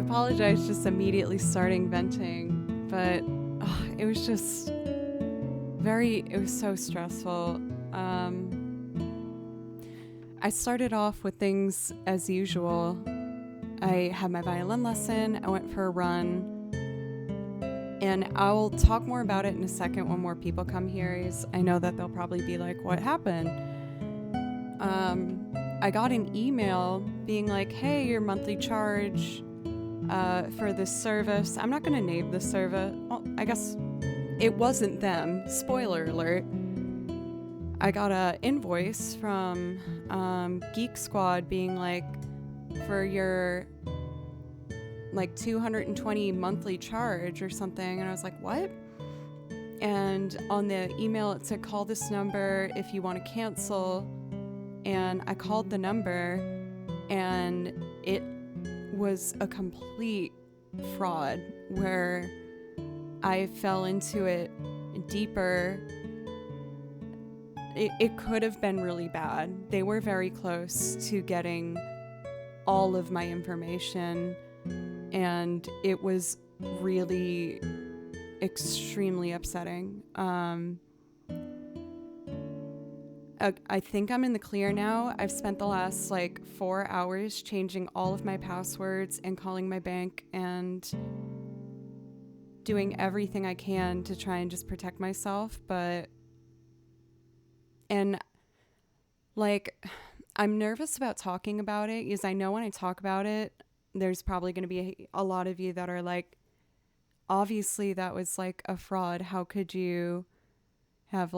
apologize just immediately starting venting, but it was just it was so stressful. I started off with things as usual. I had my violin lesson, I went for a run, and I'll talk more about it in a second when more people come here. I know that they'll probably be like, what happened? I got an email being like, hey, your monthly charge for this service. I'm not going to name the service. Well, I guess it wasn't them. Spoiler alert. I got an invoice from Geek Squad being like, for your like 220 monthly charge or something. And I was like, what? And on the email it said, call this number if you want to cancel. And I called the number, and it was a complete fraud where I fell into it deeper. It could have been really bad. They were very close to getting all of my information, and it was really extremely upsetting. I think I'm in the clear now. I've spent the last 4 hours changing all of my passwords and calling my bank and doing everything I can to try and just protect myself. I'm nervous about talking about it because I know when I talk about it, there's probably going to be a lot of you that are like, obviously that was a fraud. How could you have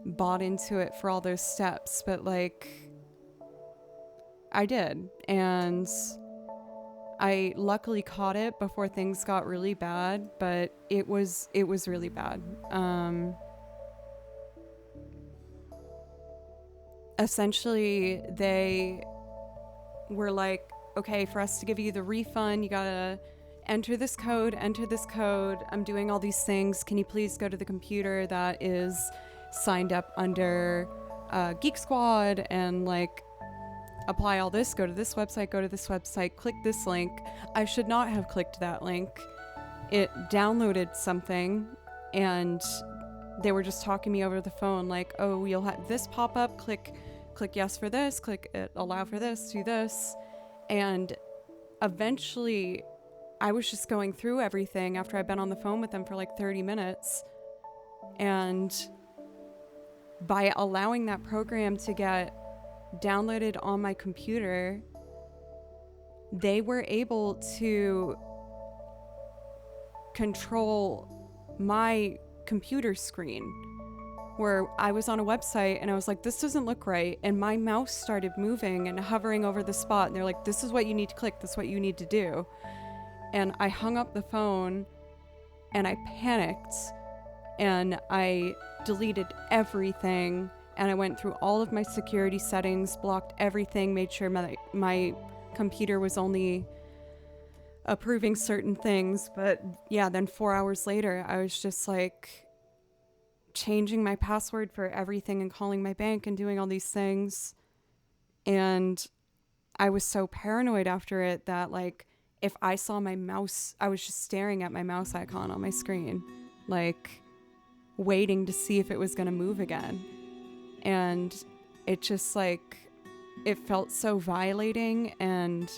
bought into it for all those steps? But I did, and I luckily caught it before things got really bad, but it was really bad. Essentially they were like, okay, for us to give you the refund, you gotta enter this code. I'm doing all these things. Can you please go to the computer that is signed up under Geek Squad and apply all this, go to this website, click this link. I should not have clicked that link. It downloaded something, and they were just talking me over the phone oh, you'll have this pop up, click yes for this, click allow for this, do this. And eventually I was just going through everything after I'd been on the phone with them for 30 minutes. And by allowing that program to get downloaded on my computer, they were able to control my computer screen, where I was on a website and I was like, this doesn't look right. And my mouse started moving and hovering over the spot. And they're like, this is what you need to click. This is what you need to do. And I hung up the phone and I panicked and I deleted everything. And I went through all of my security settings, blocked everything, made sure my computer was only approving certain things. But yeah, then 4 hours later, I was just changing my password for everything and calling my bank and doing all these things. And I was so paranoid after it that if I saw my mouse, I was just staring at my mouse icon on my screen, waiting to see if it was going to move again. And it just it felt so violating, and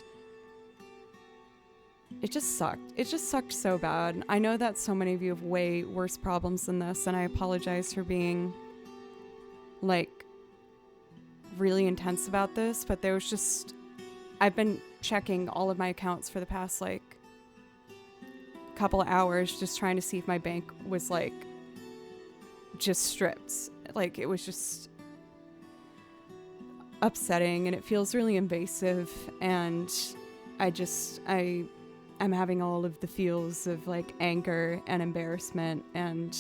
it just sucked. It just sucked so bad. I know that so many of you have way worse problems than this, and I apologize for being really intense about this, but there was just, I've been checking all of my accounts for the past couple of hours, just trying to see if my bank was just stripped. It was just upsetting, and it feels really invasive, and I'm having all of the feels of anger and embarrassment and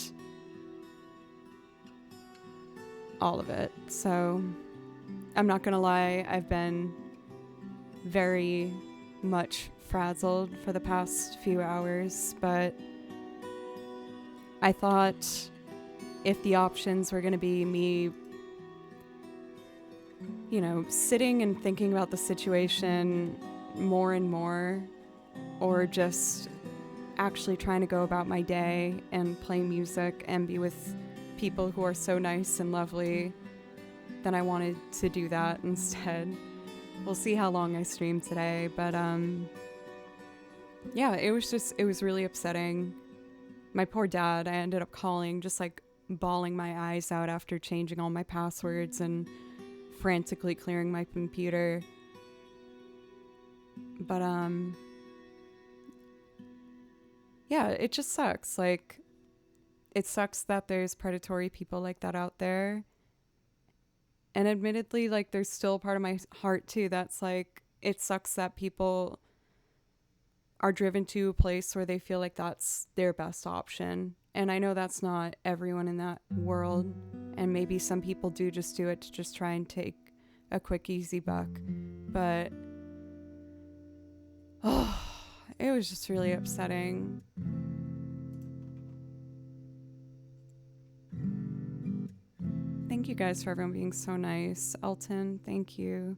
all of it. So I'm not gonna lie, I've been very much frazzled for the past few hours, but I thought if the options were gonna be me, sitting and thinking about the situation, more and more, or just actually trying to go about my day and play music and be with people who are so nice and lovely, then I wanted to do that instead. We'll see how long I stream today, but yeah, it was really upsetting. My poor dad, I ended up calling, just like bawling my eyes out after changing all my passwords and frantically clearing my computer. But yeah, it just sucks. Like, it sucks that there's predatory people like that out there. And admittedly, like, there's still a part of my heart too that's like, it sucks that people are driven to a place where they feel like that's their best option. And I know that's not everyone in that world. And maybe some people do just do it to just try and take a quick, easy buck. But oh, it was just really upsetting. Thank you guys for everyone being so nice. Elton, thank you.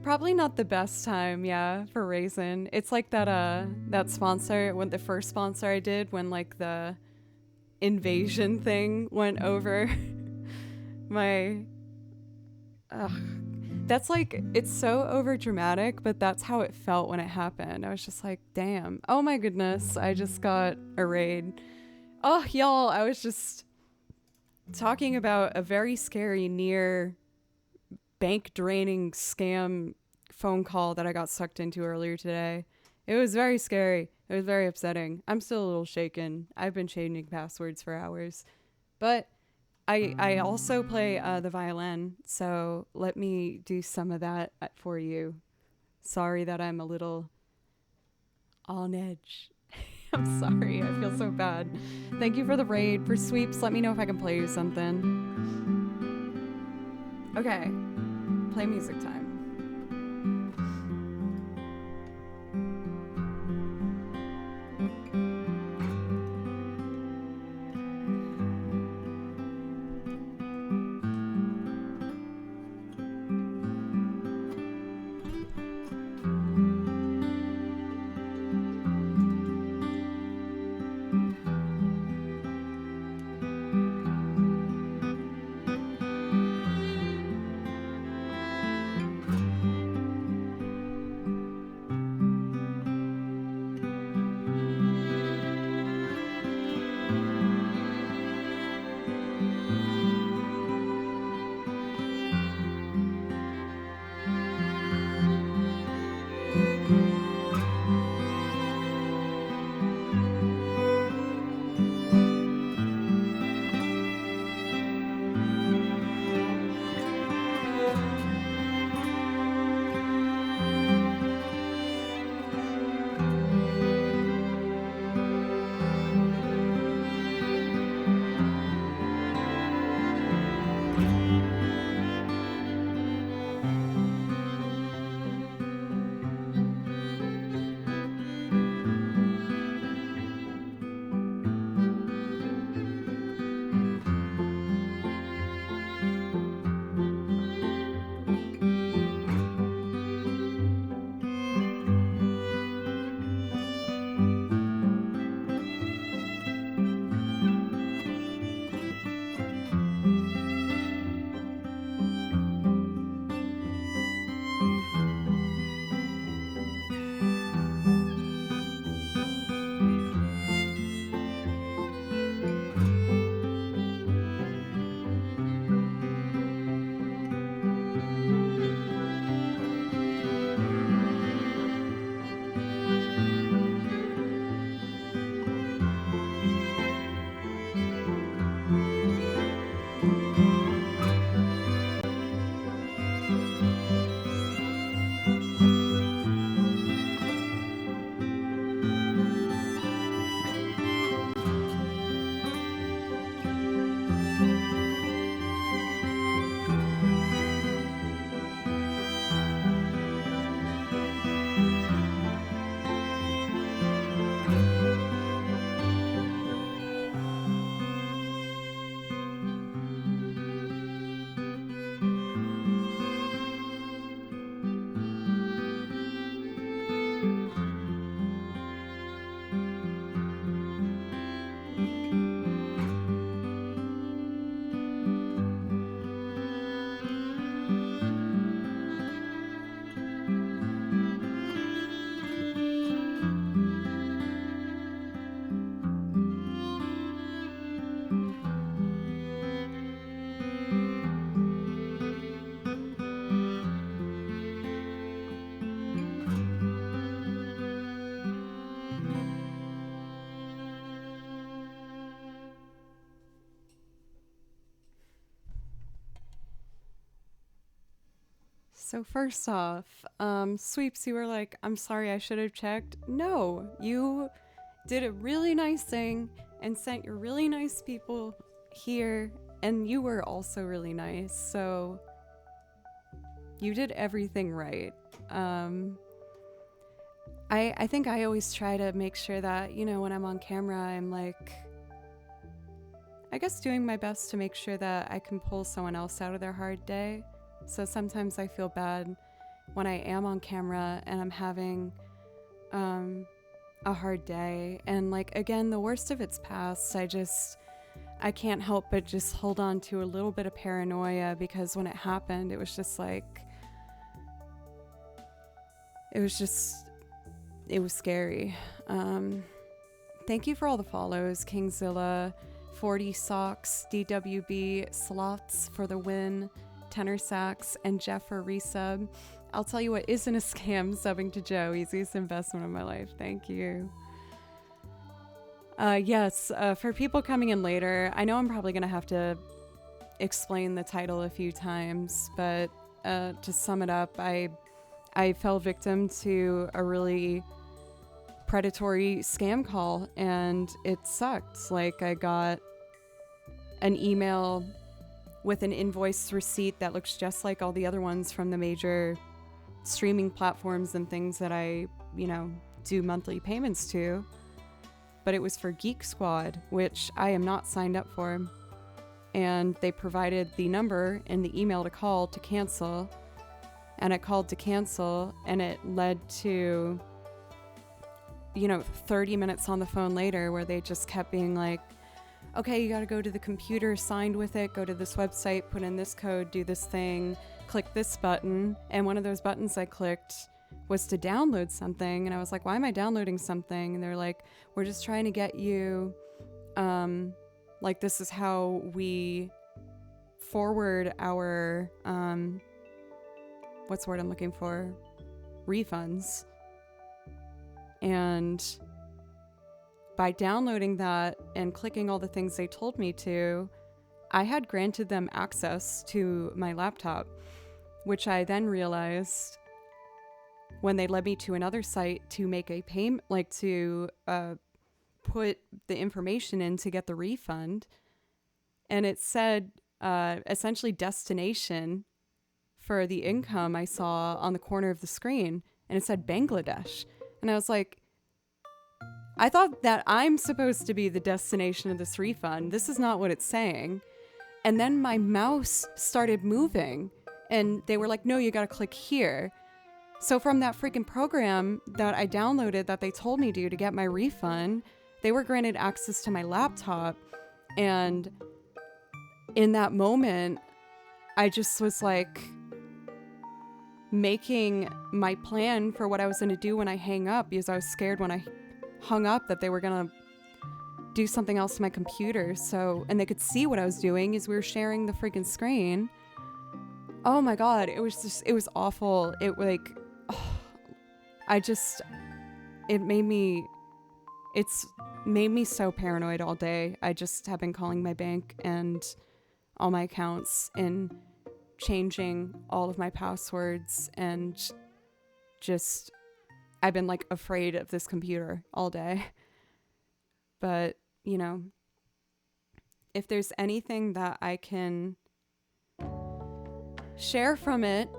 Probably not the best time, yeah, for Raisin. It's like that sponsor, when the first sponsor I did, when like the invasion thing went over my that's like, it's so over dramatic, but that's how it felt when it happened. I was just like, damn, oh my goodness, I just got a raid. Oh, y'all, I was just talking about a very scary near bank draining scam phone call that I got sucked into earlier today. It was very scary. It was very upsetting. I'm still a little shaken. I've been changing passwords for hours. But I also play the violin, so let me do some of that for you. Sorry that I'm a little on edge. I'm sorry. I feel so bad. Thank you for the raid. For sweeps, let me know if I can play you something. Okay. Play music time. So first off, Sweeps, you were like, I'm sorry, I should have checked. No, you did a really nice thing and sent your really nice people here, and you were also really nice, so you did everything right. I think I always try to make sure that, you know, when I'm on camera, I'm like, I guess doing my best to make sure that I can pull someone else out of their hard day. So sometimes I feel bad when I am on camera and I'm having a hard day. And like, again, the worst of it's past. I can't help but just hold on to a little bit of paranoia, because when it happened, it was just like, it was scary. Thank you for all the follows, Kingzilla, 40 Socks, DWB, Sloths for the win, Tenor Sax, and Jeff for resub. I'll tell you what isn't a scam, subbing to Joe. Easiest investment of my life. Thank you. Yes, for people coming in later, I know I'm probably going to have to explain the title a few times, but to sum it up, I fell victim to a really predatory scam call, and it sucked. Like, I got an email with an invoice receipt that looks just like all the other ones from the major streaming platforms and things that I, you know, do monthly payments to. But it was for Geek Squad, which I am not signed up for. And they provided the number in the email to call to cancel. And I called to cancel, and it led to, you know, 30 minutes on the phone later where they just kept being like, okay, you got to go to the computer, signed with it, go to this website, put in this code, do this thing, click this button. And one of those buttons I clicked was to download something. And I was like, why am I downloading something? And they're like, we're just trying to get you, like, this is how we forward our, what's the word I'm looking for? Refunds. And by downloading that and clicking all the things they told me to, I had granted them access to my laptop, which I then realized when they led me to another site to make a payment, like to put the information in to get the refund. And it said essentially destination for the income I saw on the corner of the screen. And it said Bangladesh. And I was like, I thought that I'm supposed to be the destination of this refund. This is not what it's saying. And then my mouse started moving and they were like, no, you got to click here. So from that freaking program that I downloaded that they told me to get my refund, they were granted access to my laptop. And in that moment, I just was like making my plan for what I was going to do when I hang up, because I was scared when I hung up that they were going to do something else to my computer. So, and they could see what I was doing as we were sharing the freaking screen. Oh my God. It was awful. It like, it's made me so paranoid all day. I just have been calling my bank and all my accounts and changing all of my passwords, and just, I've been like afraid of this computer all day. But, you know, if there's anything that I can share from it,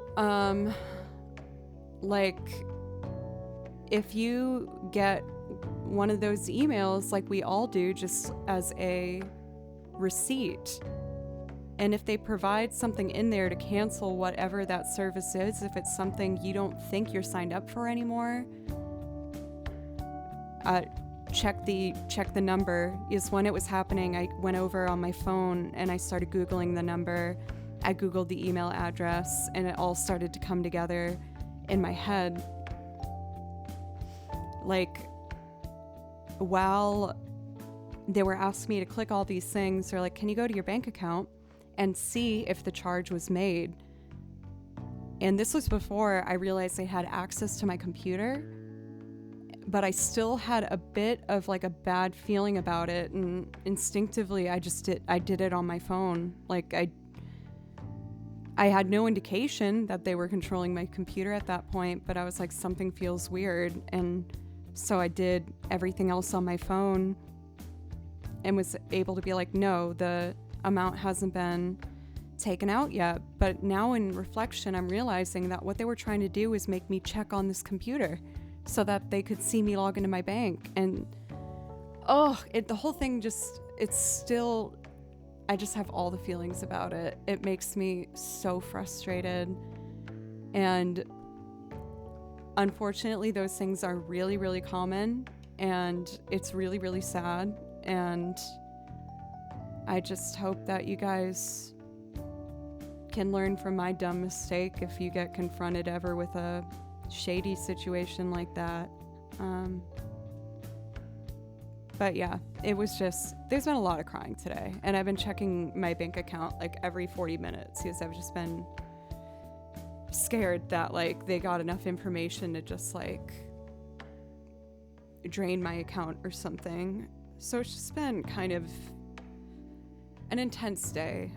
like if you get one of those emails like we all do, just as a receipt, and if they provide something in there to cancel whatever that service is, if it's something you don't think you're signed up for anymore, check the number. Is when it was happening, I went over on my phone and I started Googling the number. I Googled the email address, and it all started to come together in my head. Like, while they were asking me to click all these things, they're like, can you go to your bank account and see if the charge was made? And this was before I realized they had access to my computer, but I still had a bit of like a bad feeling about it, and instinctively I did it on my phone. Like I had no indication that they were controlling my computer at that point, but I was like, something feels weird. And so I did everything else on my phone and was able to be like, no, the amount hasn't been taken out yet. But now in reflection, I'm realizing that what they were trying to do was make me check on this computer so that they could see me log into my bank. And the whole thing it's still, I just have all the feelings about it. It makes me so frustrated. And unfortunately, those things are really, really common, and it's really, really sad. And I just hope that you guys can learn from my dumb mistake if you get confronted ever with a shady situation like that. But yeah, it was just, there's been a lot of crying today, and I've been checking my bank account like every 40 minutes because I've just been scared that like they got enough information to just like drain my account or something. So it's just been kind of an intense day.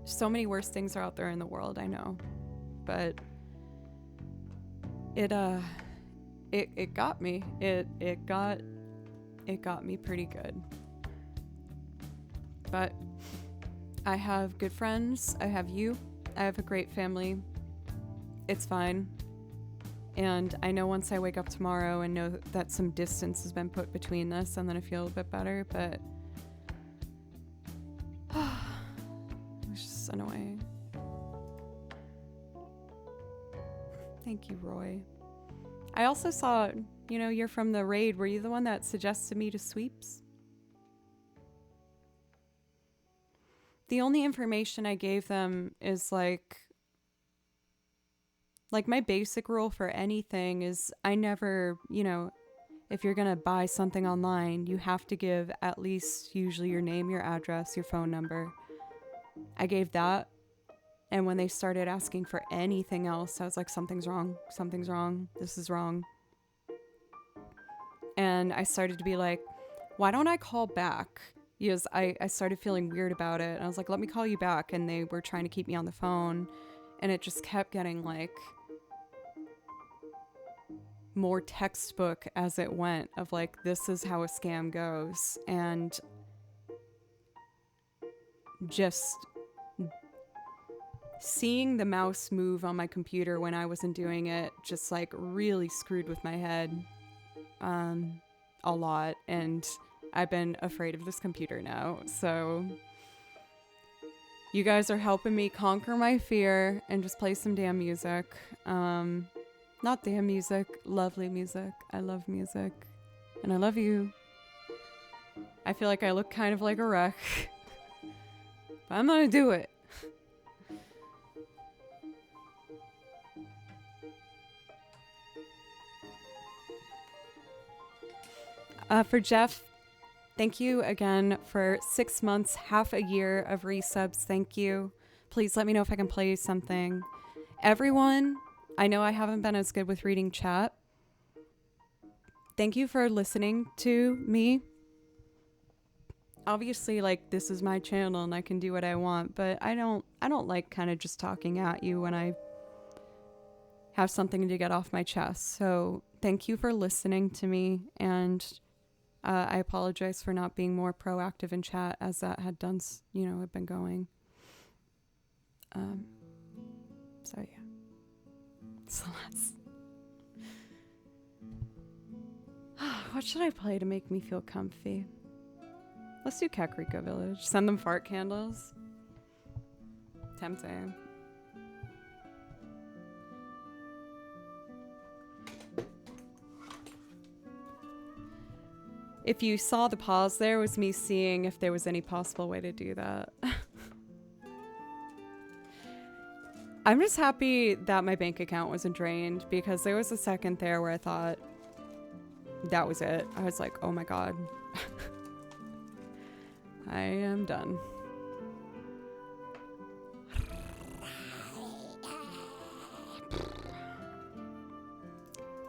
So many worse things are out there in the world, I know, but it got me. It got me pretty good. But I have good friends. I have you. I have a great family. It's fine. And I know once I wake up tomorrow and know that some distance has been put between this, and then I feel a bit better, but it's just annoying. Thank you, Roy. I also saw, you're from the raid. Were you the one that suggested me to sweeps? The only information I gave them is like my basic rule for anything is I never, if you're going to buy something online, you have to give at least usually your name, your address, your phone number. I gave that. And when they started asking for anything else, I was like, something's wrong. This is wrong. And I started to be like, why don't I call back? Because I started feeling weird about it. And I was like, let me call you back. And they were trying to keep me on the phone. And it just kept getting like more textbook as it went of like, this is how a scam goes. And just seeing the mouse move on my computer when I wasn't doing it just like really screwed with my head a lot. And I've been afraid of this computer now. So you guys are helping me conquer my fear and just play some damn music. Not damn music, lovely music. I love music. And I love you. I feel like I look kind of like a wreck. But I'm gonna do it. For Jeff, thank you again for 6 months, half a year of resubs. Thank you. Please let me know if I can play you something. Everyone, I know I haven't been as good with reading chat. Thank you for listening to me. Obviously, like, this is my channel and I can do what I want, but I don't like kind of just talking at you when I have something to get off my chest. So thank you for listening to me, and I apologize for not being more proactive in chat as that had done, had been going. So yeah. So what should I play to make me feel comfy? Let's do Kakariko Village. Send them fart candles. Tempting. If you saw the pause there, was me seeing if there was any possible way to do that. I'm just happy that my bank account wasn't drained, because there was a second there where I thought that was it. I was like, oh my god. I am done.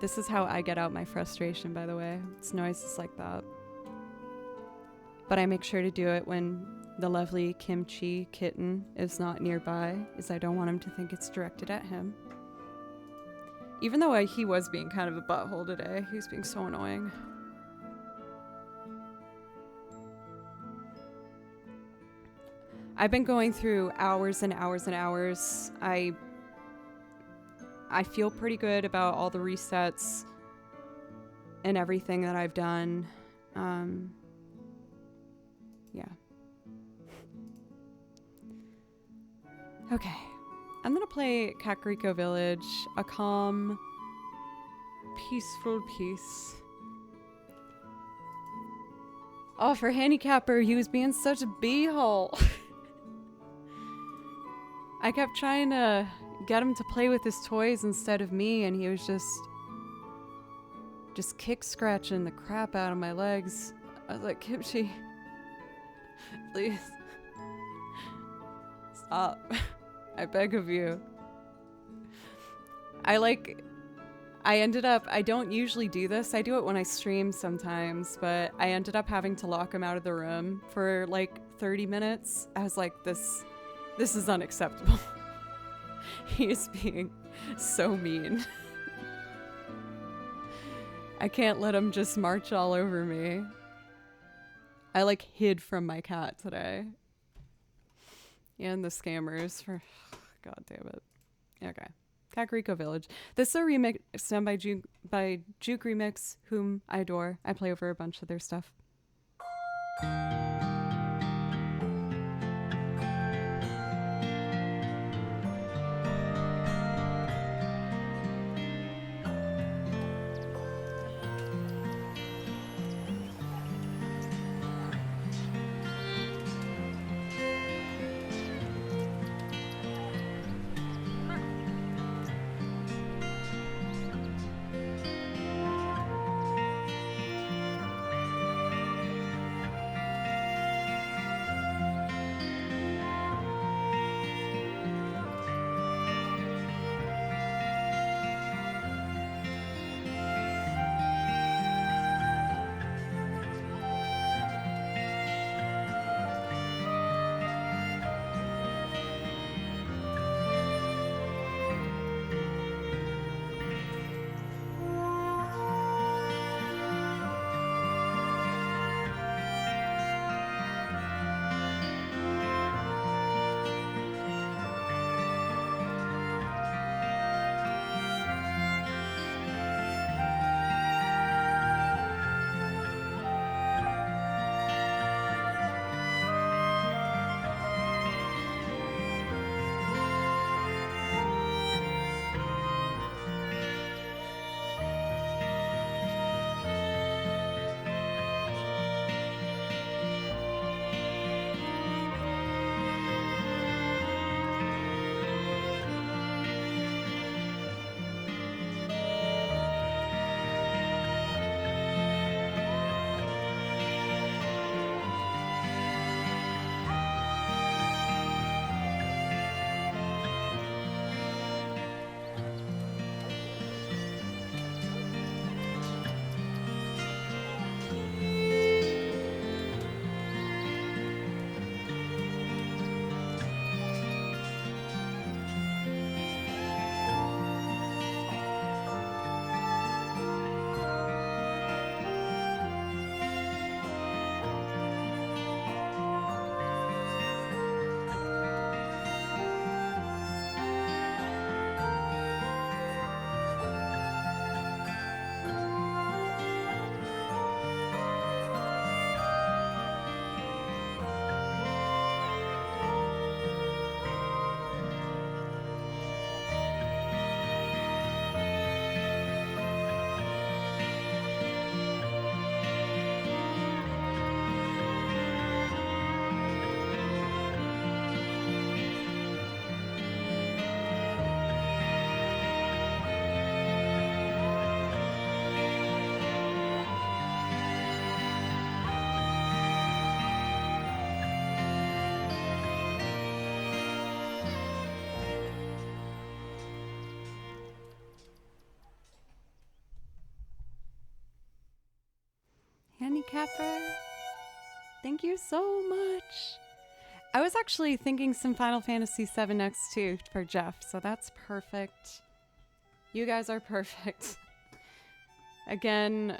This is how I get out my frustration, by the way. It's noises like that. But I make sure to do it when the lovely Kimchi kitten is not nearby, as I don't want him to think it's directed at him. Even though he was being kind of a butthole today. He was being so annoying. I've been going through hours and hours and hours. I feel pretty good about all the resets and everything that I've done. Yeah. Okay. I'm gonna play Kakariko Village, a calm, peaceful piece. Oh, for Handicapper, he was being such a beehole. I kept trying to get him to play with his toys instead of me, and he was just kick scratching the crap out of my legs. I was like, Kimchi, please, stop. I beg of you. I don't usually do this. I do it when I stream sometimes, but I ended up having to lock him out of the room for like 30 minutes. I was like, this is unacceptable. He is being so mean. I can't let him just march all over me. I like hid from my cat today. And the scammers for... God damn it. Okay. Kakariko Village. This is a remix done by Juke Remix, whom I adore. I play over a bunch of their stuff. Handicapper, thank you so much. I was actually thinking some Final Fantasy VII next too for Jeff, so that's perfect. You guys are perfect. Again,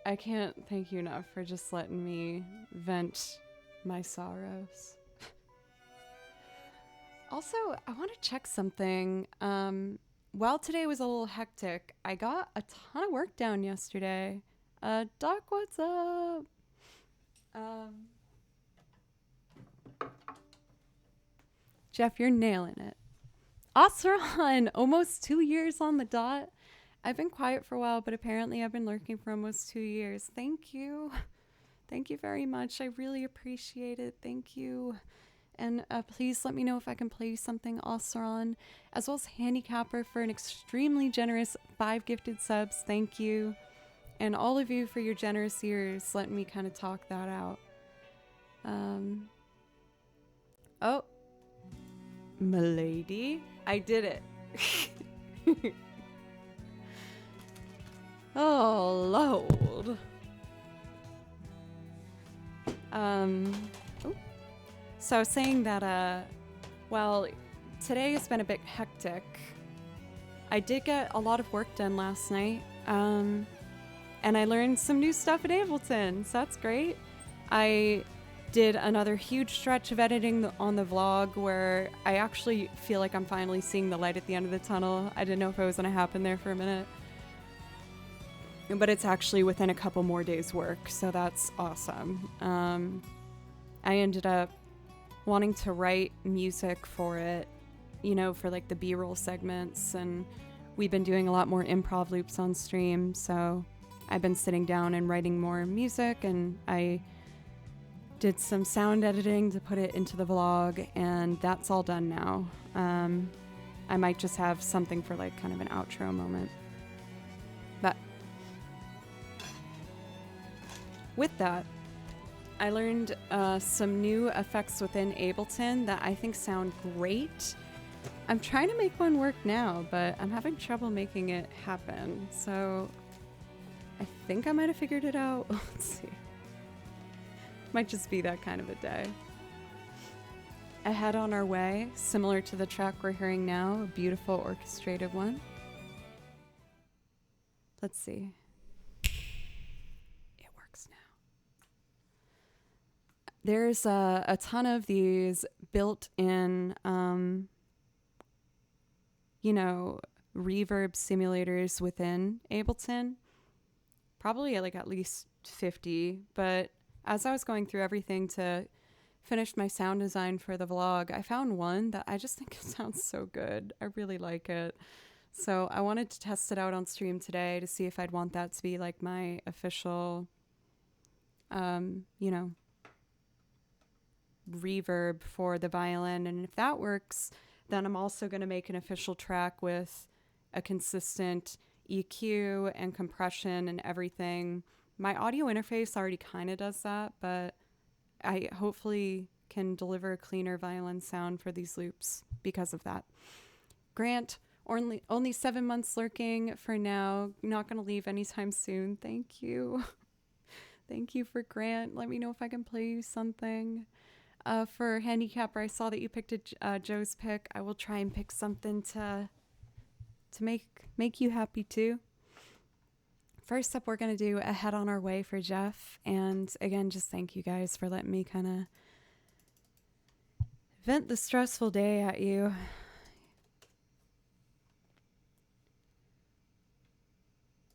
I can't thank you enough for just letting me vent my sorrows. Also, I want to check something. While today was a little hectic, I got a ton of work done yesterday. Doc, what's up? Jeff, you're nailing it. Osron, almost 2 years on the dot. I've been quiet for a while, but apparently I've been lurking for almost 2 years. Thank you. Thank you very much. I really appreciate it. Thank you. And please let me know if I can play you something, Osron, as well as Handicapper for an extremely generous 5 gifted subs. Thank you. And all of you for your generous ears letting me kind of talk that out. Oh, milady, I did it. Oh, Lord. So I was saying that, well, today has been a bit hectic. I did get a lot of work done last night, and I learned some new stuff at Ableton, so that's great. I did another huge stretch of editing on the vlog where I actually feel like I'm finally seeing the light at the end of the tunnel. I didn't know if it was going to happen there for a minute. But it's actually within a couple more days' work, so that's awesome. I ended up wanting to write music for it, you know, for like the B-roll segments, and we've been doing a lot more improv loops on stream, so I've been sitting down and writing more music, and I did some sound editing to put it into the vlog, and that's all done now. I might just have something for like kind of an outro moment. But with that, I learned some new effects within Ableton that I think sound great. I'm trying to make one work now, but I'm having trouble making it happen. So I think I might have figured it out. Let's see. Might just be that kind of a day. Ahead on Our Way, similar to the track we're hearing now, a beautiful orchestrated one. Let's see. It works now. There's a ton of these built-in, you know, reverb simulators within Ableton. Probably like at least 50, but as I was going through everything to finish my sound design for the vlog, I found one that I just think it sounds so good. I really like it. So I wanted to test it out on stream today to see if I'd want that to be like my official, you know, reverb for the violin. And if that works, then I'm also going to make an official track with a consistent EQ and compression and everything. My audio interface already kind of does that, but I hopefully can deliver a cleaner violin sound for these loops because of that. Grant, only 7 months lurking for now. Not going to leave anytime soon. Thank you. Thank you for Grant. Let me know if I can play you something. For Handicapper, I saw that you picked Joe's pick. I will try and pick something to make you happy too. First up, we're going to do Ahead on Our Way for Jeff. And again, just thank you guys for letting me kind of vent the stressful day at you.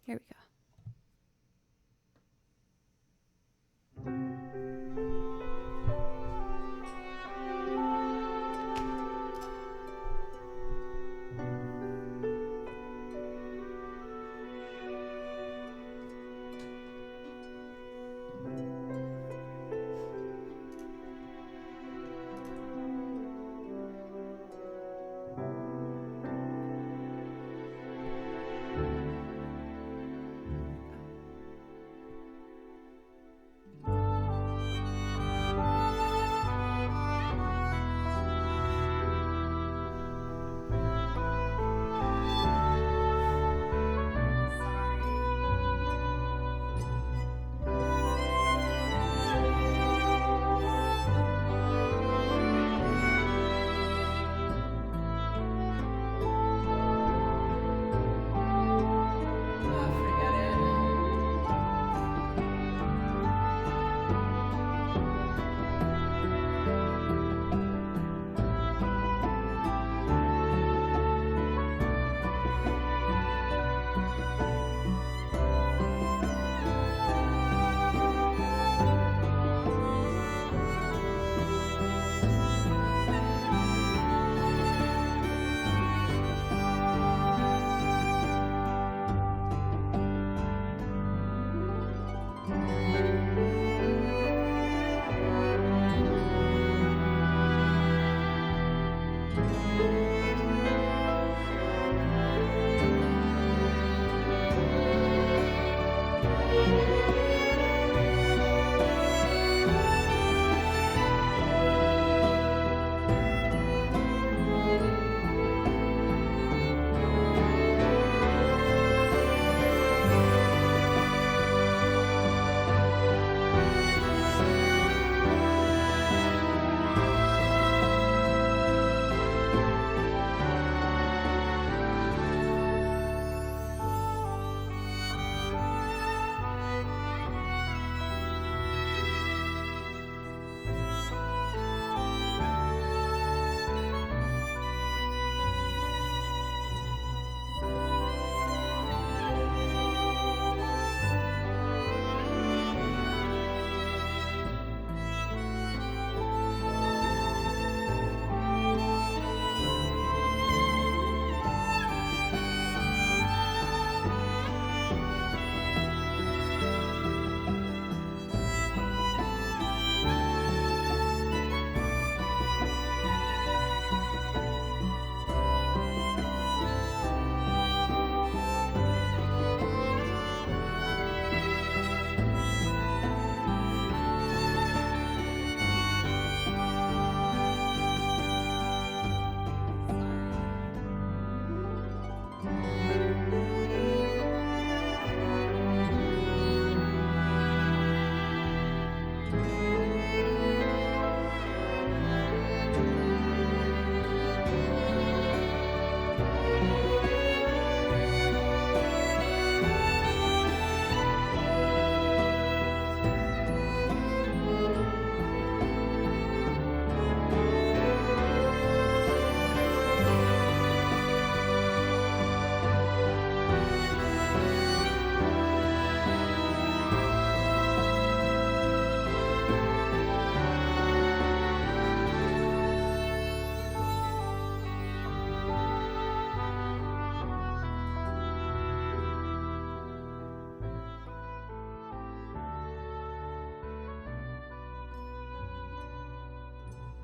Here we go.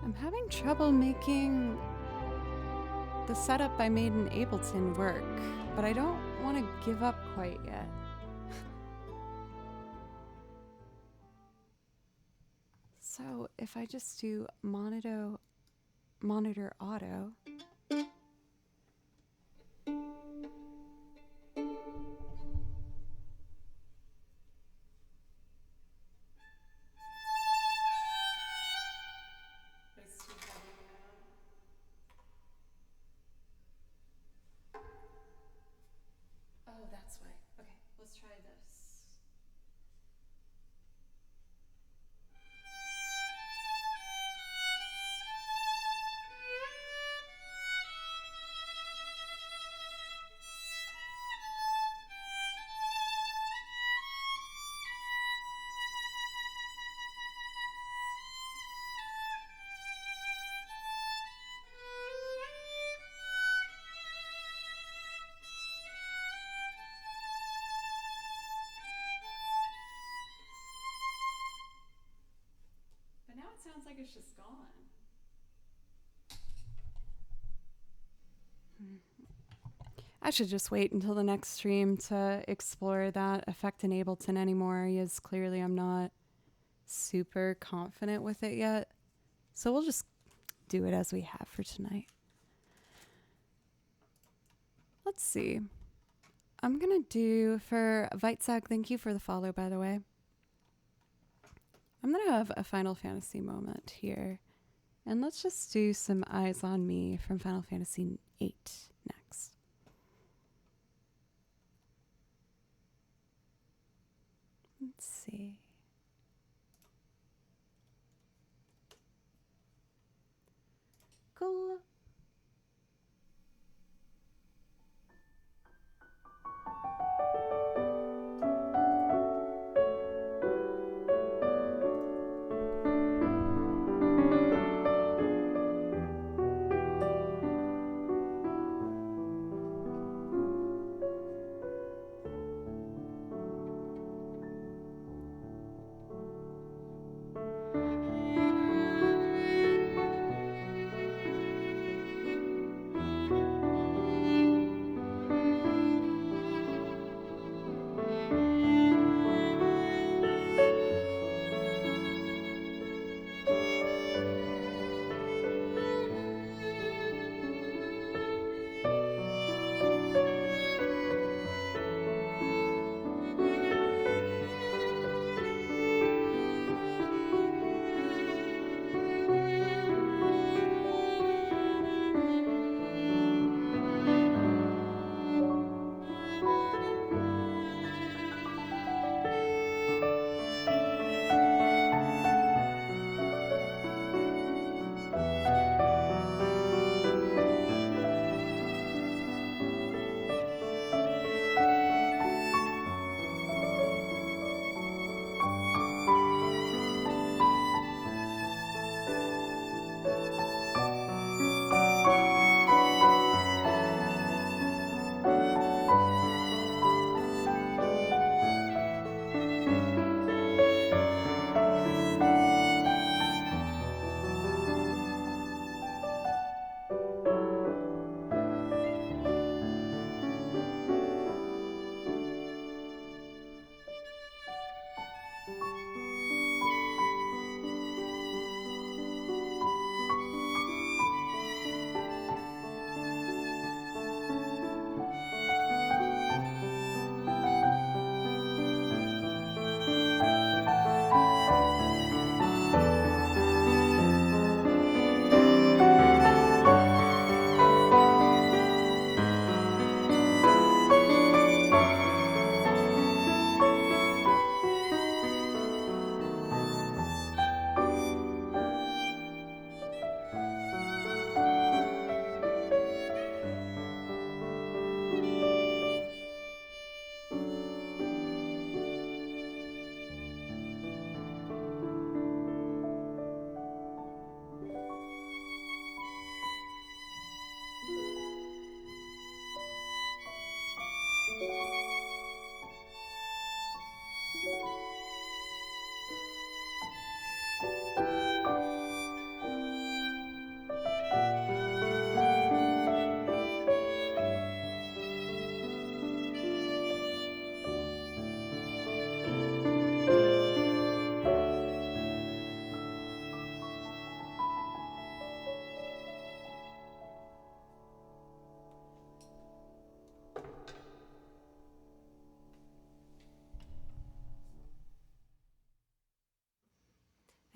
I'm having trouble making the setup I made in Ableton work, but I don't want to give up quite yet. So if I just do monitor auto, oh, that's why. Okay, let's try this. But now it sounds like it's just gone. I should just wait until the next stream to explore that effect in Ableton anymore, as clearly I'm not super confident with it yet. So we'll just do it as we have for tonight. Let's see. I'm going to do, for Veitzag, thank you for the follow, by the way. I'm going to have a Final Fantasy moment here. And let's just do some Eyes on Me from Final Fantasy VIII next. Let's see. Cool.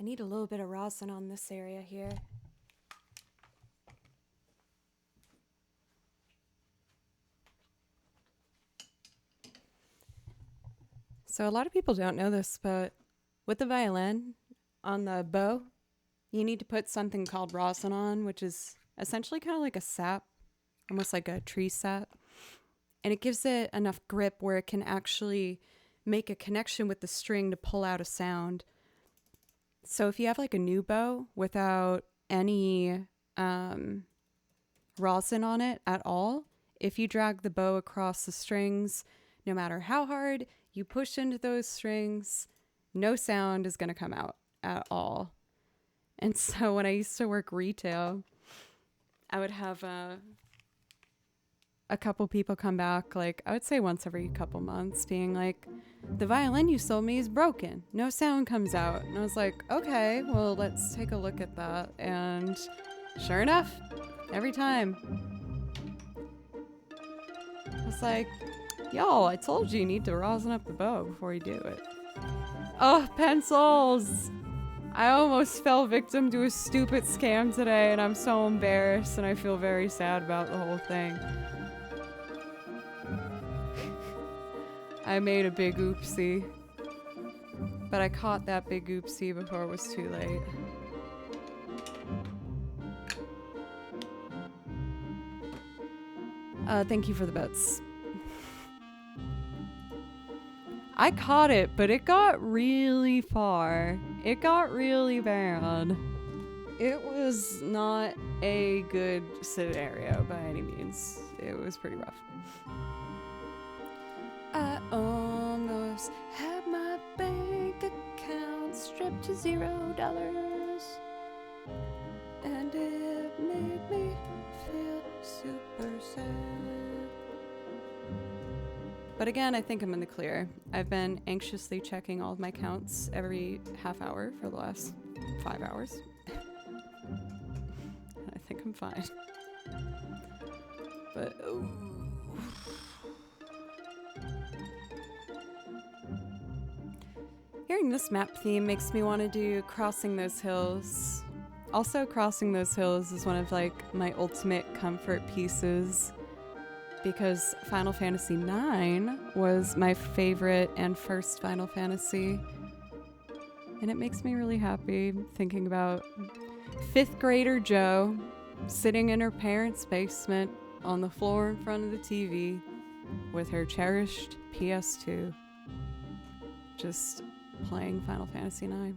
need a little bit of rosin on this area here. So a lot of people don't know this, but with the violin on the bow, you need to put something called rosin on, which is essentially kind of like a sap, almost like a tree sap. And it gives it enough grip where it can actually make a connection with the string to pull out a sound. So if you have like a new bow without any rosin on it at all, if you drag the bow across the strings, no matter how hard you push into those strings, no sound is going to come out at all. And so when I used to work retail, I would have a couple people come back, like I would say once every couple months, being like, the violin you sold me is broken. No sound comes out. And I was like, okay, well, let's take a look at that. And sure enough, every time. I was like, yo, I told you need to rosin up the bow before you do it. Oh, pencils! I almost fell victim to a stupid scam today, and I'm so embarrassed, and I feel very sad about the whole thing. I made a big oopsie. But I caught that big oopsie before it was too late. Thank you for the bets. I caught it, but it got really far. It got really bad. It was not a good scenario by any means. It was pretty rough. I almost had my bank account stripped to $0. And it made me feel super sad. But again, I think I'm in the clear. I've been anxiously checking all of my counts every half hour for the last 5 hours. I think I'm fine. But, oh. Hearing this map theme makes me want to do Crossing Those Hills. Also, Crossing Those Hills is one of like my ultimate comfort pieces because Final Fantasy IX was my favorite and first Final Fantasy. And it makes me really happy thinking about 5th grader Jo sitting in her parents' basement on the floor in front of the TV with her cherished PS2, just playing Final Fantasy IX.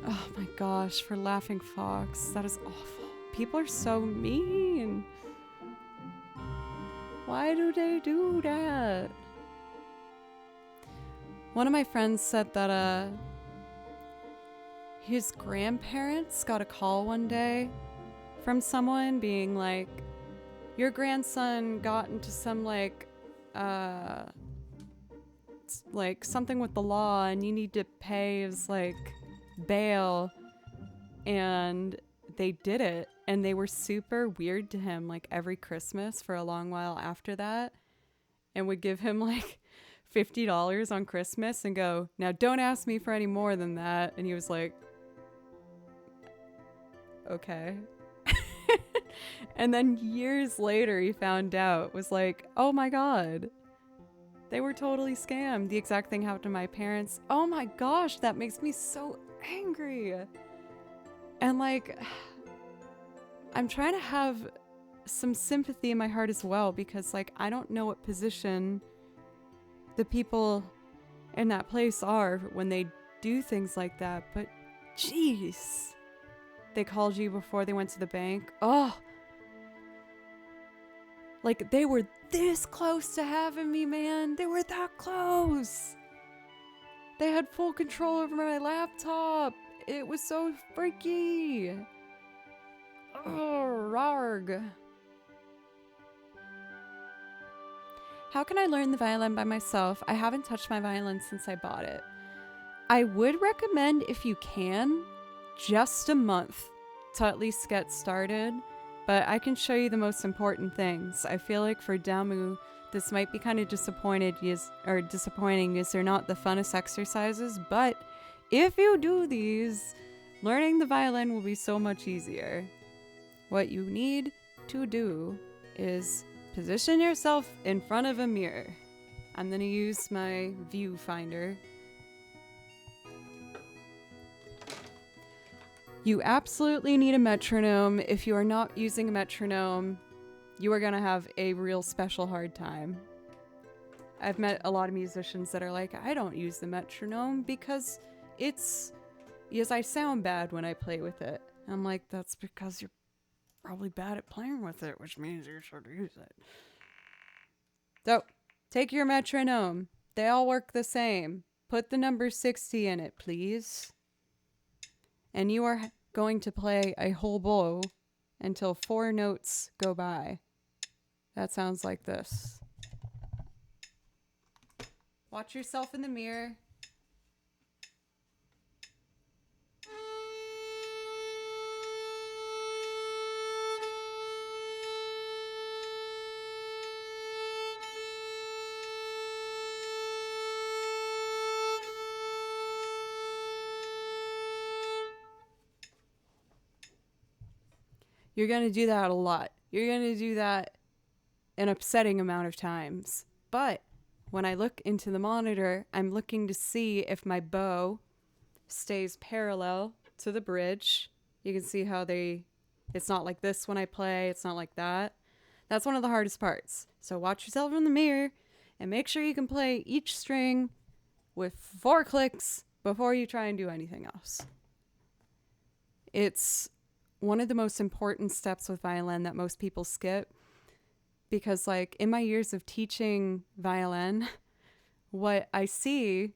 Oh my gosh, for Laughing Fox, that is awful. People are so mean. Why do they do that? One of my friends said that his grandparents got a call one day from someone being like, your grandson got into some like something with the law and you need to pay his like bail. And they did it, and they were super weird to him like every Christmas for a long while after that, and would give him like $50 on Christmas and go, now don't ask me for any more than that. And he was like, okay. And then years later he found out, was like, oh my god, they were totally scammed. The exact thing happened to my parents. Oh my gosh, that makes me so angry. And like, I'm trying to have some sympathy in my heart as well, because like, I don't know what position the people in that place are when they do things like that, but jeez, they called you before they went to the bank. Oh, like they were this close to having me, man. They were that close. They had full control over my laptop. It was so freaky. Oh, rarg. How can I learn the violin by myself? I haven't touched my violin since I bought it. I would recommend, if you can, just a month to at least get started, but I can show you the most important things. I feel like for Damu, this might be kind of disappointing as they're not the funnest exercises, but if you do these, learning the violin will be so much easier. What you need to do is position yourself in front of a mirror. I'm going to use my viewfinder. You absolutely need a metronome. If you are not using a metronome, you are going to have a real special hard time. I've met a lot of musicians that are like, I don't use the metronome because I sound bad when I play with it. I'm like, that's because you're probably bad at playing with it, which means you should use it. So, take your metronome. They all work the same. Put the number 60 in it, please. And you are going to play a whole bow until 4 notes go by. That sounds like this. Watch yourself in the mirror. You're going to do that a lot. You're going to do that an upsetting amount of times. But when I look into the monitor, I'm looking to see if my bow stays parallel to the bridge. You can see how it's not like this when I play. It's not like that. That's one of the hardest parts. So watch yourself in the mirror and make sure you can play each string with 4 clicks before you try and do anything else. It's one of the most important steps with violin that most people skip, because like in my years of teaching violin, what I see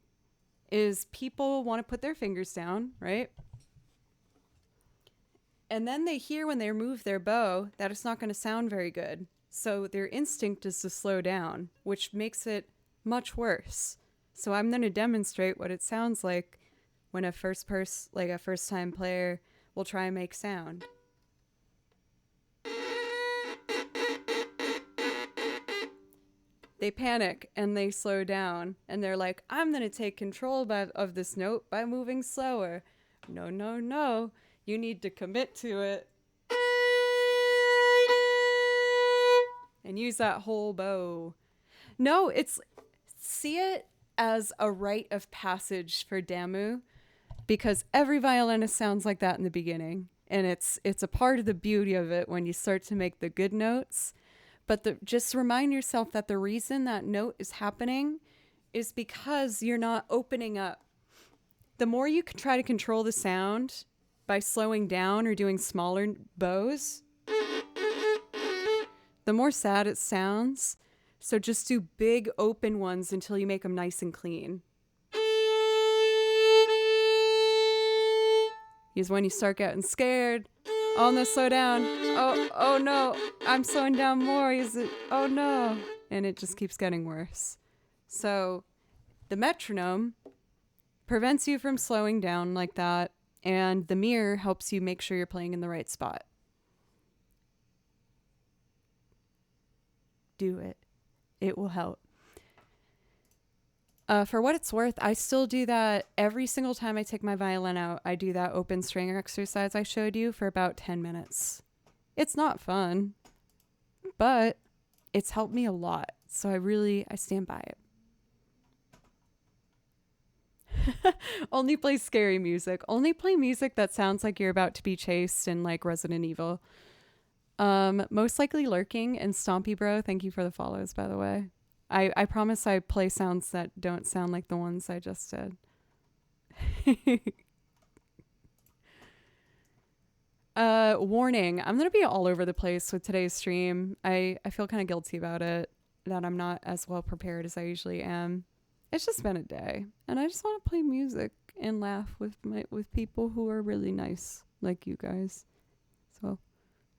is people want to put their fingers down, right? And then they hear when they remove their bow that it's not going to sound very good. So their instinct is to slow down, which makes it much worse. So I'm going to demonstrate what it sounds like when a first-time player will try and make sound. They panic and they slow down and they're like, I'm going to take control of this note by moving slower. No, no, no. You need to commit to it. And use that whole bow. No, see it as a rite of passage for Damu, because every violinist sounds like that in the beginning. And it's a part of the beauty of it when you start to make the good notes. But just remind yourself that the reason that note is happening is because you're not opening up. The more you can try to control the sound by slowing down or doing smaller bows, the more sad it sounds. So just do big open ones until you make them nice and clean. Is when you start getting scared. Oh no, slow down. Oh no, I'm slowing down more. Oh no. And it just keeps getting worse. So the metronome prevents you from slowing down like that, and the mirror helps you make sure you're playing in the right spot. Do it. It will help. For what it's worth, I still do that every single time I take my violin out. I do that open string exercise I showed you for about 10 minutes. It's not fun, but it's helped me a lot. So I stand by it. Only play scary music. Only play music that sounds like you're about to be chased in like Resident Evil. Most likely Lurking and Stompy Bro. Thank you for the follows, by the way. I promise I play sounds that don't sound like the ones I just did. Warning, I'm going to be all over the place with today's stream. I feel kind of guilty about it, that I'm not as well prepared as I usually am. It's just been a day, and I just want to play music and laugh with people who are really nice, like you guys. So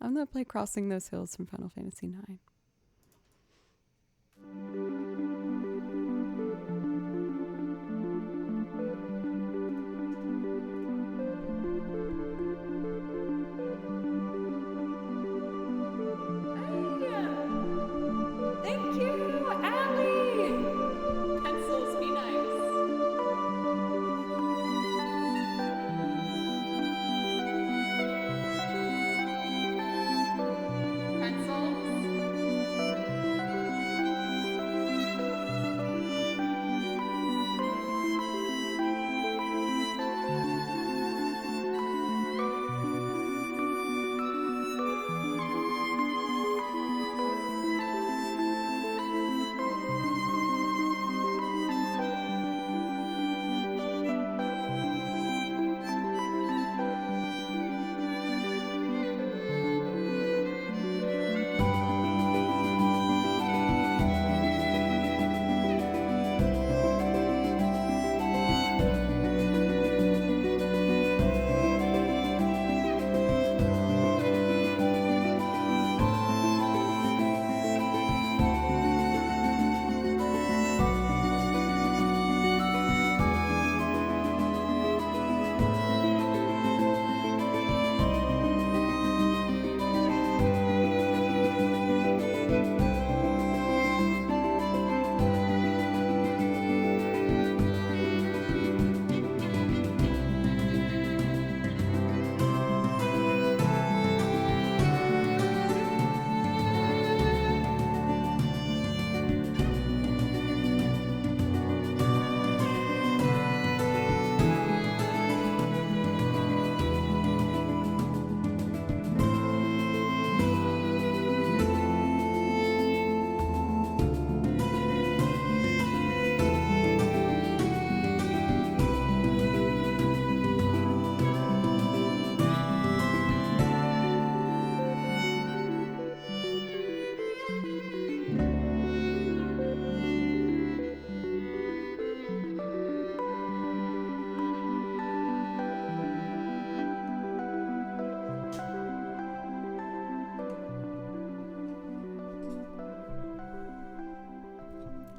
I'm going to play Crossing Those Hills from Final Fantasy IX.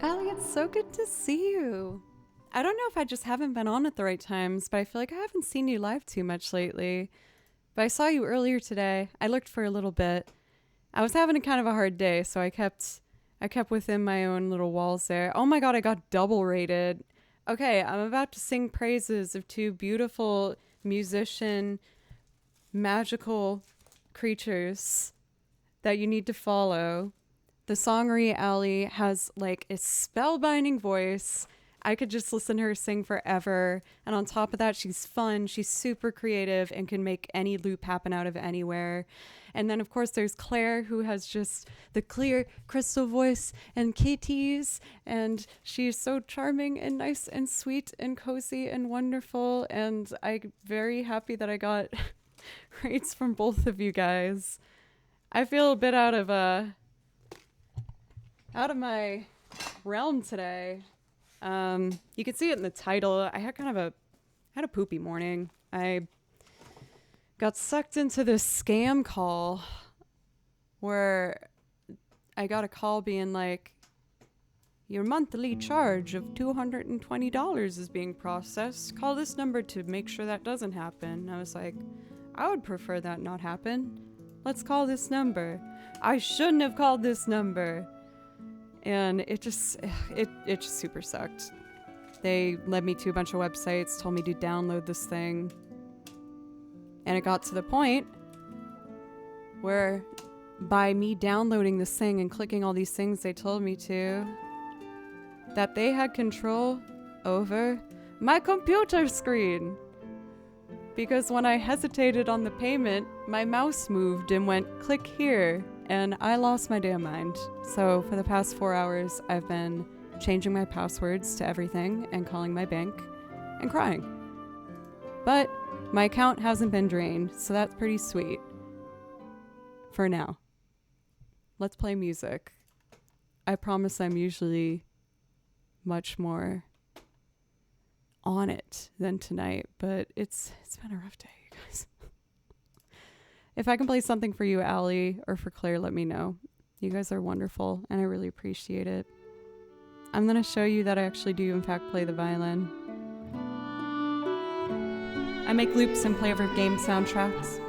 Allie, it's so good to see you. I don't know if I just haven't been on at the right times, but I feel like I haven't seen you live too much lately. But I saw you earlier today. I looked for a little bit. I was having a kind of a hard day, so I kept within my own little walls there. Oh my god, I got double rated. Okay, I'm about to sing praises of two beautiful musician magical creatures that you need to follow. The Songery Alley has like a spellbinding voice. I could just listen to her sing forever. And on top of that, she's fun. She's super creative and can make any loop happen out of anywhere. And then, of course, there's Claire, who has just the clear crystal voice and kitties. And she's so charming and nice and sweet and cozy and wonderful. And I'm very happy that I got rates from both of you guys. I feel a bit out of my realm today. You can see it in the title. I had had a poopy morning. I got sucked into this scam call where I got a call being like, your monthly charge of $220 is being processed. Call this number to make sure that doesn't happen. I was like, I would prefer that not happen. Let's call this number. I shouldn't have called this number. And it just super sucked. They led me to a bunch of websites, told me to download this thing. And it got to the point where by me downloading this thing and clicking all these things they told me to, that they had control over my computer screen. Because when I hesitated on the payment, my mouse moved and went click here, and I lost my damn mind. So for the past 4 hours, I've been changing my passwords to everything and calling my bank and crying. But my account hasn't been drained, so that's pretty sweet. For now. Let's play music. I promise I'm usually much more on it than tonight, but it's been a rough day, you guys. If I can play something for you, Allie, or for Claire, let me know. You guys are wonderful, and I really appreciate it. I'm going to show you that I actually do, in fact, play the violin. I make loops and play over game soundtracks.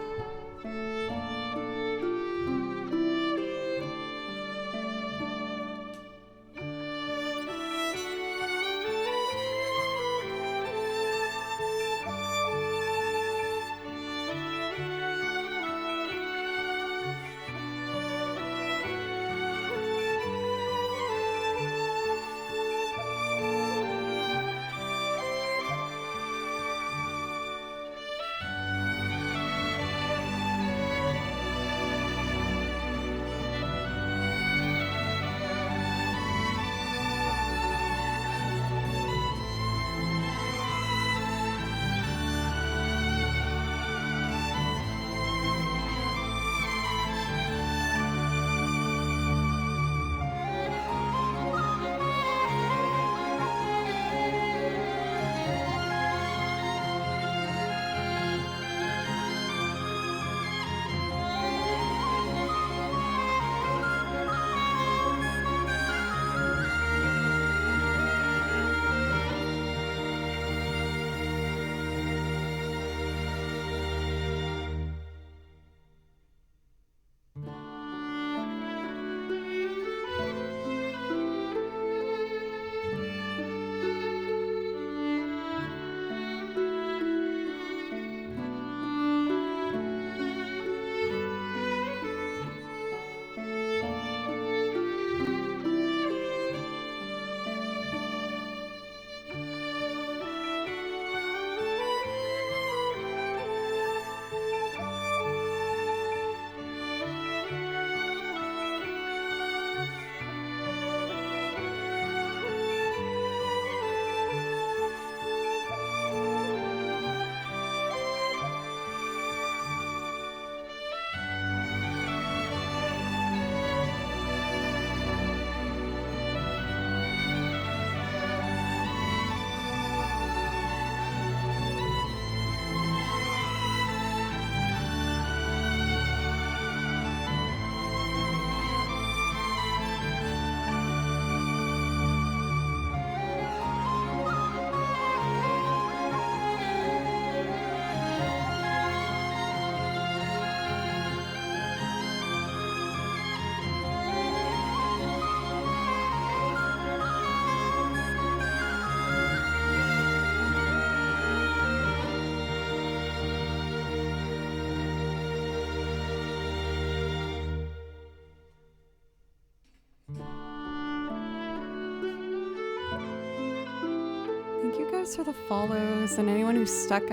guys for the follows and anyone who stuck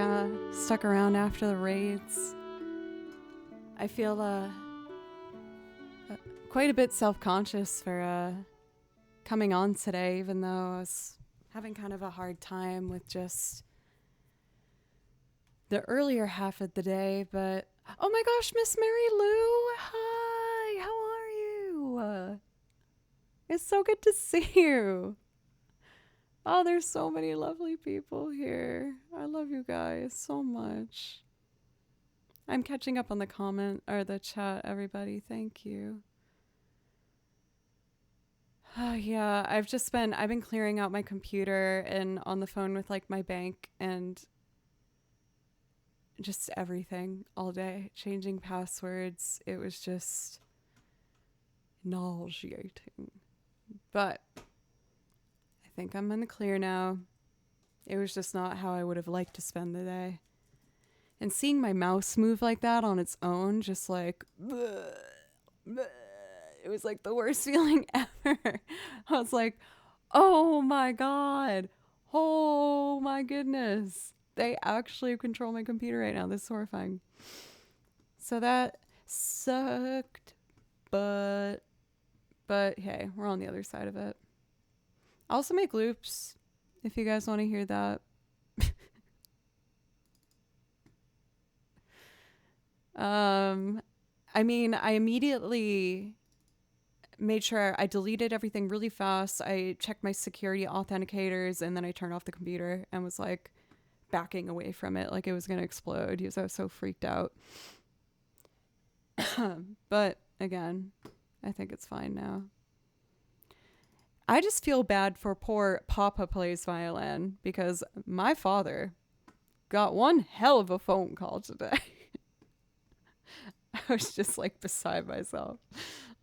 around after the raids. I feel quite a bit self-conscious for coming on today, even though I was having kind of a hard time with just the earlier half of the day. But oh my gosh, Miss Mary Lou, hi, how are you? It's so good to see you. Oh, there's so many lovely people here. I love you guys so much. I'm catching up on the comment or the chat, everybody. Thank you. Yeah, I've been clearing out my computer and on the phone with like my bank and just everything all day, changing passwords. It was just nauseating. But I think I'm in the clear now. It was just not how I would have liked to spend the day. And seeing my mouse move like that on its own, just like, bleh, bleh, it was like the worst feeling ever. I was like, oh my God. Oh my goodness. They actually control my computer right now. This is horrifying. So that sucked. But hey, we're on the other side of it. I also make loops if you guys want to hear that. I mean, I immediately made sure I deleted everything really fast. I checked my security authenticators and then I turned off the computer and was like backing away from it like it was going to explode because I was so freaked out. But again, I think it's fine now. I just feel bad for poor Papa Plays Violin because my father got one hell of a phone call today. I was just like beside myself.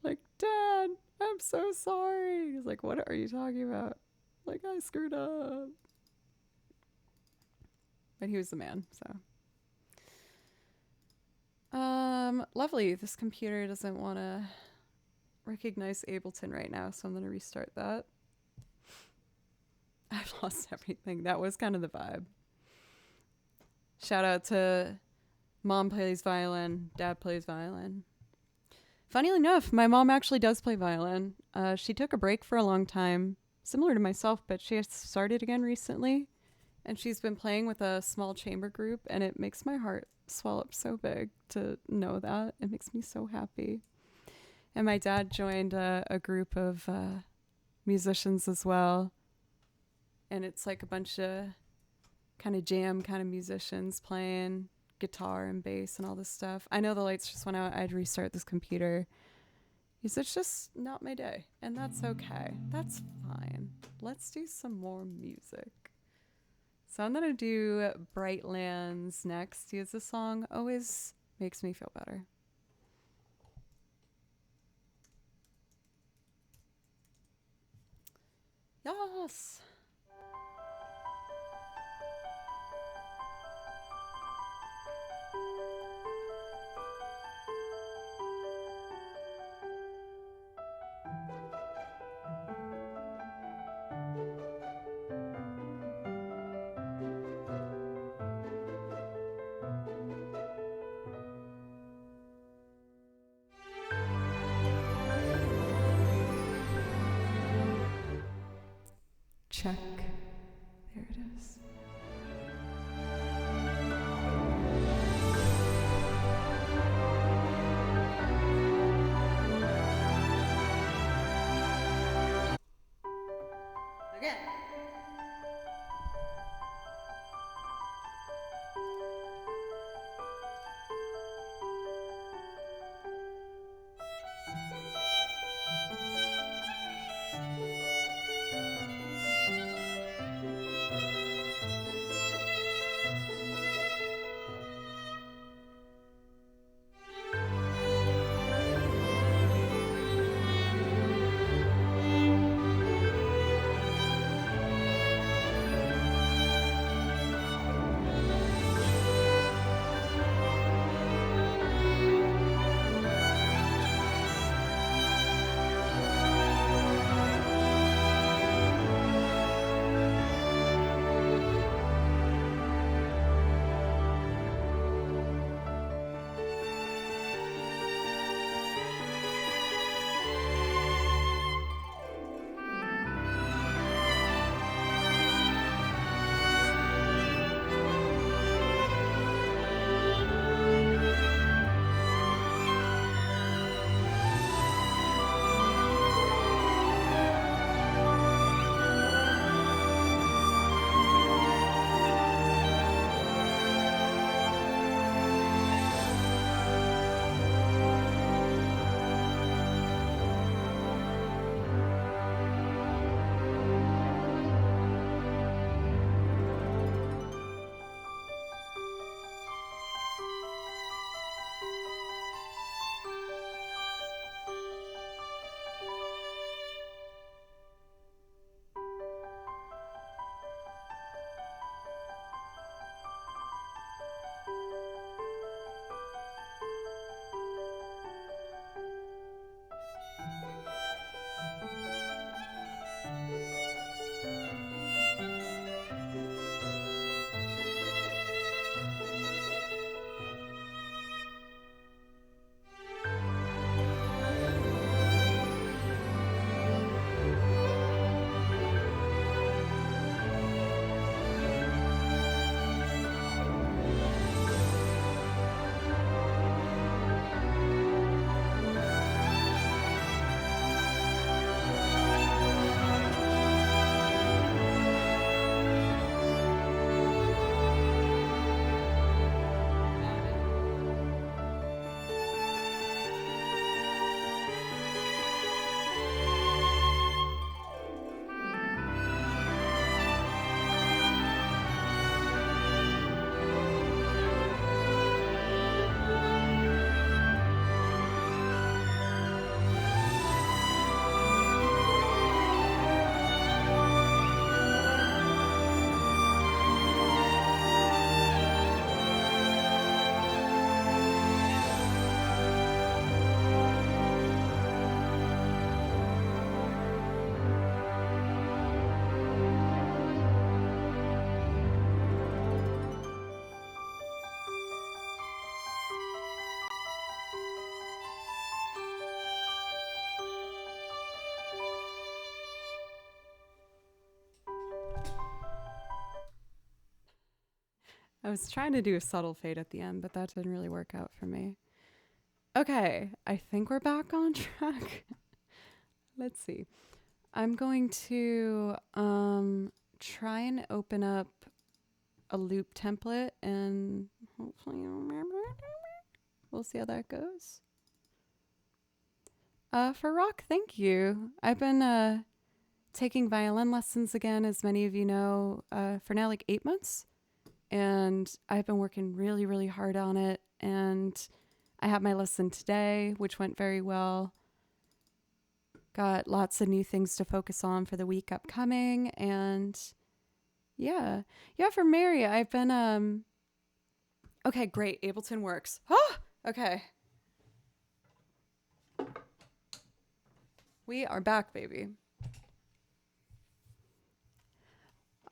Like, Dad, I'm so sorry. He's like, what are you talking about? Like, I screwed up. But he was the man, so. Lovely. This computer doesn't want to recognize Ableton right now, so I'm going to restart that. I've lost everything. That was kind of the vibe. Shout out to Mom Plays Violin, Dad Plays Violin. Funnily enough, my mom actually does play violin. She took a break for a long time, similar to myself, but she has started again recently. And she's been playing with a small chamber group, and it makes my heart swell up so big to know that. It makes me so happy. And my dad joined a group of musicians as well. And it's like a bunch of kind of jam kind of musicians playing guitar and bass and all this stuff. I know the lights just went out. I'd restart this computer because it's just not my day, and that's okay. That's fine. Let's do some more music. So I'm gonna do Brightlands next because the song always makes me feel better. Yes. Check. There it is. Again. I was trying to do a subtle fade at the end, but that didn't really work out for me. Okay, I think we're back on track. Let's see. I'm going to try and open up a loop template and hopefully we'll see how that goes. For rock, thank you. I've been taking violin lessons again, as many of you know, for now like 8 months. And I've been working really, really hard on it. And I had my lesson today, which went very well. Got lots of new things to focus on for the week upcoming. And yeah, for Mary, I've been, okay, great. Ableton works. Oh, okay. We are back, baby.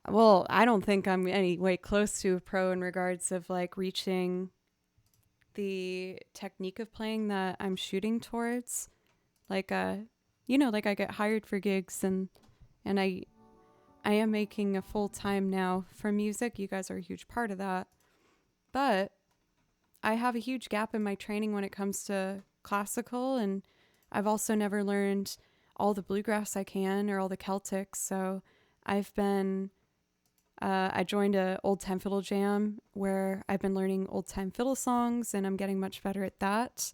Well, I don't think I'm any way close to a pro in regards of like reaching the technique of playing that I'm shooting towards. Like, like I get hired for gigs and I am making a full time now for music. You guys are a huge part of that. But I have a huge gap in my training when it comes to classical, and I've also never learned all the bluegrass I can or all the Celtics. So I've been I joined a old time fiddle jam where I've been learning old time fiddle songs, and I'm getting much better at that.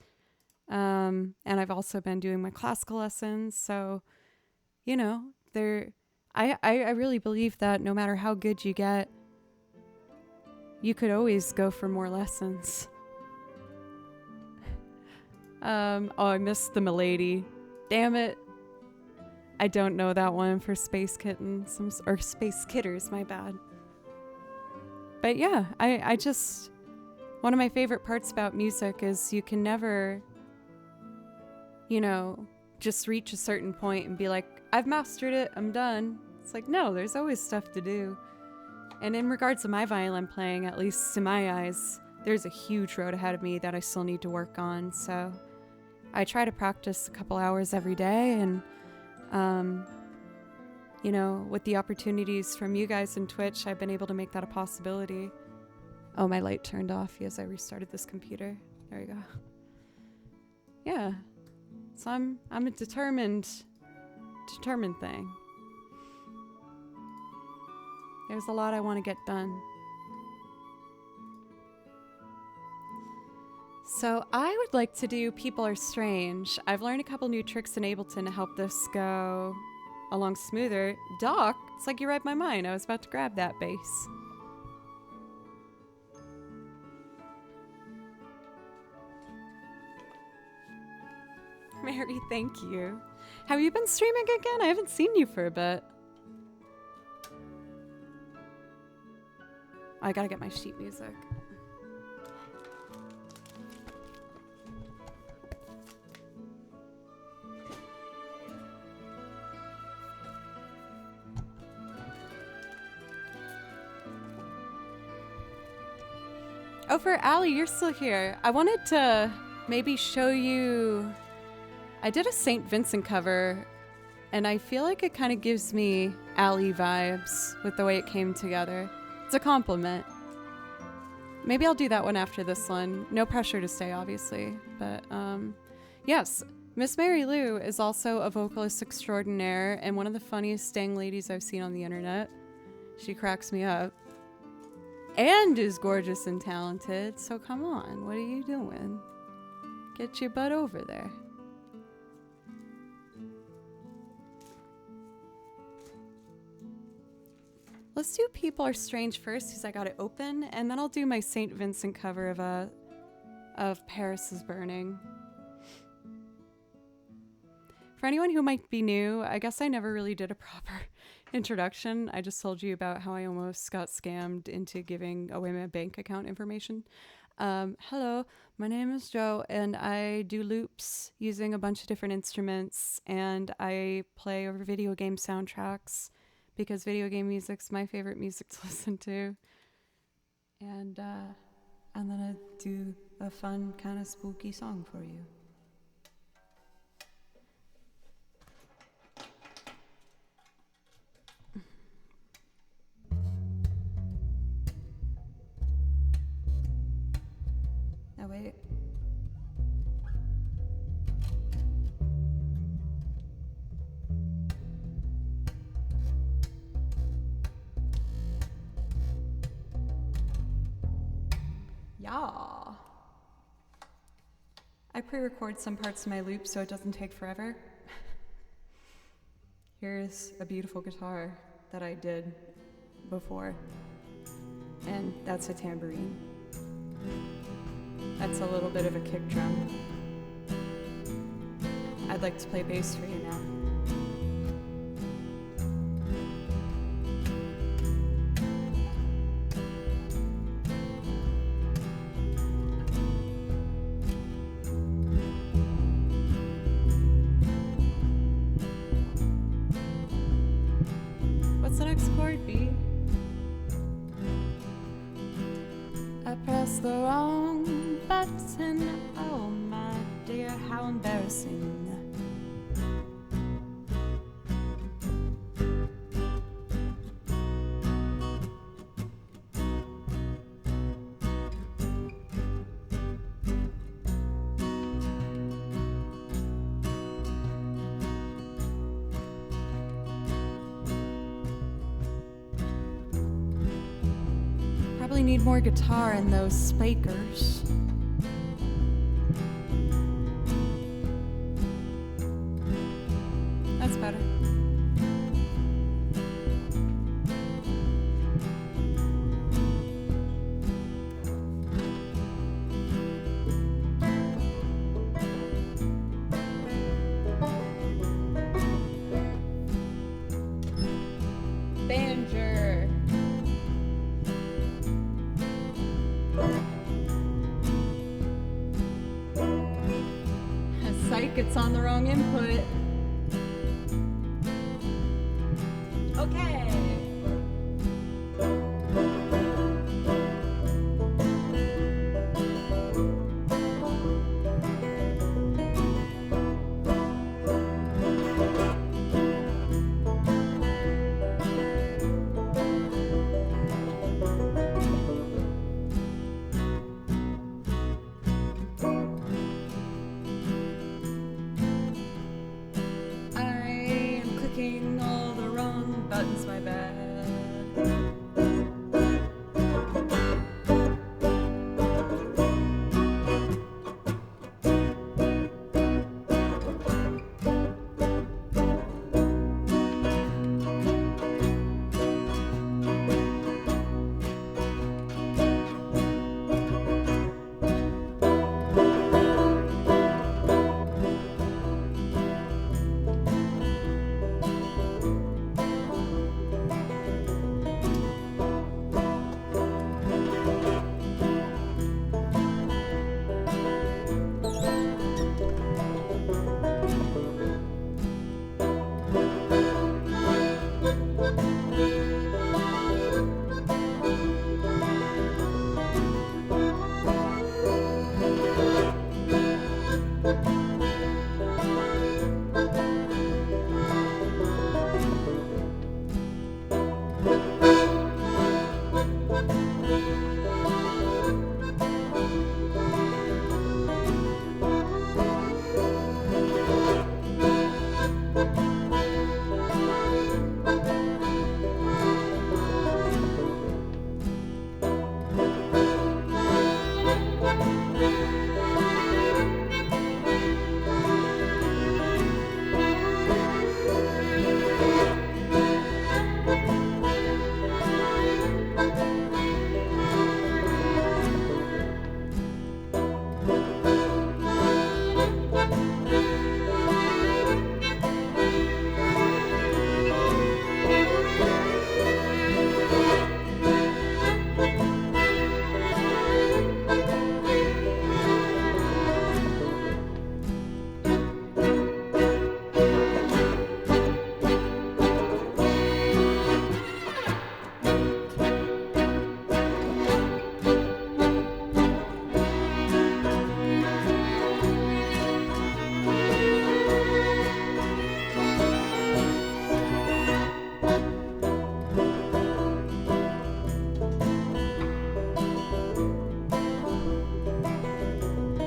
And I've also been doing my classical lessons. So, I really believe that no matter how good you get, you could always go for more lessons. I missed the Milady. Damn it. I don't know that one for Space Kittens or Space Kitters, my bad. But yeah, I just, one of my favorite parts about music is you can never, just reach a certain point and be like, I've mastered it, I'm done. It's like, no, there's always stuff to do. And in regards to my violin playing, at least to my eyes, there's a huge road ahead of me that I still need to work on. So I try to practice a couple hours every day, and with the opportunities from you guys in Twitch, I've been able to make that a possibility. Oh, my light turned off as I restarted this computer. There we go. Yeah. So I'm a determined thing. There's a lot I want to get done. So I would like to do People Are Strange. I've learned a couple new tricks in Ableton to help this go along smoother. Doc, it's like you read my mind. I was about to grab that bass. Mary, thank you. Have you been streaming again? I haven't seen you for a bit. I gotta get my sheet music. Oh, for Allie, you're still here. I wanted to maybe show you. I did a St. Vincent cover, and I feel like it kind of gives me Allie vibes with the way it came together. It's a compliment. Maybe I'll do that one after this one. No pressure to stay, obviously. But yes, Miss Mary Lou is also a vocalist extraordinaire and one of the funniest dang ladies I've seen on the internet. She cracks me up. And is gorgeous and talented. So come on, what are you doing? Get your butt over there. Let's do People Are Strange first because I got it open, and then I'll do my St. Vincent cover of Paris is Burning. For anyone who might be new, I guess I never really did a proper introduction. I just told you about how I almost got scammed into giving away my bank account information. Hello, my name is Joe, and I do loops using a bunch of different instruments, and I play over video game soundtracks because video game music's my favorite music to listen to. And I'm gonna do a fun, kind of spooky song for you. Yeah. I pre-record some parts of my loop so it doesn't take forever. Here's a beautiful guitar that I did before. And that's a tambourine. That's a little bit of a kick drum. I'd like to play bass for you now. What's the next chord, B? I pressed the wrong button. Oh my dear, how embarrassing. Probably need more guitar in those speakers. That's better. Banger. Psych, it's on the wrong input. Okay. All the wrong buttons, my bad.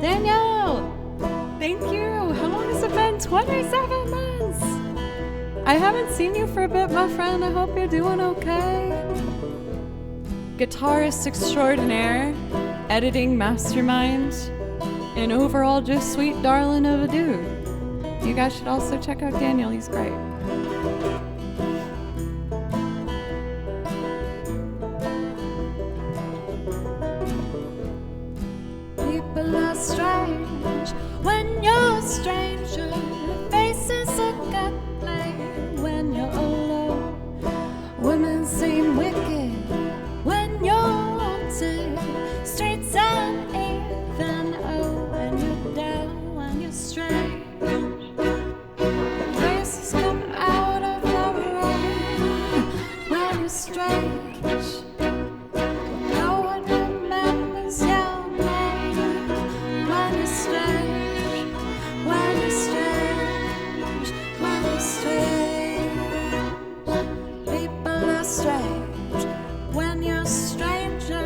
Danielle! Thank you! How long has it been? 27 months! I haven't seen you for a bit, my friend. I hope you're doing okay. Guitarist extraordinaire, editing mastermind, and overall just sweet darling of a dude. You guys should also check out Daniel. He's great. People are strange when you're a stranger. Faces are ugly when you're alone. Women seem wicked when you're wanted. Streets uneven, oh, when you're down, when you're strange. Faces come out of the rain when you're strange. No one remembers your name when you're strange. When you're strange, when you're strange. People are strange when you're a stranger.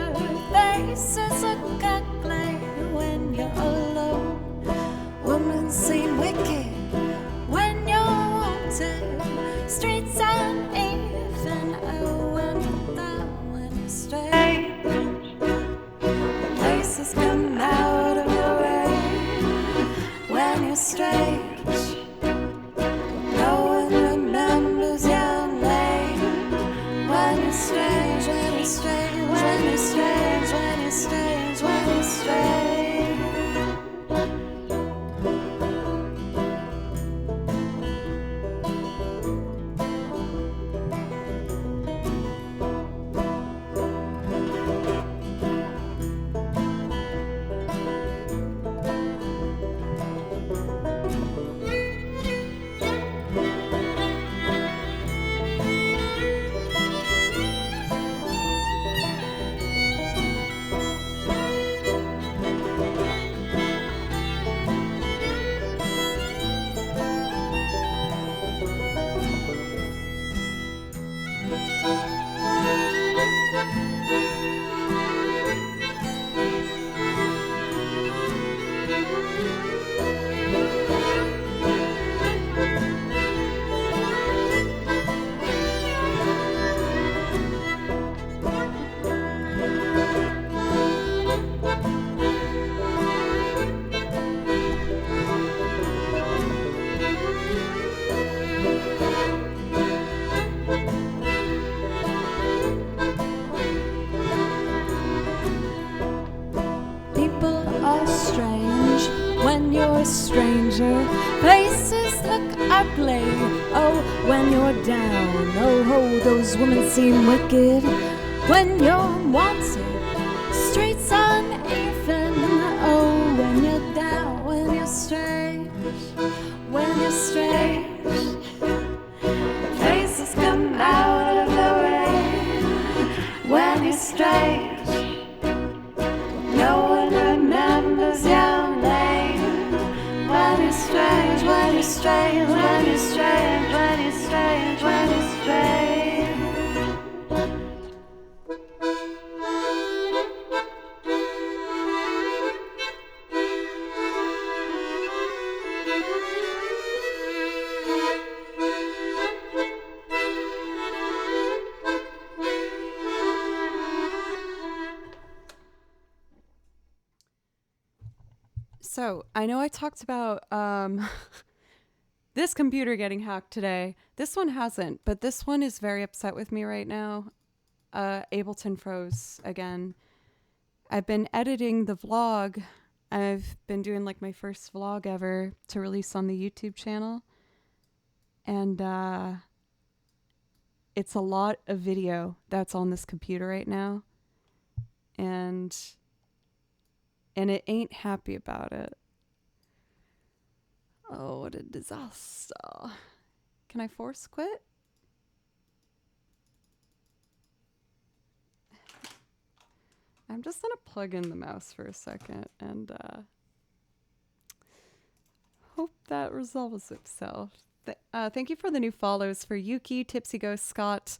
Faces are ugly when you're alone. Women seem wicked when you're wanted. Streets uneven, oh, when you're down, when you're strange. Faces come out of the rain when you're strange. No one remembers your name when you're strange, when you're strange, when you're strange, when you're strange, when you're strange. People are strange when you're a stranger. Faces look ugly, oh, when you're down. Oh, those women seem wicked when you're wanted. Streets uneven, oh, when you're down, when you're strange, when you're strange. Faces come out of the rain when you're strange. No one remembers your name when you're strange, when you're strange, when you're strange, when you're strange, when you're strange. So, I know I talked about this computer getting hacked today. This one hasn't, but this one is very upset with me right now. Ableton froze again. I've been editing the vlog. I've been doing like my first vlog ever to release on the YouTube channel. And it's a lot of video that's on this computer right now. And it ain't happy about it. Oh, what a disaster. Can I force quit? I'm just gonna plug in the mouse for a second and hope that resolves itself. Thank you for the new follows for Yuki, Tipsy Ghost, Scott,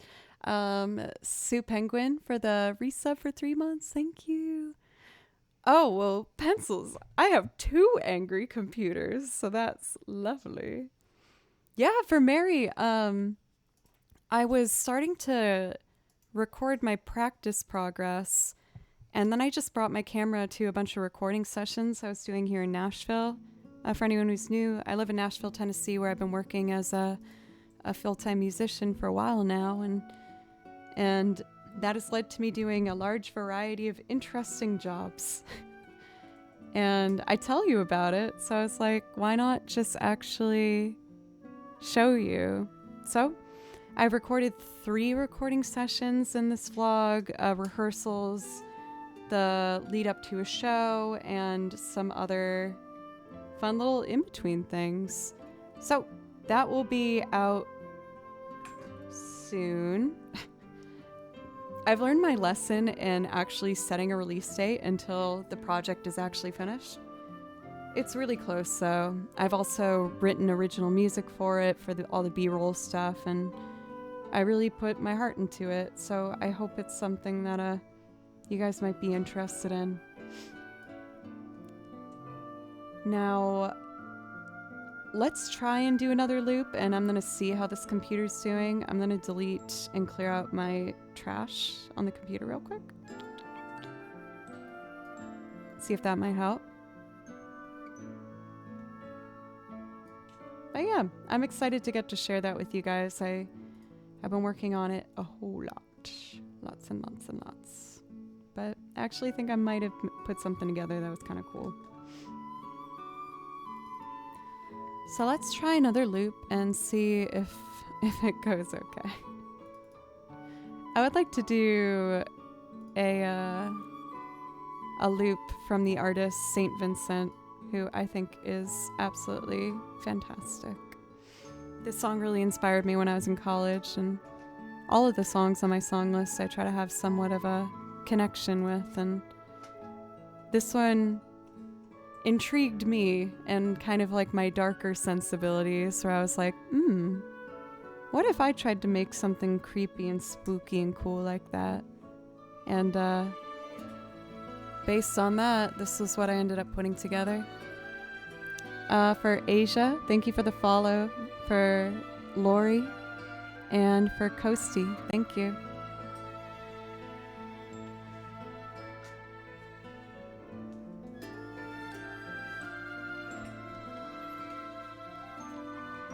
Sue Penguin for the resub for 3 months. Thank you. Oh, well, pencils. I have 2 angry computers, so that's lovely. Yeah, for Mary, I was starting to record my practice progress, And then I just brought my camera to a bunch of recording sessions I was doing here in Nashville. For anyone who's new, I live in Nashville, Tennessee, where I've been working as a full-time musician for a while now, and that has led to me doing a large variety of interesting jobs. And I tell you about it, so I was like, why not just actually show you? So I've recorded 3 recording sessions in this vlog, rehearsals, the lead up to a show, and some other fun little in-between things. So that will be out soon. I've learned my lesson in actually setting a release date until the project is actually finished. It's really close, though. I've also written original music for it, for all the B-roll stuff, and I really put my heart into it, so I hope it's something that you guys might be interested in. Now, let's try and do another loop, and I'm gonna see how this computer's doing. I'm gonna delete and clear out my trash on the computer real quick. See if that might help. But yeah, I'm excited to get to share that with you guys. I've been working on it a whole lot. Lots and lots and lots. But I actually think I might have put something together that was kind of cool. So let's try another loop and see if it goes okay. I would like to do a loop from the artist Saint Vincent, who I think is absolutely fantastic. This song really inspired me when I was in college, and all of the songs on my song list I try to have somewhat of a connection with, and this one intrigued me and kind of like my darker sensibilities, where I was like, what if I tried to make something creepy and spooky and cool like that? And based on that, this is what I ended up putting together. For Asia, thank you for the follow. For Lori and for Kosti, thank you.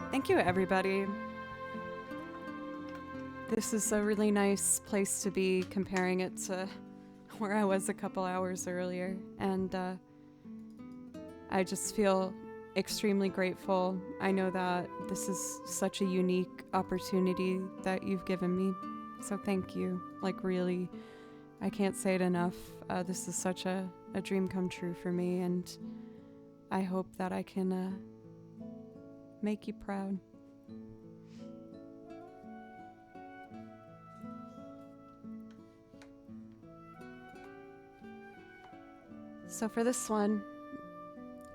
Thank you, everybody. This is a really nice place to be, comparing it to where I was a couple hours earlier. And I just feel extremely grateful. I know that this is such a unique opportunity that you've given me. So thank you. Like, really, I can't say it enough. This is such a dream come true for me, and I hope that I can make you proud. So for this one,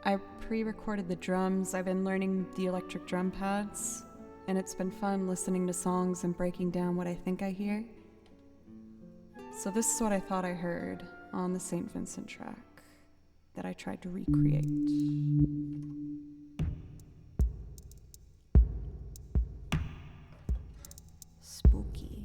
I pre-recorded the drums. I've been learning the electric drum pads, and it's been fun listening to songs and breaking down what I think I hear. So this is what I thought I heard on the St. Vincent track that I tried to recreate. Spooky.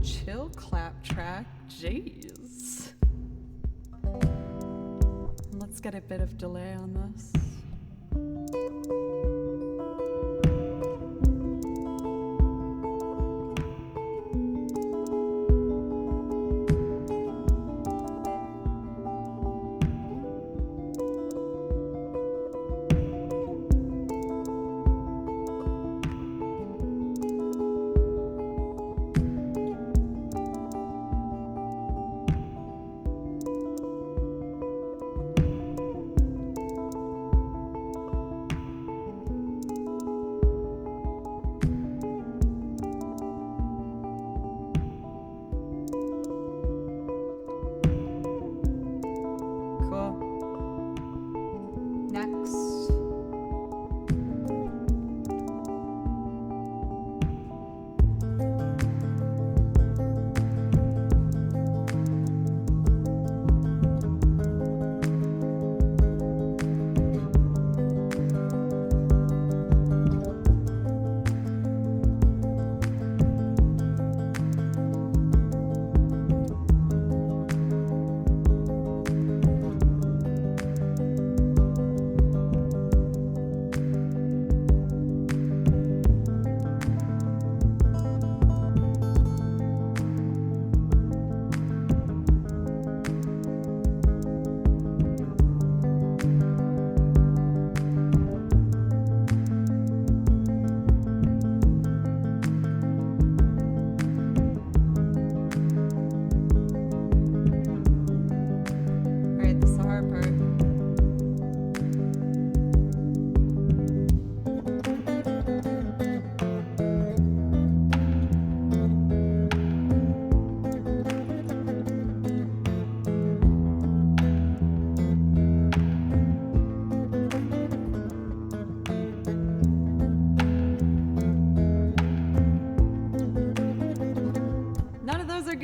Chill clap track, jeez. Let's get a bit of delay on this.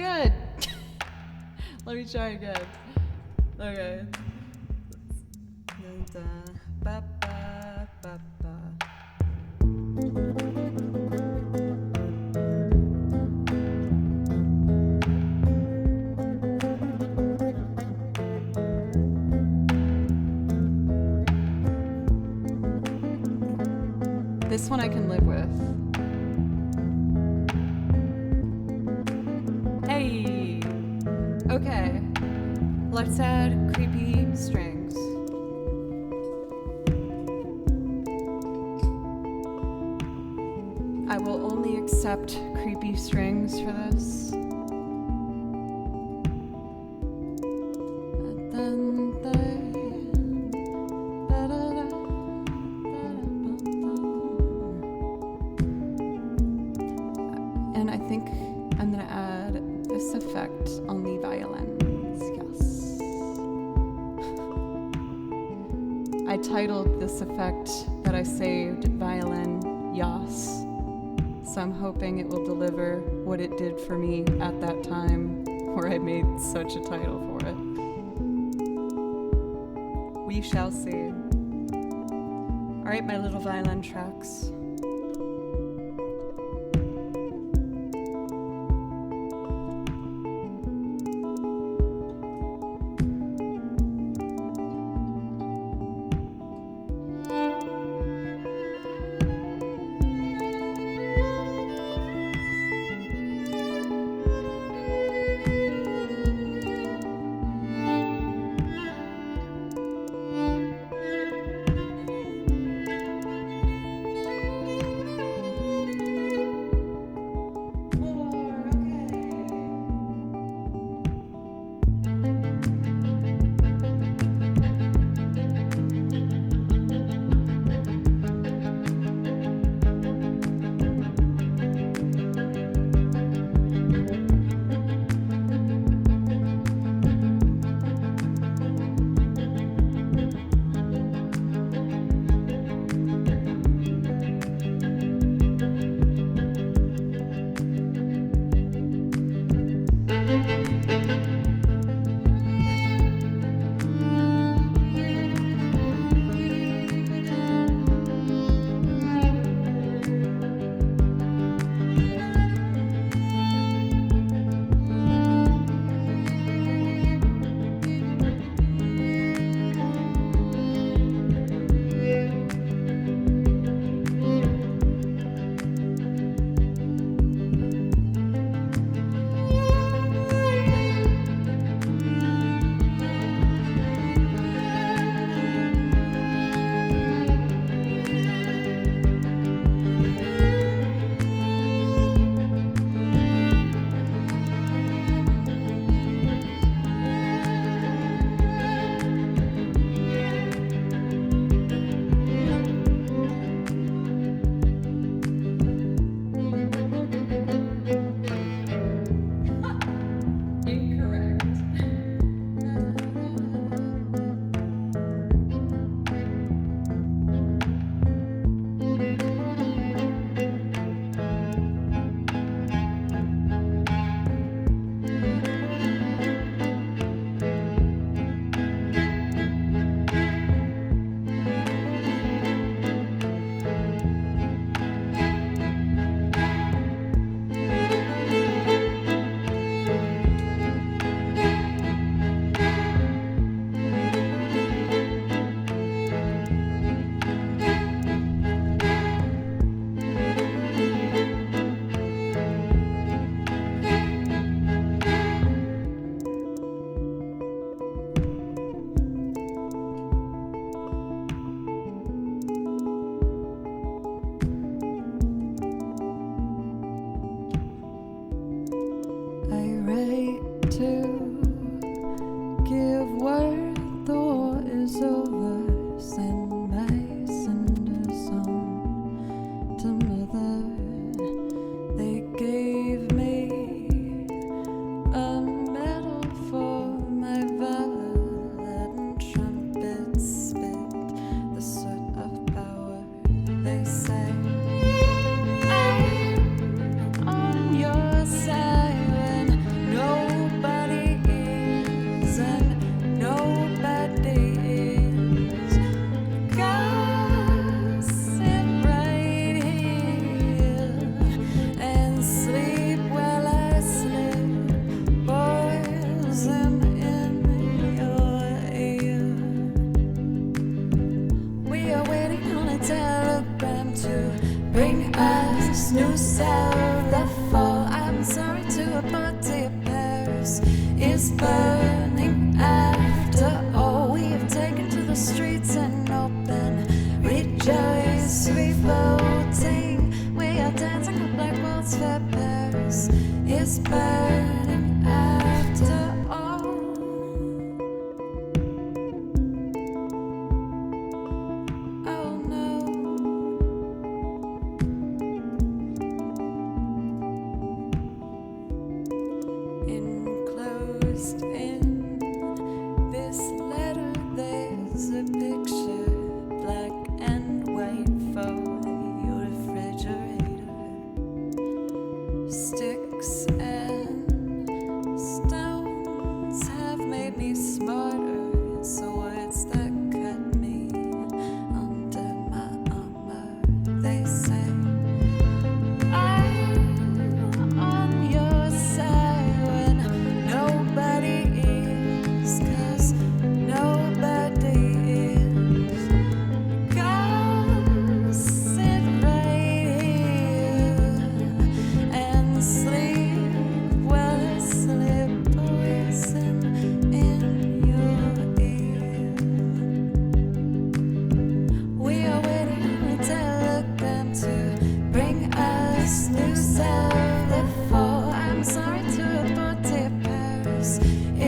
good. Let me try again. Okay. Ba, ba, ba, ba. This one I can live with. Hey! Okay. Let's add creepy strings. I will only accept creepy strings for this. And I think I'm gonna add this effect on the violins, yes. I titled this effect that I saved Violin Yas, so I'm hoping it will deliver what it did for me at that time where I made such a title for it. We shall see. All right, my little violin tracks. the fall. I'm sorry to report to you, Paris is burning after all. We have taken to the streets and open rejoice, revolting. We are dancing the black walls fair. Paris is burning after all. Oh no. Enclosed in this letter there's a picture, black and white, for your refrigerator. Sticks and stones have made me smarter, swords that cut me under my armor. They say I'm on your side when nobody is, 'cause nobody is. God, sit right here and sleep while I slip poison in your ear. We are waiting on a telegram to bring us news of the fall. I'm sorry to report to you, Paris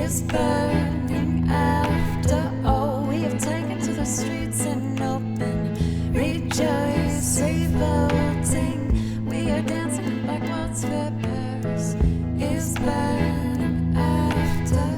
is burning after all. We have taken to the streets and open rejoice, revolting. We are dancing the black walls fair. Paris is burning after all.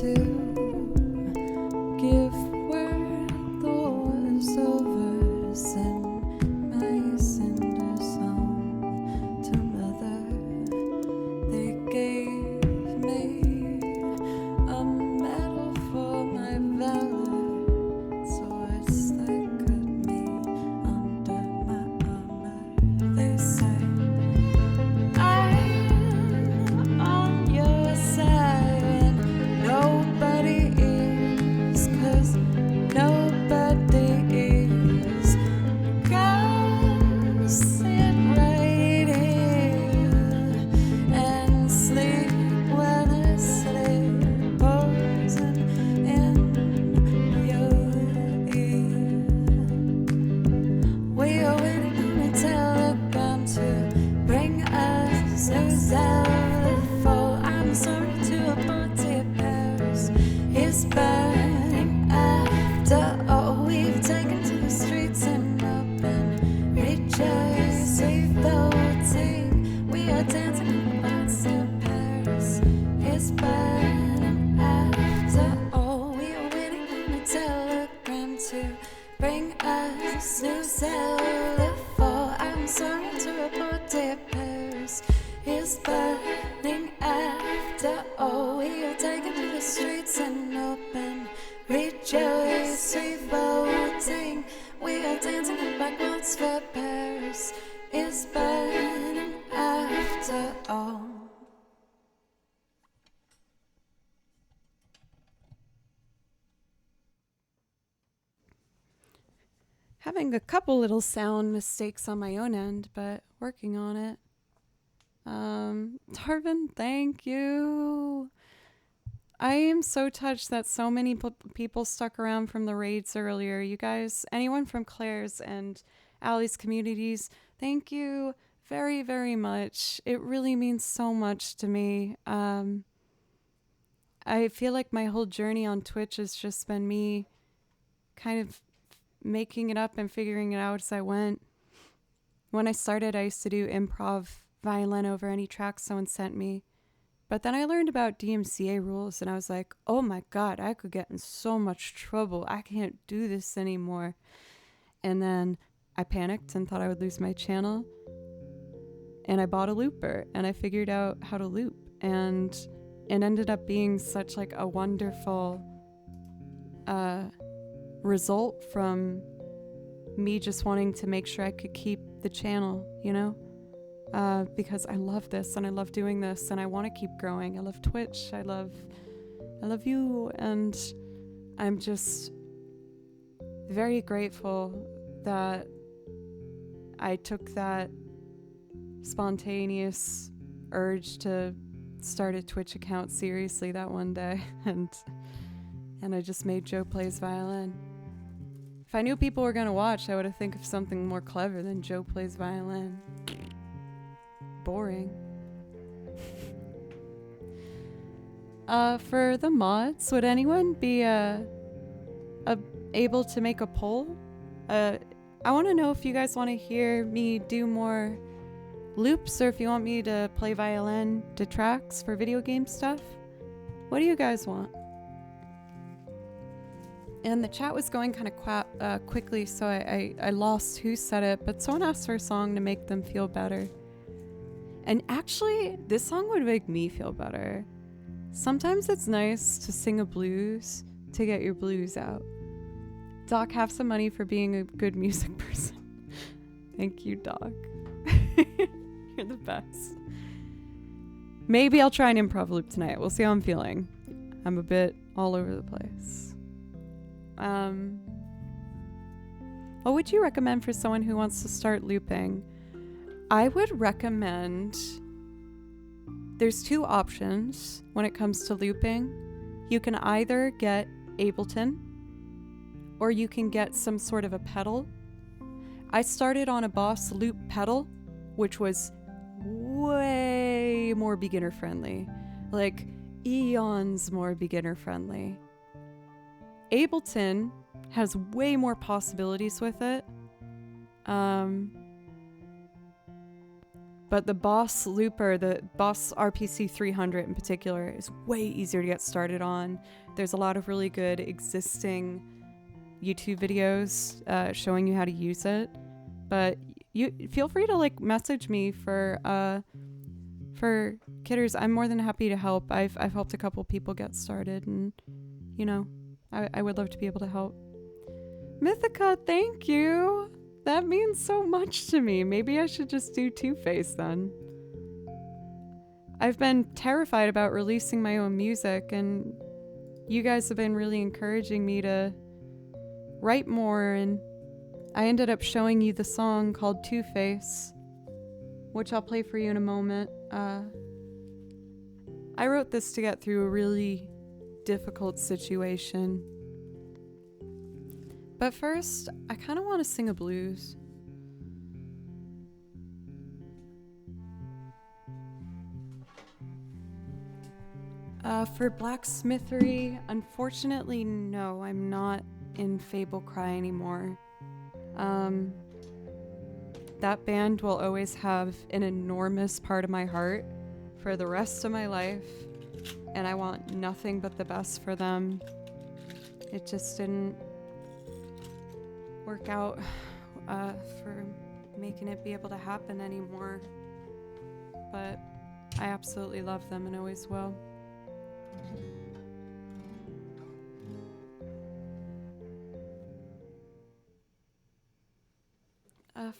To give word the war's over, send my cinders home to mother. They gave me a medal for my valor, swords that cut me under my armor. They say I'm on your side when nobody is burning after all. We are waiting on a telegram to bring us new cellar for. I'm sorry to report, dear Paris is burning after all. We are taken to the streets and open rejoice, revolting. We are dancing in backwards for Paris is burning after all. Having a couple little sound mistakes on my own end, but working on it. Tarvin, thank you. I am so touched that so many people stuck around from the raids earlier. You guys, anyone from Claire's and Allie's communities, thank you very, very much. It really means so much to me. I feel like my whole journey on Twitch has just been me kind of making it up and figuring it out as I went. When I started, I used to do improv violin over any track someone sent me. But then I learned about DMCA rules and I was like, oh my God, I could get in so much trouble. I can't do this anymore. And then I panicked and thought I would lose my channel. And I bought a looper and I figured out how to loop. And it ended up being such like a wonderful result from me just wanting to make sure I could keep the channel, you know? Because I love this and I love doing this and I want to keep growing. I love Twitch. I love you. And I'm just very grateful that I took that spontaneous urge to start a Twitch account seriously that one day. And I just made Joe Plays Violin. If I knew people were going to watch, I would have think of something more clever than Joe Plays Violin. Boring. For the mods, would anyone be able to make a poll? I want to know if you guys want to hear me do more loops or if you want me to play violin to tracks for video game stuff. What do you guys want? And the chat was going kind of quickly, so I lost who said it, but someone asked for a song to make them feel better. And actually, this song would make me feel better. Sometimes it's nice to sing a blues to get your blues out. Doc, have some money for being a good music person. Thank you, Doc. You're the best. Maybe I'll try an improv loop tonight. We'll see how I'm feeling. I'm a bit all over the place. What would you recommend for someone who wants to start looping? I would recommend, there's two options when it comes to looping. You can either get Ableton or you can get some sort of a pedal. I started on a Boss Loop pedal, which was way more beginner friendly, like eons more beginner friendly. Ableton has way more possibilities with it. But the Boss Looper, the Boss RPC 300 in particular, is way easier to get started on. There's a lot of really good existing YouTube videos showing you how to use it. But you feel free to like message me for Kidders. I'm more than happy to help. I've helped a couple people get started, and you know, I would love to be able to help. Mythica, thank you. That means so much to me. Maybe I should just do Two-Face then. I've been terrified about releasing my own music, and you guys have been really encouraging me to write more, and I ended up showing you the song called Two-Face, which I'll play for you in a moment. I wrote this to get through a really difficult situation. But first, I kind of want to sing a blues. For Blacksmithery, unfortunately, no, I'm not in Fable Cry anymore. That band will always have an enormous part of my heart for the rest of my life. and I want nothing but the best for them. It just didn't work out for making it be able to happen anymore. But I absolutely love them and always will.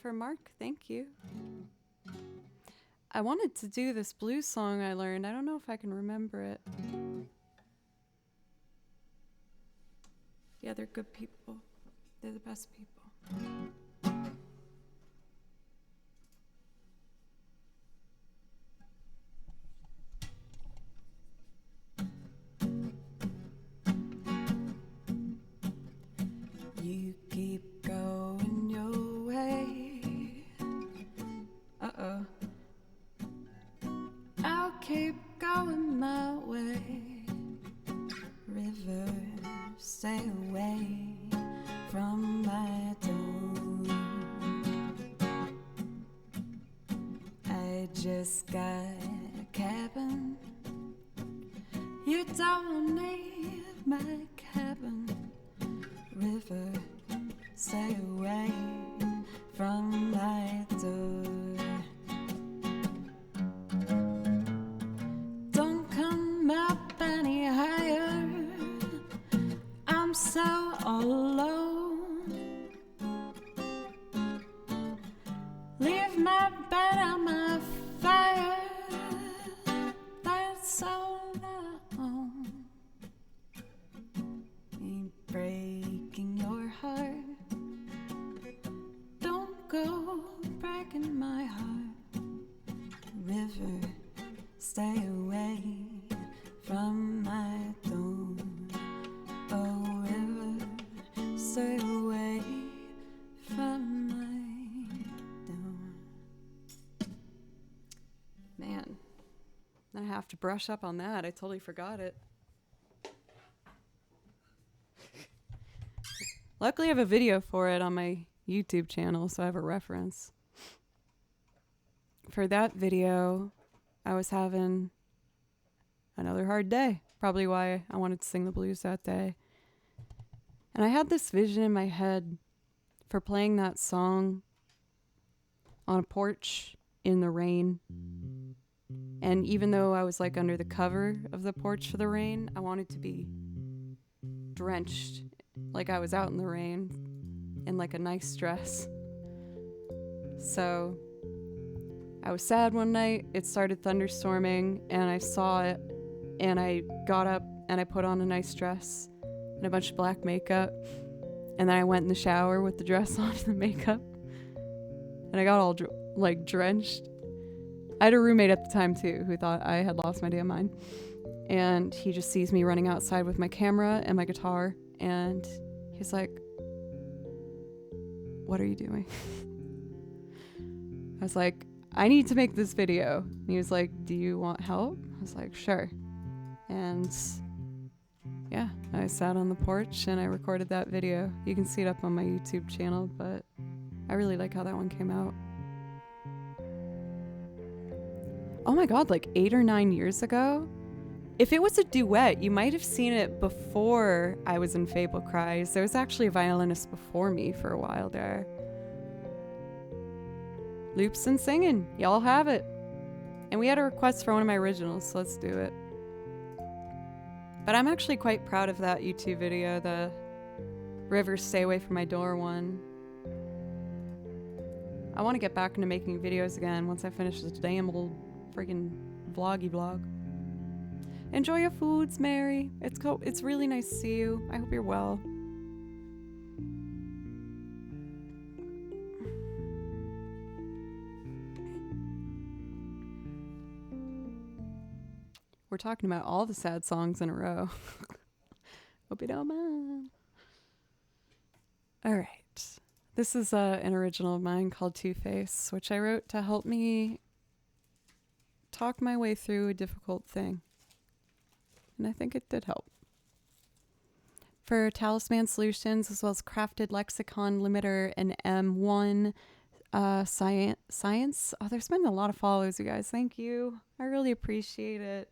For Mark, thank you. I wanted to do this blues song I learned. I don't know if I can remember it. Yeah, they're good people. They're the best people. You keep going your way. Uh-oh. I'll keep going my way. River, stay away from my door. I just got a cabin. You don't need my cabin. River, stay away from my door. Don't come up any higher. I'm so all alone. Leave my bed on my fire. That's so long. Ain't breaking your heart. Don't go breaking my heart. River, stay away from my door. Oh, river, stay away from my door. Man, I have to brush up on that. I totally forgot it. Luckily, I have a video for it on my YouTube channel, so I have a reference. For that video, I was having another hard day. Probably why I wanted to sing the blues that day. And I had this vision in my head for playing that song on a porch in the rain. And even though I was like under the cover of the porch for the rain, I wanted to be drenched, like I was out in the rain, in like a nice dress. So I was sad one night, it started thunderstorming, and I saw it, and I got up and I put on a nice dress and a bunch of black makeup, and then I went in the shower with the dress on and the makeup, and I got all drenched. I had a roommate at the time too who thought I had lost my damn mind, and he just sees me running outside with my camera and my guitar, and he's like, "What are you doing?" I was like, "I need to make this video." And he was like, "Do you want help?" I was like, "Sure." And yeah, I sat on the porch and I recorded that video. You can see it up on my YouTube channel, but I really like how that one came out. Oh my god, like 8 or 9 years ago? If it was a duet, you might have seen it before I was in Fable Cries. There was actually a violinist before me for a while there. Loops and singing, y'all have it. And we had a request for one of my originals, so let's do it. But I'm actually quite proud of that YouTube video, the River Stay Away From My Door one. I want to get back into making videos again once I finish this damn old freaking vloggy vlog. Enjoy your foods, Mary. It's really nice to see you. I hope you're well. We're talking about all the sad songs in a row. Hope you don't mind. All right. This is an original of mine called Two-Face, which I wrote to help me talk my way through a difficult thing. And I think it did help. For Talisman Solutions, as well as Crafted Lexicon Limiter and M1 Science. Oh, there's been a lot of follows, you guys. Thank you. I really appreciate it.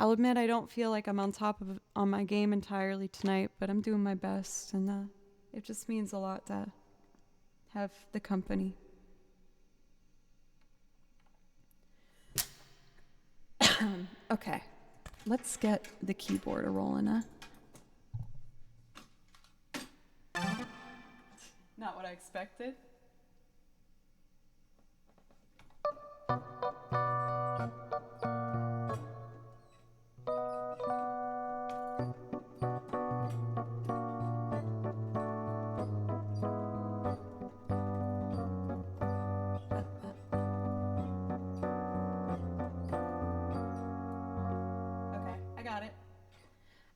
I'll admit I don't feel like I'm on my game entirely tonight, but I'm doing my best, and it just means a lot to have the company. Okay, let's get the keyboard a-rolling, Not what I expected.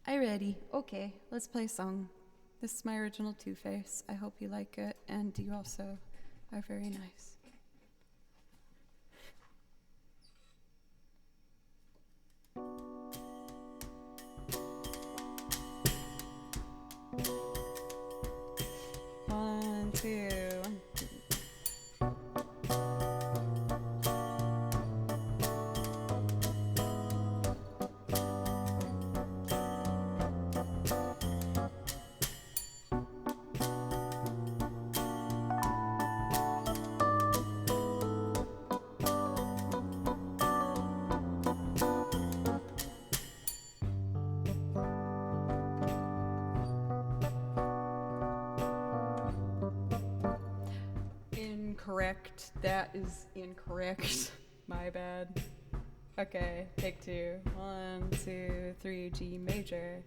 I ready. Okay, let's play a song. This is my original Two-Face. I hope you like it, and you also are very nice. One, two. Incorrect. That is incorrect. My bad. Okay, take two. 1, 2, 3, G major.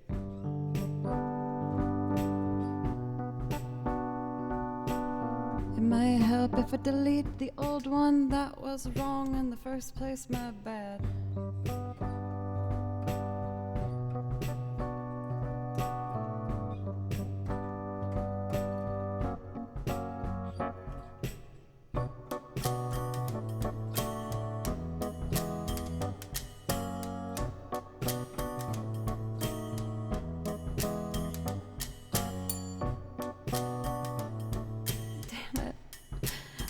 It might help if I delete the old one that was wrong in the first place, my bad.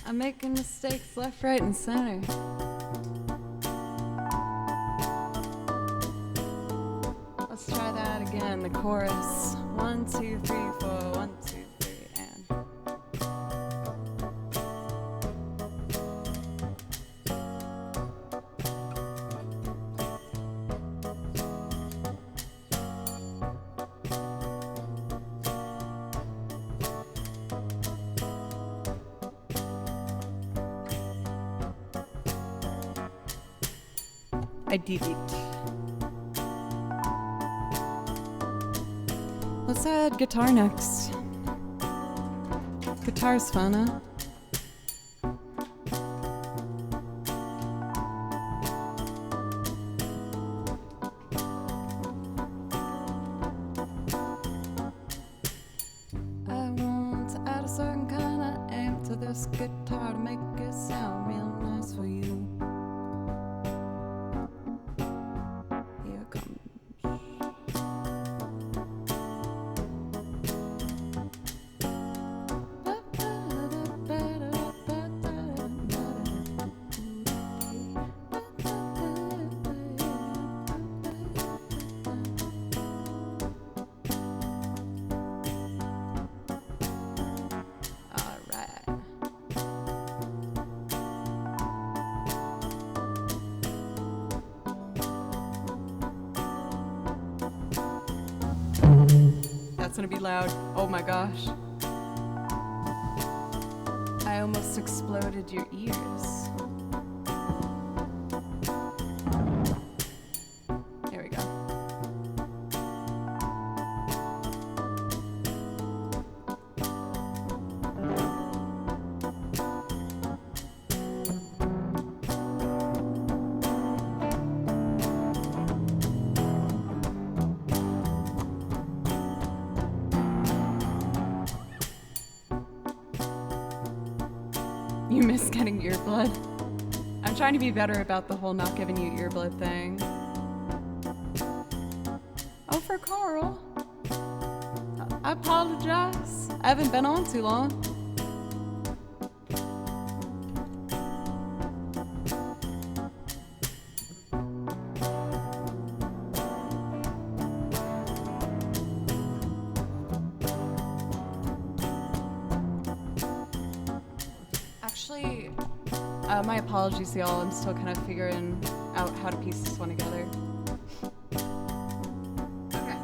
I'm making mistakes left, right, and center. Let's try that again, the chorus. 1, 2, 3, 4, 1, 2, 3, and. I did it. Let's add guitar next. Guitar's fun, huh? I want to add a certain kind of aim to this guitar to make it sound real nice for you. That's gonna be loud. Oh my gosh. I almost exploded your ears. There we go. You miss getting earblood. I'm trying to be better about the whole not giving you earblood thing. Oh, for Carl. I apologize. I haven't been on too long. My apologies, y'all. I'm still kind of figuring out how to piece this one together. Okay.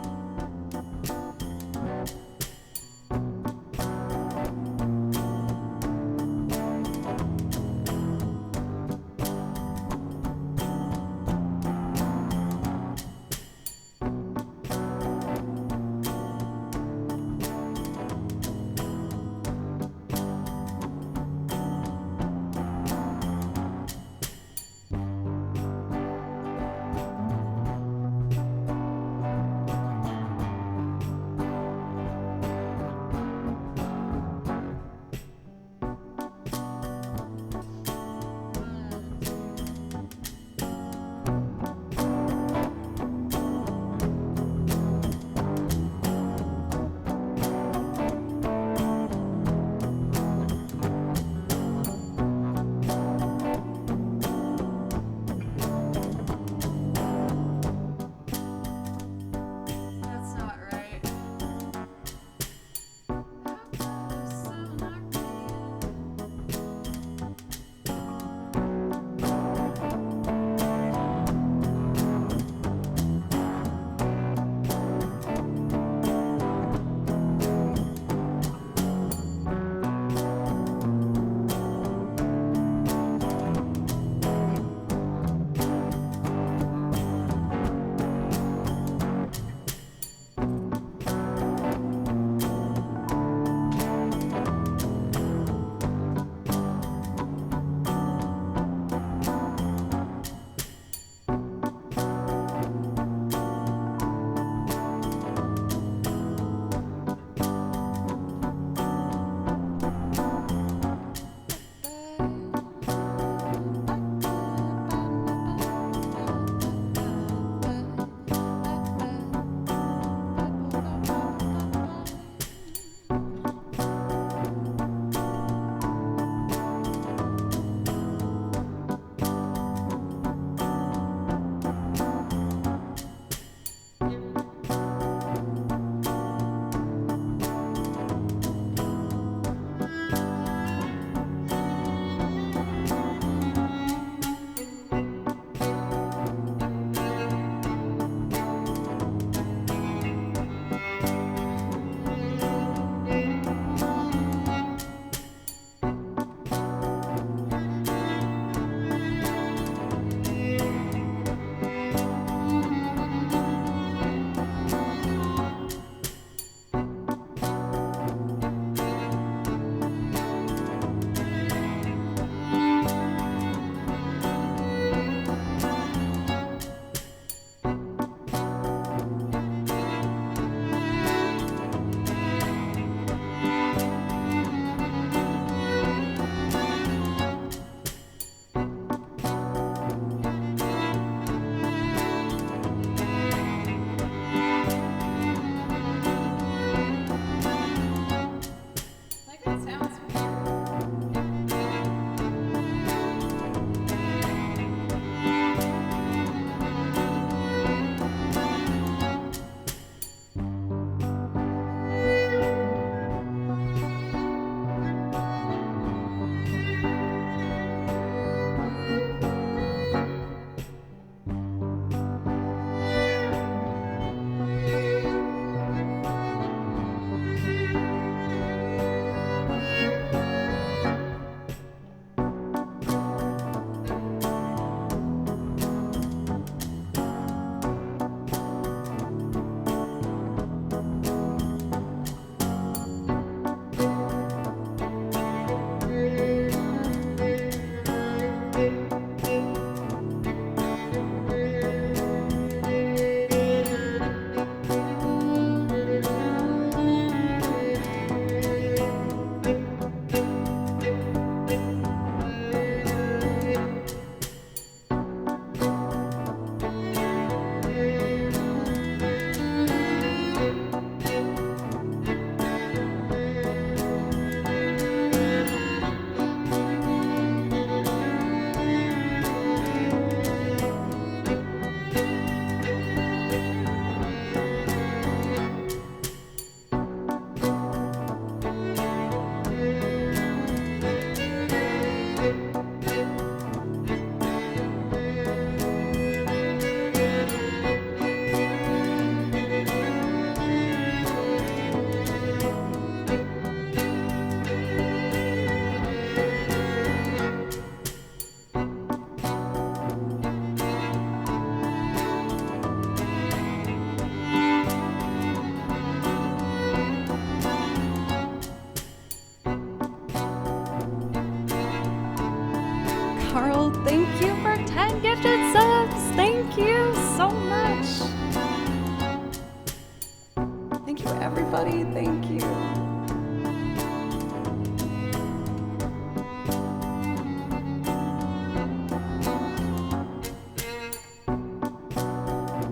Thank you, everybody. Thank you.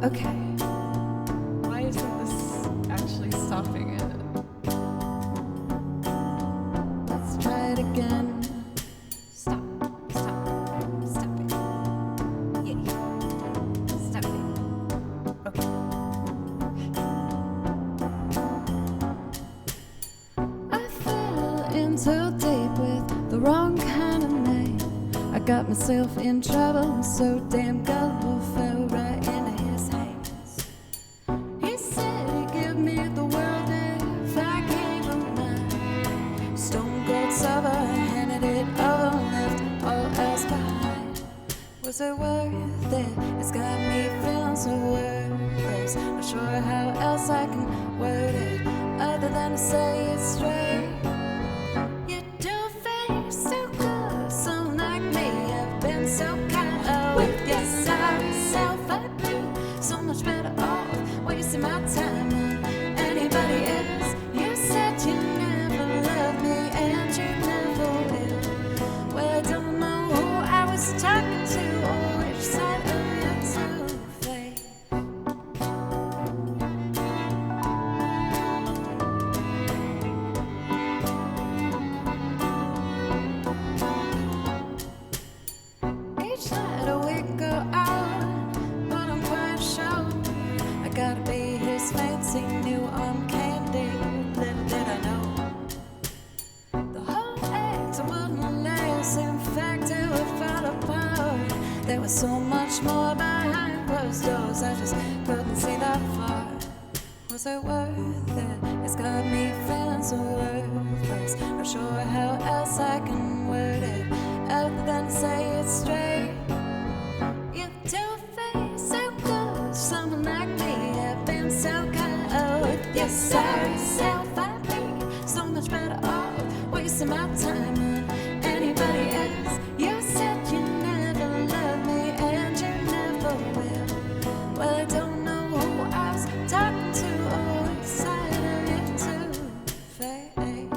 Okay. Why isn't this actually stopping it? Let's try it again. Stop. Stop. Stop it. Yeah. Stop it. Okay. I fell in too deep with the wrong kind of name. I got myself in trouble, so damn gullible, fell right into his hands. He said he'd give me the world if I gave him mine. Stone cold sober, handed it over, left all else behind. Was it worth it? It's got me feeling so worthless. Not sure how else I can word it other than to say it's straight. You do face so good, someone like me. I've been so kind of with your sorry self. I'd be so much better off wasting my time on anybody else. You said you never loved me and you never will. Well, I don't know who I was talking to or which side of you to fade. Each night a week go out, but I'm quite sure I gotta be his fancy new arm candy. Little did I know the whole act wouldn't last. In fact, it would fall apart. There was so much more behind closed doors. I just couldn't see that far. Was it worth it? It's got me feeling so worthless. Not sure how else I can word it other than to say it's straight. You do face so good, someone like me. I've been so kind of with your sorry self. I'd be so much better off wasting my time on anybody else. You said you never loved me and you never will. Well, I don't know who I was talking to or which side of it to fade.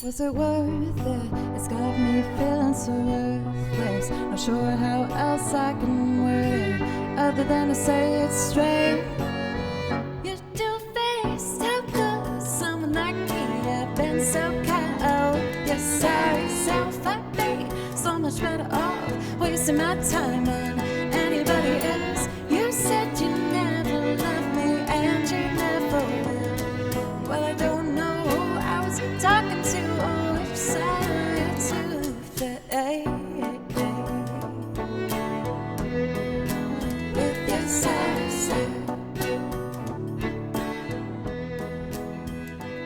Was it worth it? It's got me feeling so worthless. Not sure how else I can word it other than to say it's straight. You do face so good, someone like me. I've been so kind of with your sorry self. I'd be so much better off wasting my time on anybody else. You said you never loved me and you never will. Well, I don't know who I was talking to or which side of it to fade. With your sorry self.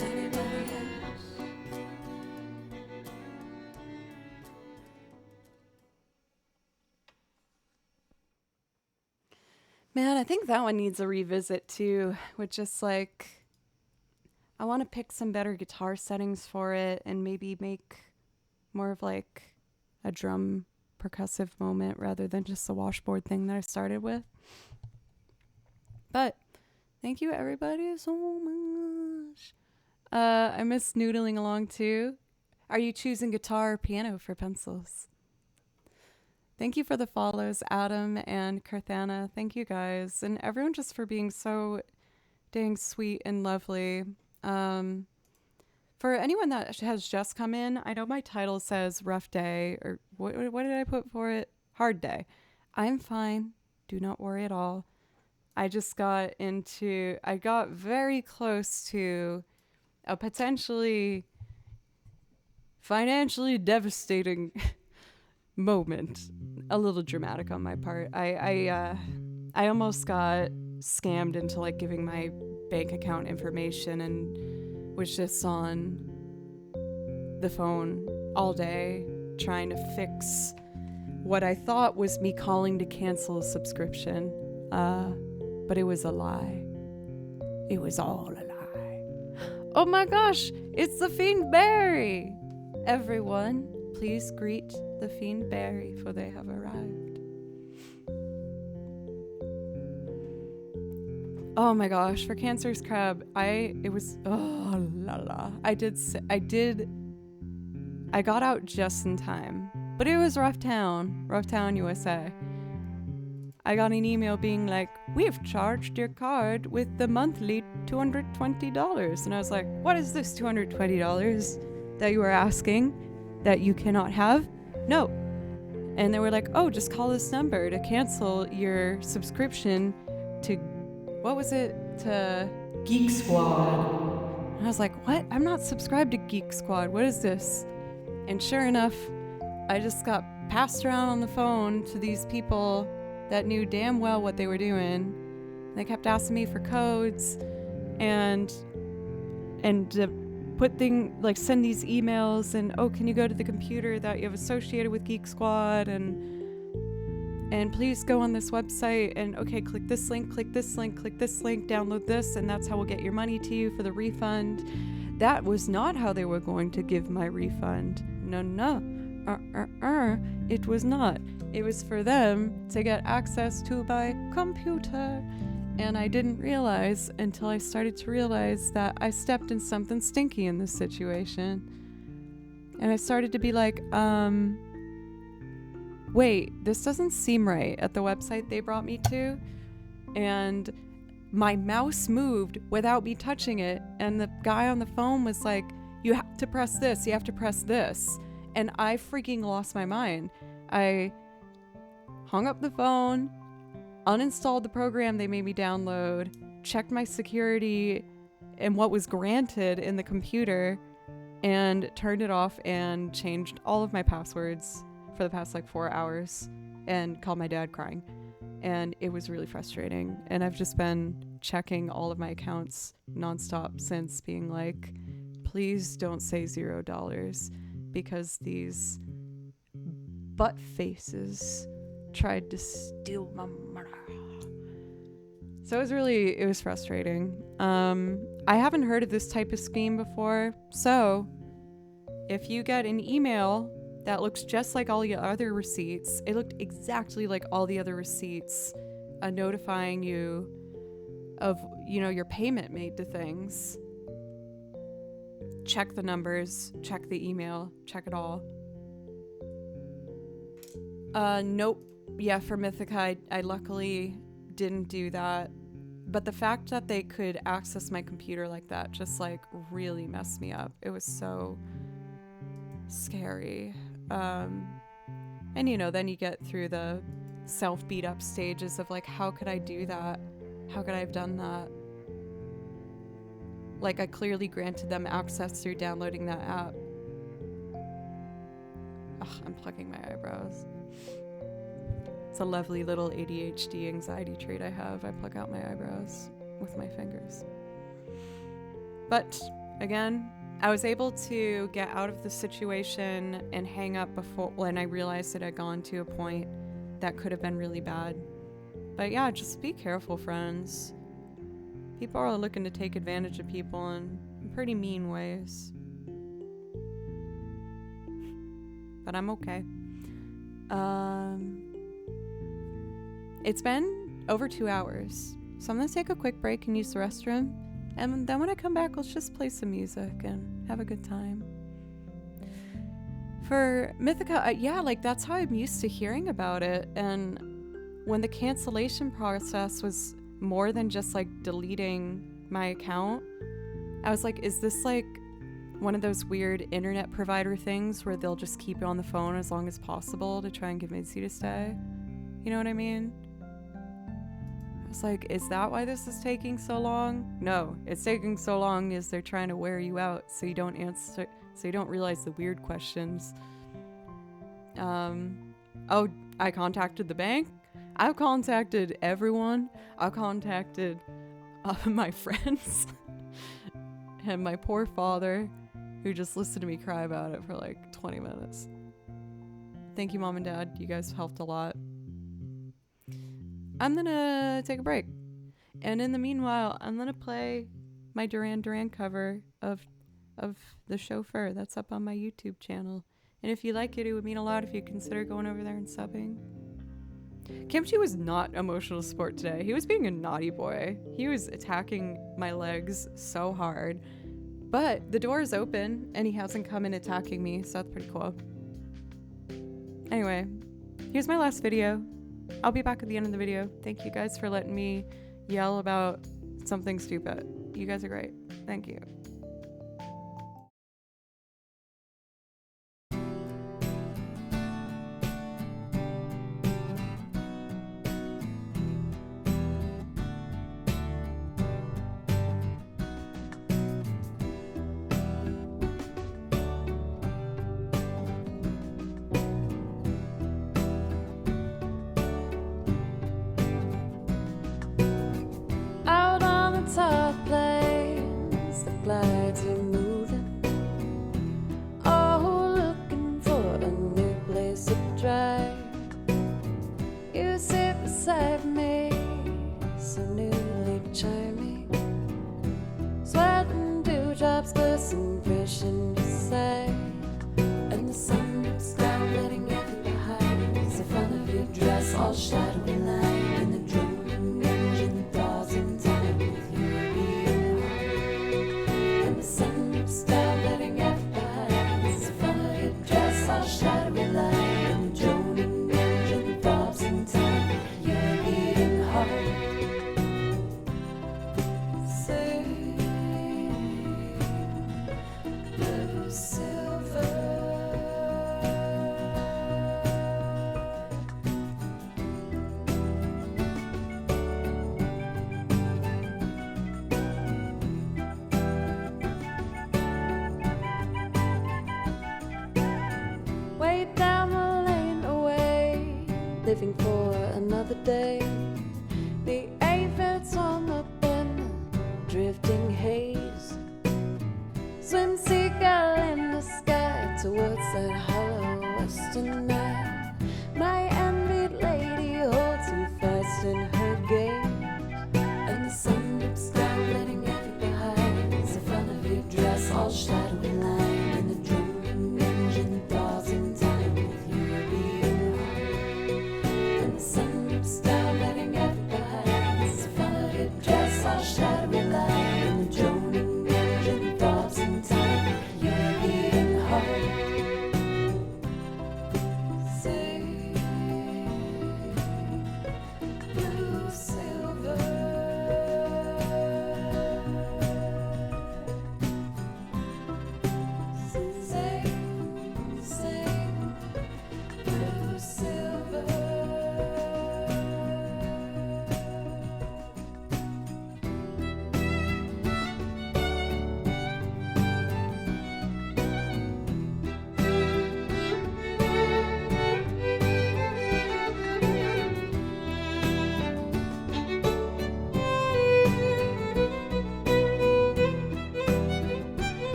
Anybody else? Man, I think that one needs a revisit too, with just like I want to pick some better guitar settings for it and maybe make more of like a drum percussive moment rather than just the washboard thing that I started with. But thank you everybody so much. I miss noodling along too. Are you choosing guitar or piano for pencils? Thank you for the follows, Adam and Carthana. Thank you guys. And everyone just for being so dang sweet and lovely. For anyone that has just come in, I know my title says rough day, or what did I put for it? Hard day. I'm fine. Do not worry at all. I got very close to a potentially financially devastating moment. A little dramatic on my part. I almost got scammed into like giving my bank account information and was just on the phone all day trying to fix what I thought was me calling to cancel a subscription. But it was a lie. It was all a lie. Oh my gosh, it's the Fiend Barry! Everyone, please greet the Fiend Barry, for they have arrived. Oh my gosh, for Cancer's Crab, I got out just in time. But it was Rough Town, USA. I got an email being like, we've charged your card with the monthly $220. And I was like, what is this $220 that you are asking that you cannot have? No. And they were like, oh, just call this number to cancel your subscription to, what was it? To Geek Squad. And I was like, what? I'm not subscribed to Geek Squad. What is this? And sure enough, I just got passed around on the phone to these people that knew damn well what they were doing. They kept asking me for codes and send these emails and, oh, can you go to the computer that you have associated with Geek Squad and please go on this website and, okay, click this link, download this, and that's how we'll get your money to you for the refund. That was not how they were going to give my refund. No. It was not. It was for them to get access to my computer. And I didn't realize until I started to realize that I stepped in something stinky in this situation. And I started to be like, wait, this doesn't seem right at the website they brought me to. And my mouse moved without me touching it. And the guy on the phone was like, you have to press this, you have to press this. And I freaking lost my mind. I hung up the phone, uninstalled the program they made me download, checked my security and what was granted in the computer, and turned it off and changed all of my passwords for the past 4 hours and called my dad crying. And it was really frustrating. And I've just been checking all of my accounts nonstop since, being like, please don't say $0 because these butt faces tried to steal my money. So it was frustrating. I haven't heard of this type of scheme before. So if you get an email that looks just like all your other receipts, it looked exactly like all the other receipts, notifying you of, your payment made to things. Check the numbers, check the email, check it all. Nope. Yeah, for Mythica, I luckily didn't do that. But the fact that they could access my computer like that just really messed me up. It was so scary. And then you get through the self-beat up stages of how could I do that? How could I have done that? I clearly granted them access through downloading that app. Ugh, I'm plucking my eyebrows. It's a lovely little ADHD anxiety trait I have. I pluck out my eyebrows with my fingers. But again, I was able to get out of the situation and hang up before when I realized it had gone to a point that could have been really bad. But yeah, just be careful, friends. People are looking to take advantage of people in pretty mean ways. But I'm okay. It's been over 2 hours, so I'm gonna take a quick break and use the restroom, and then when I come back, let's just play some music and have a good time. For Mythica, yeah, like that's how I'm used to hearing about it, and when the cancellation process was more than just like deleting my account, I was like, is this like one of those weird internet provider things where they'll just keep you on the phone as long as possible to try and convince you to stay? You know what I mean? I was like, is that why this is taking so long? No, it's taking so long is they're trying to wear you out so you don't answer, so you don't realize the weird questions. Oh, I contacted the bank. I've contacted everyone. I've contacted my friends and my poor father, who just listened to me cry about it for like 20 minutes. Thank you, Mom and Dad. You guys helped a lot. I'm gonna take a break. And in the meanwhile, I'm gonna play my Duran Duran cover of The Chauffeur that's up on my YouTube channel. And if you like it, it would mean a lot if you consider going over there and subbing. Kimchi was not emotional support today. He was being a naughty boy. He was attacking my legs so hard. But the door is open and he hasn't come in attacking me, so that's pretty cool. Anyway, here's my last video. I'll be back at the end of the video. Thank you guys for letting me yell about something stupid. You guys are great. Thank you. Out on the top plains, the glides are moving. Oh, looking for a new place to drive. You sit beside me, so newly charming. Sweating dewdrops glisten fresh in your sight. And the sun looks down, letting everything behind. It's the front of your dress, all shadowy line. And the droning engine thaws in time with your beating heart. And the sun looks down, letting everything behind. It's the front of your dress, all shadowy line. And the droning engine thaws in time with your beating heart. Sing, blue silver. Way down the lane away, living for another day. The aphids on the bend, drifting haze. Swim seagull in the sky towards that hollow western night. My envied lady holds you fast in her gaze. And the sun looks down, letting everything behind. It's the front of your dress, all shadowy line. And the droning engine thaws in time with your beating heart. And the sun looks down, letting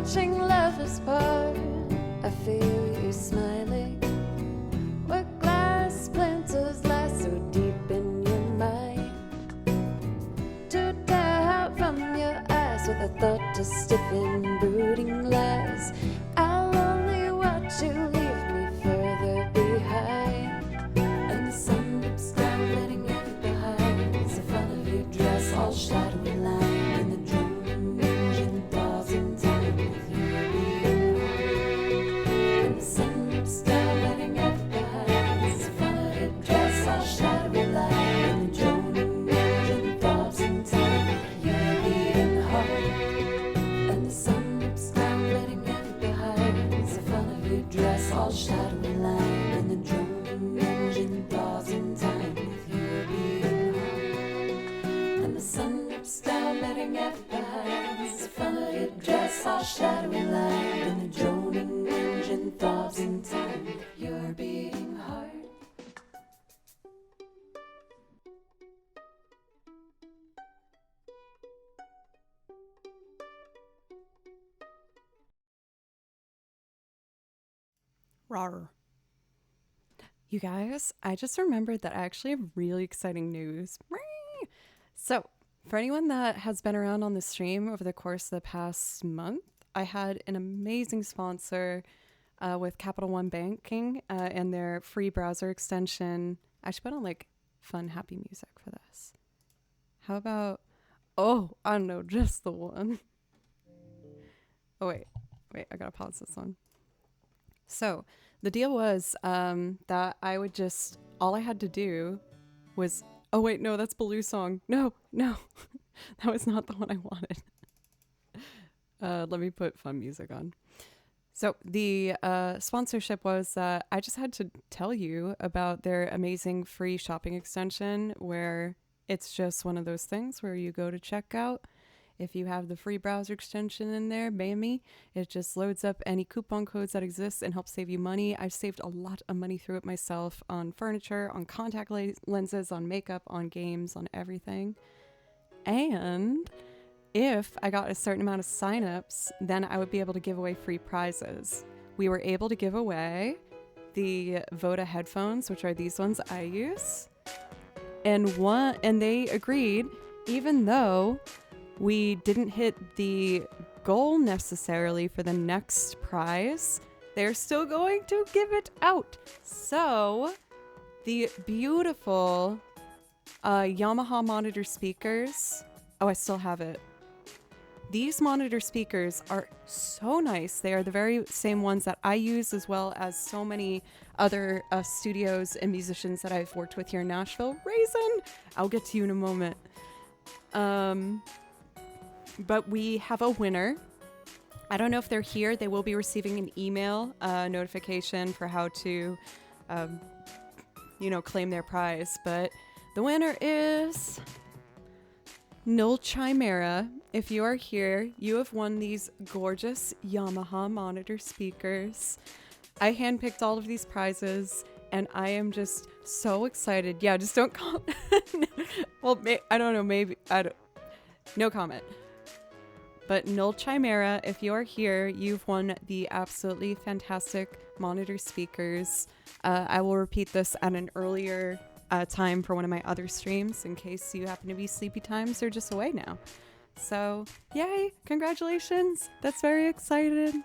watching lovers part. I feel you smiling. Where glass splinters lie so deep in your mind. To tear out from your eyes with a thought to stiffen brooding lies. I'll only watch you leave me further behind. And the sun dips down, letting it behind. It's the front of your dress, all shadowy line. And the drum engine throbs in time with you being hard. And the sun dips down, letting it behind. It's the front of your dress, all shadowy line. And the droning engine throbs in time with you being hard. And the sun dips down, letting it behind. It's the front of your dress, all shadowy line. And the droning engine throbs in time with you being hard. And the sun dips down, letting it behind. It's the front of your dress, all shadowy line. And the droning engine throbs in time with your being hard. Rawr. You guys, I just remembered that I actually have really exciting news. So, for anyone that has been around on the stream over the course of the past month, I had an amazing sponsor with Capital One Banking and their free browser extension. I should put on like fun, happy music for this. How about, oh, I don't know, just the one. Oh, wait, I gotta pause this one. So the deal was that I would just, all I had to do was, oh wait, no, that's Baloo song. No, that was not the one I wanted. Let me put fun music on. So the sponsorship was I just had to tell you about their amazing free shopping extension where it's just one of those things where you go to checkout. If you have the free browser extension in there, bammy, it just loads up any coupon codes that exist and helps save you money. I've saved a lot of money through it myself on furniture, on contact lenses, on makeup, on games, on everything. And if I got a certain amount of signups, then I would be able to give away free prizes. We were able to give away the Voda headphones, which are these ones I use. And they agreed, even though we didn't hit the goal necessarily for the next prize, they're still going to give it out. So the beautiful Yamaha monitor speakers. Oh, I still have it. These monitor speakers are so nice. They are the very same ones that I use, as well as so many other studios and musicians that I've worked with here in Nashville. Raisin! I'll get to you in a moment. But we have a winner. I don't know if they're here. They will be receiving an email notification for how to, claim their prize. But the winner is Null Chimera. If you are here, you have won these gorgeous Yamaha monitor speakers. I handpicked all of these prizes, and I am just so excited. Yeah, just don't call. Well, I don't know. Maybe I don't. No comment. But Null Chimera, if you are here, you've won the absolutely fantastic monitor speakers. I will repeat this at an earlier time for one of my other streams in case you happen to be sleepy times or just away now. So, yay! Congratulations! That's very exciting.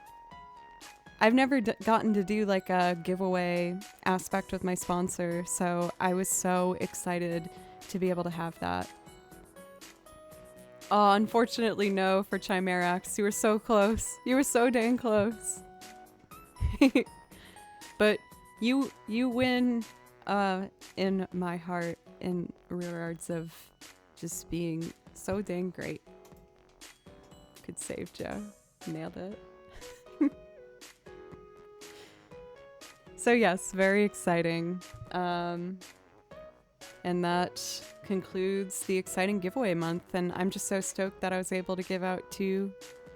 I've never gotten to do like a giveaway aspect with my sponsor, so I was so excited to be able to have that. Oh, unfortunately, no for Chimerax. You were so close. You were so dang close. But you win in my heart in regards of just being so dang great. Could save Joe. Nailed it. So yes, very exciting. And that concludes the exciting giveaway month, and I'm just so stoked that I was able to give out 2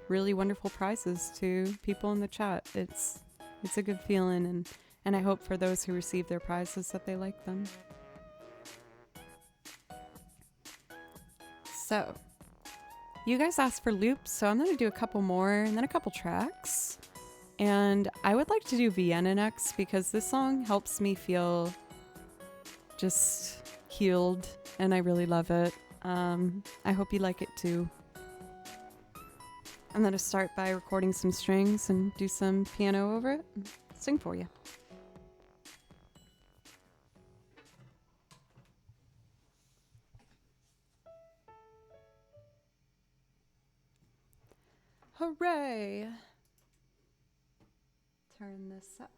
really wonderful prizes to people in the chat. It's a good feeling, and I hope for those who receive their prizes that they like them. So You guys asked for loops, so I'm going to do a couple more and then a couple tracks. And I would like to do Vienna next because this song helps me feel just healed, and I really love it. I hope you like it too. I'm going to start by recording some strings and do some piano over it and sing for you. Hooray! Turn this up.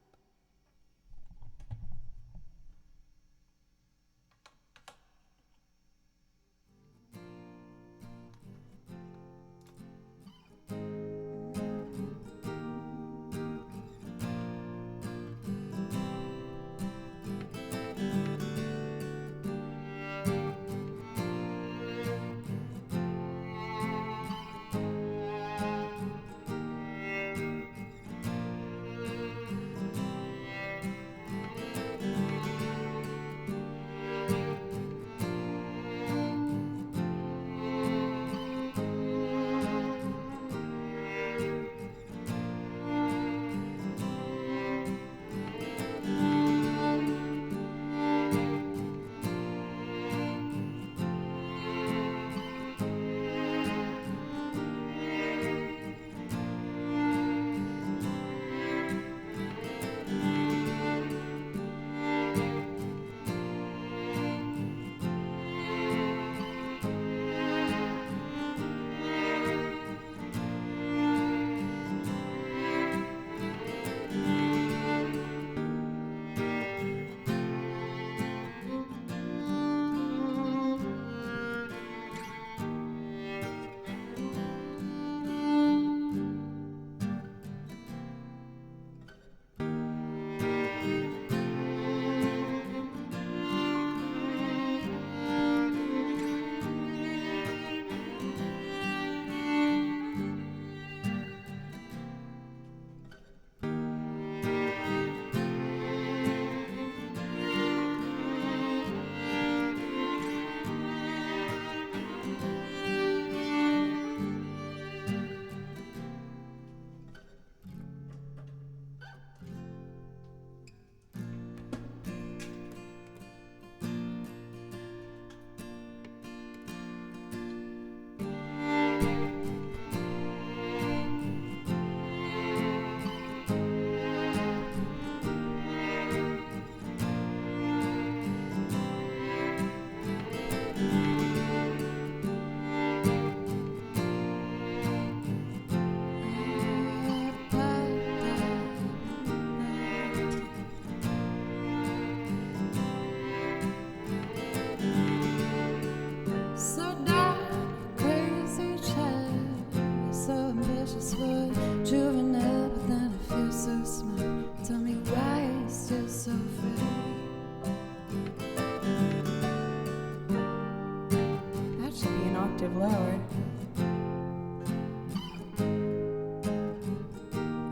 Lower.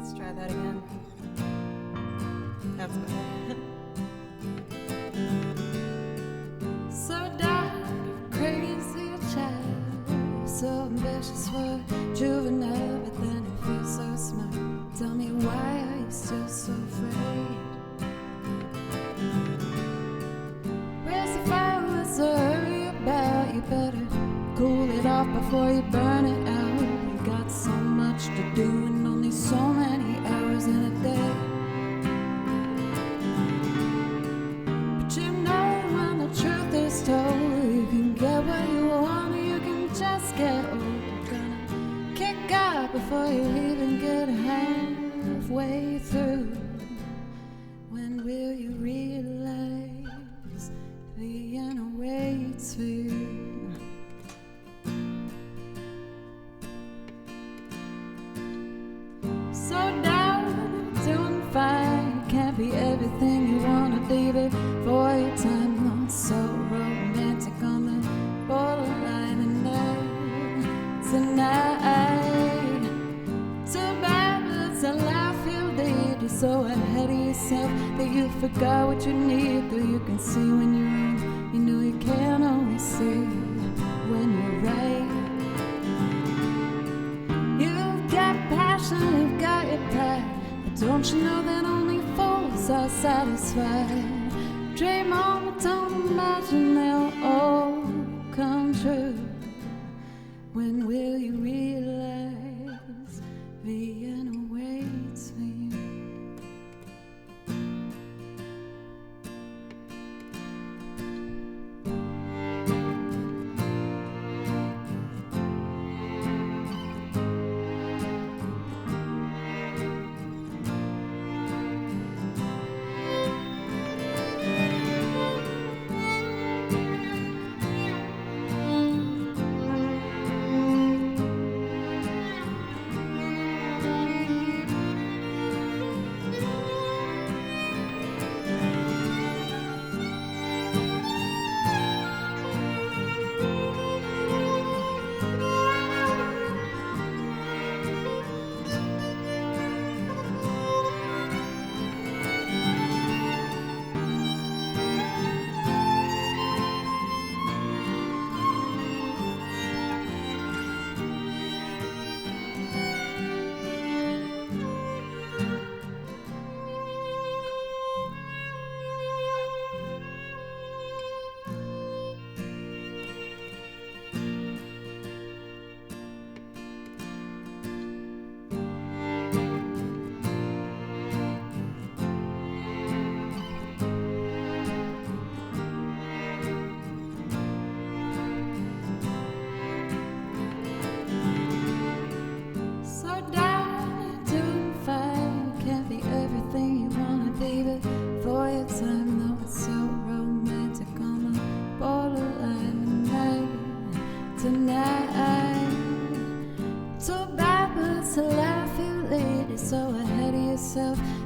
Let's try that again. That's better. So dark, crazy child, so ambitious for juvenile, but then it feels so smart. Tell me, why are you still so afraid? Where's the fire? What's the hurry about? You better cool it off before you burn it out. You got so much to do and only so many hours in a day. But you know when the truth is told, you can get what you want or you can just get old. You're gonna kick out before you even get halfway through. When will you realize Vienna waits for you? Can't be everything you wanna be before your time. Not so romantic on the borderline, and tonight too bad, but it's a life you lead. You're so ahead of yourself that you forgot what you need. Though you can see when you're wrong, you know you can't always see when you're right. don't you know that only fools are satisfied? Dream on, but don't imagine they'll all come true. When will you realize Vienna waits for you?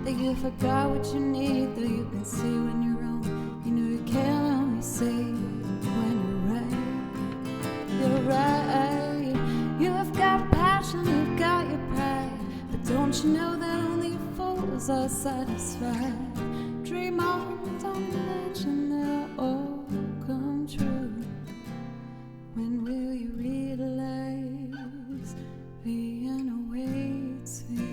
That you forgot what you need, though you can see when you're wrong. You know you can only see when you're right. You're right. You've got passion, you've got your pride, but don't you know that only fools are satisfied? Dream on, don't imagine they'll all come true. When will you realize Vienna waits for you?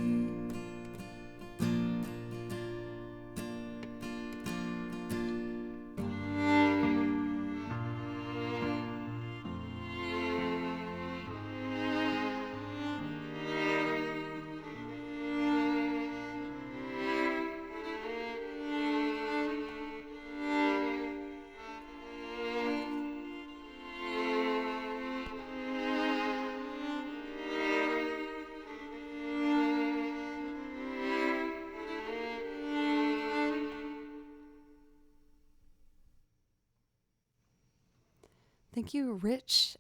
Thank you, Rich,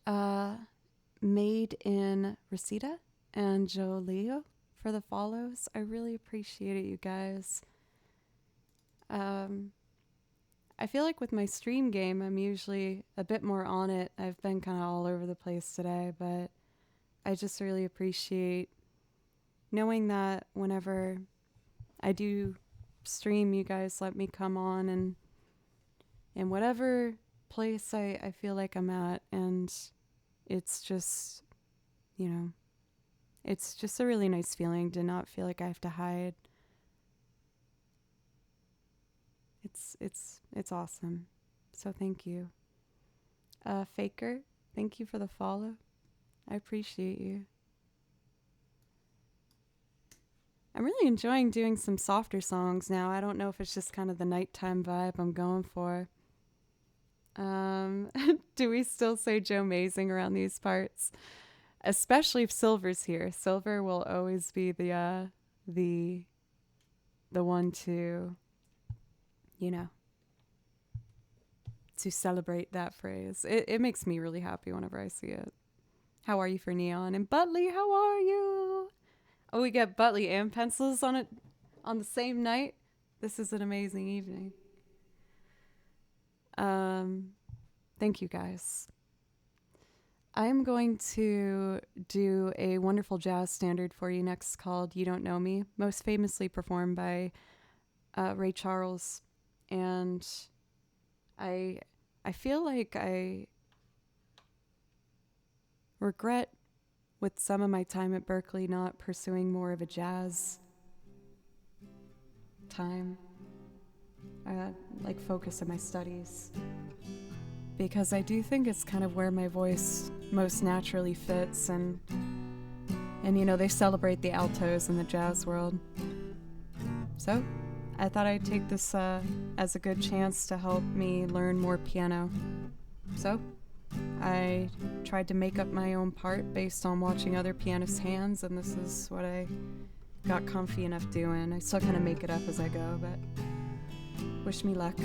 Made in Reseda, and Joe Leo for the follows. I really appreciate it, you guys. I feel like with my stream game, I'm usually a bit more on it. I've been kind of all over the place today, but I just really appreciate knowing that whenever I do stream, you guys let me come on and in whatever place I feel like I'm at, and it's just, you know, it's just a really nice feeling to not feel like I have to hide. It's awesome. So thank you. Faker, thank you for the follow. I appreciate you. I'm really enjoying doing some softer songs now. I don't know if it's just kind of the nighttime vibe I'm going for. Do we still say Joe Mazing around these parts? Especially if Silver's here. Silver will always be the one to, you know, to celebrate that phrase. It makes me really happy whenever I see it. How are you for Neon? And Butley, how are you? Oh, we get Butley and Pencils on it on the same night. This is an amazing evening. Thank you guys. I'm going to do a wonderful jazz standard for you next called You Don't Know Me, most famously performed by Ray Charles. And I feel like I regret with some of my time at Berklee not pursuing more of a jazz time, like focus in my studies, because I do think it's kind of where my voice most naturally fits, and you know, they celebrate the altos in the jazz world. So I thought I'd take this as a good chance to help me learn more piano. So I tried to make up my own part based on watching other pianists' hands, and this is what I got comfy enough doing. I still kind of make it up as I go, but wish me luck.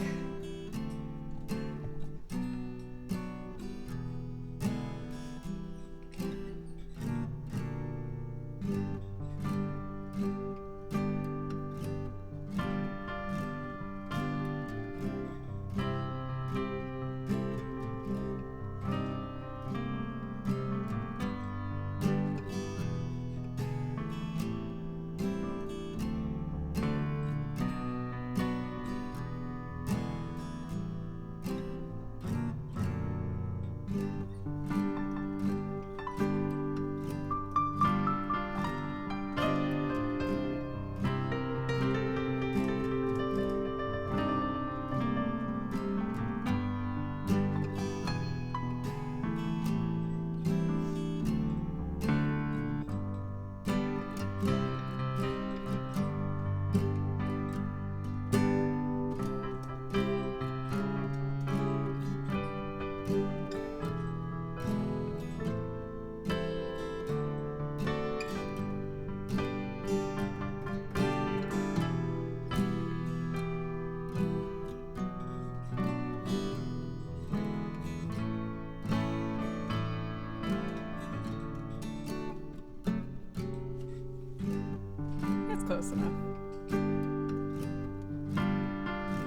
Close enough.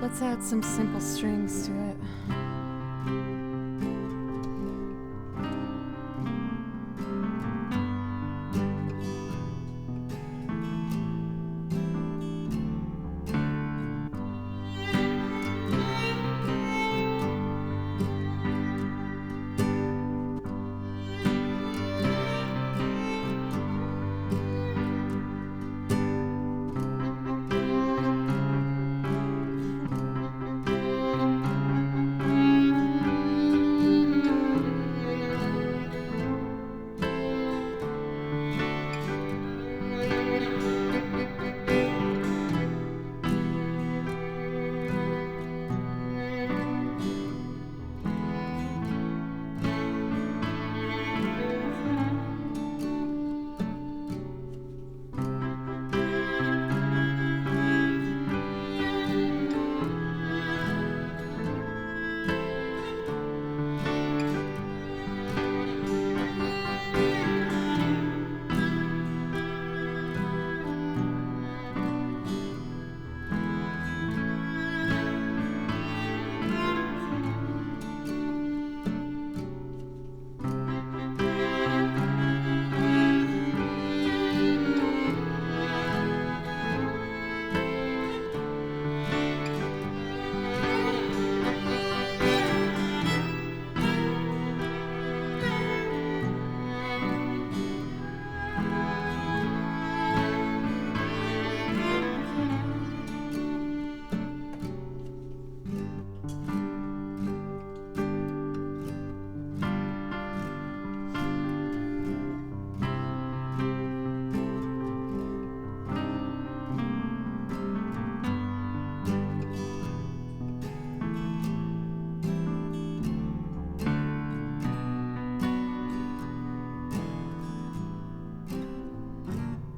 Let's add some simple strings to it.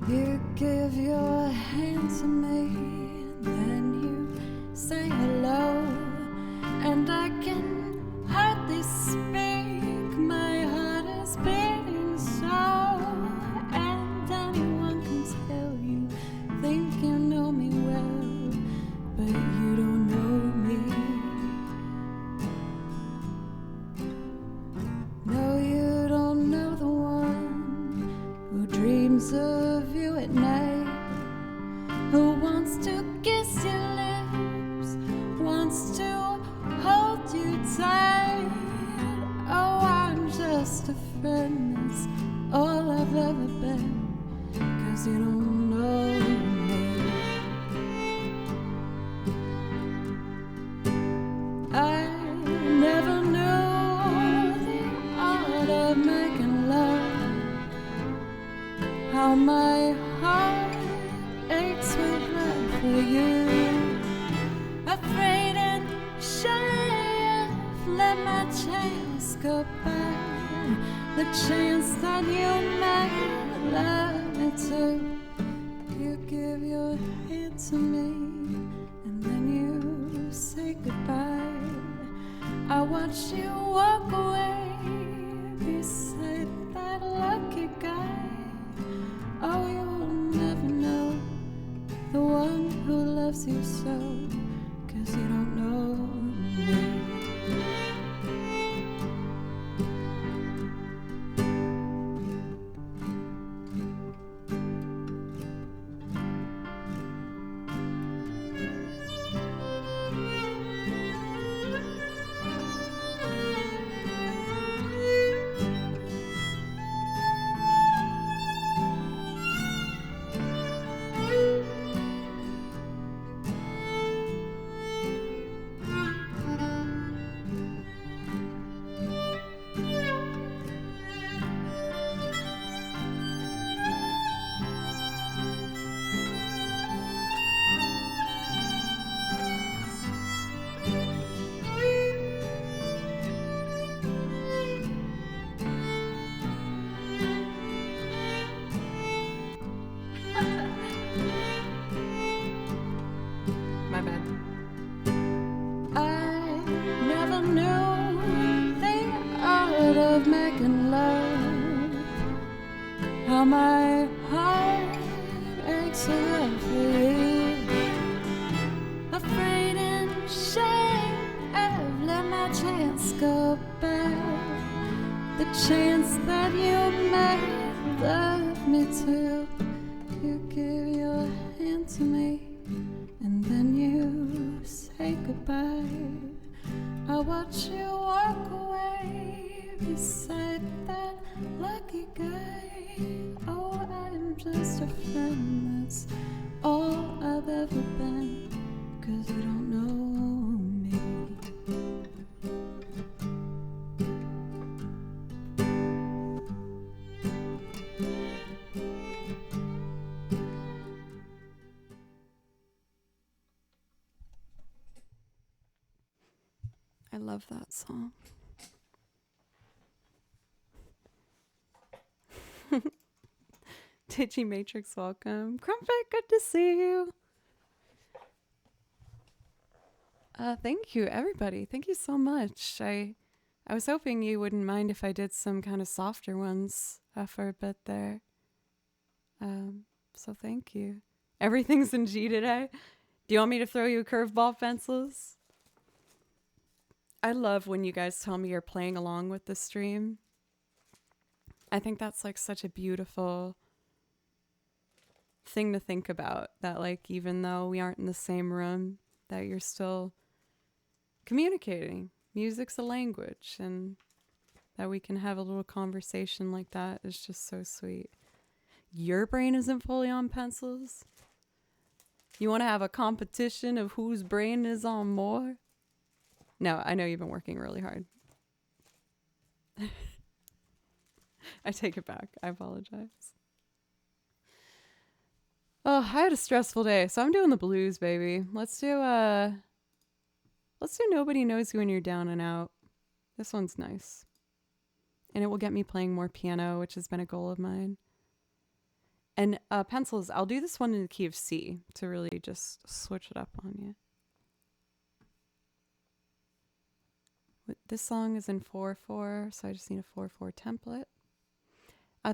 You give your hand to me, then you say hello, and I can hardly speak. My heart is beating so, and anyone can tell you think you know me well, but you don't know me. No, you don't know the one who dreams of you at night, who wants to kiss your lips, wants to hold you tight. Oh, I'm just a friend, that's all I've ever been, 'cause you don't know me. of making love. How my heart aches with love for you. Afraid and shy of let my chance go by. The chance that you might love me too. You give your hand to me and then you say goodbye. I watch you walk away beside that lucky guy. Oh, you'll never know the one who loves you so, 'cause you don't know me. My bad. I never knew the art of making love. How my heart aches with love for you. Afraid and ashamed I've let my chance go by. The chance that you might love me too. You give your hand to me and then you say goodbye. I watch you walk away beside that lucky guy. Oh, I'm just a friend, that's all I've ever been, 'cause you don't know me. I love that song. Digi Matrix, welcome. Crumpet, good to see you. Thank you, everybody. Thank you so much. I was hoping you wouldn't mind if I did some kind of softer ones for a bit there. So thank you. Everything's in G today. Do you want me to throw you a curveball, Pencils? I love when you guys tell me you're playing along with the stream. I think that's like such a beautiful thing to think about, that like even though we aren't in the same room, that you're still communicating. Music's a language, and that we can have a little conversation like that is just so sweet. Your brain isn't fully on, Pencils? You want to have a competition of whose brain is on more? No, I know you've been working really hard. I take it back. I apologize. Oh, I had a stressful day, so I'm doing the blues, baby. Let's do Nobody Knows You When You're Down and Out. This one's nice. And it will get me playing more piano, which has been a goal of mine. And Pencils, I'll do this one in the key of C to really just switch it up on you. This song is in 4/4, so I just need a 4/4 template.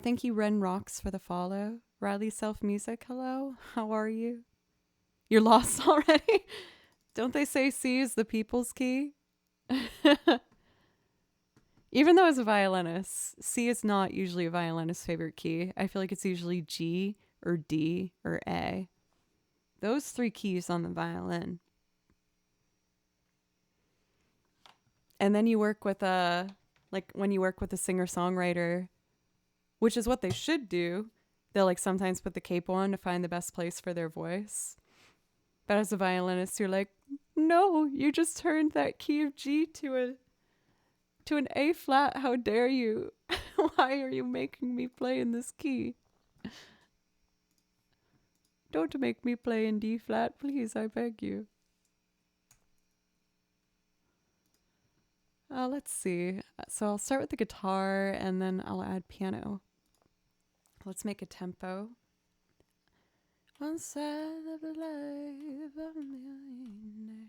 Thank you, Ren Rocks, for the follow. Riley Self Music, hello. How are you? You're lost already? Don't they say C is the people's key? Even though as a violinist, C is not usually a violinist's favorite key. I feel like it's usually G or D or A. Those three keys on the violin. And then you work with when you work with a singer-songwriter, which is what they should do, they'll like sometimes put the capo on to find the best place for their voice. But as a violinist, you're like, no, you just turned that key of G to an A flat. How dare you? Why are you making me play in this key? Don't make me play in D flat, please, I beg you. Let's see. So I'll start with the guitar and then I'll add piano. Let's make a tempo. One side of the life of me.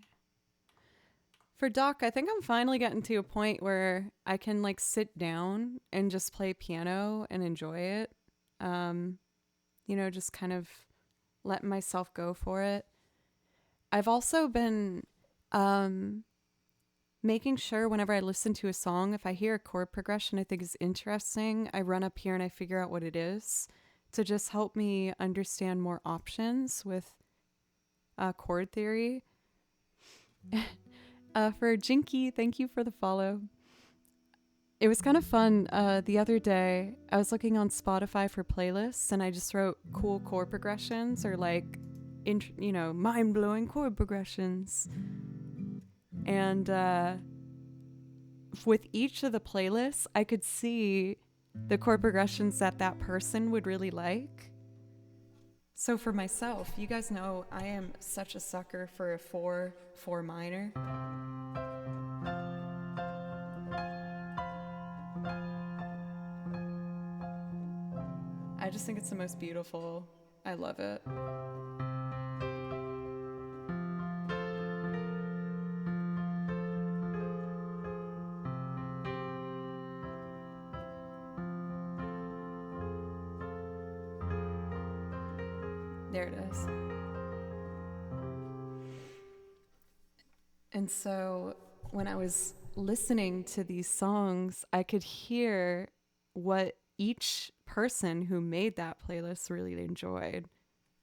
For Doc, I think I'm finally getting to a point where I can like sit down and just play piano and enjoy it. Just kind of letting myself go for it. I've also been making sure whenever I listen to a song, if I hear a chord progression I think is interesting, I run up here and I figure out what it is to just help me understand more options with chord theory. For Jinky, thank you for the follow. It was kind of fun. The other day, I was looking on Spotify for playlists and I just wrote cool chord progressions or like, mind-blowing chord progressions. And with each of the playlists, I could see the chord progressions that person would really like. So for myself, you guys know I am such a sucker for a 4 minor. I just think it's the most beautiful. I love it. There it is. And so when I was listening to these songs, I could hear what each person who made that playlist really enjoyed.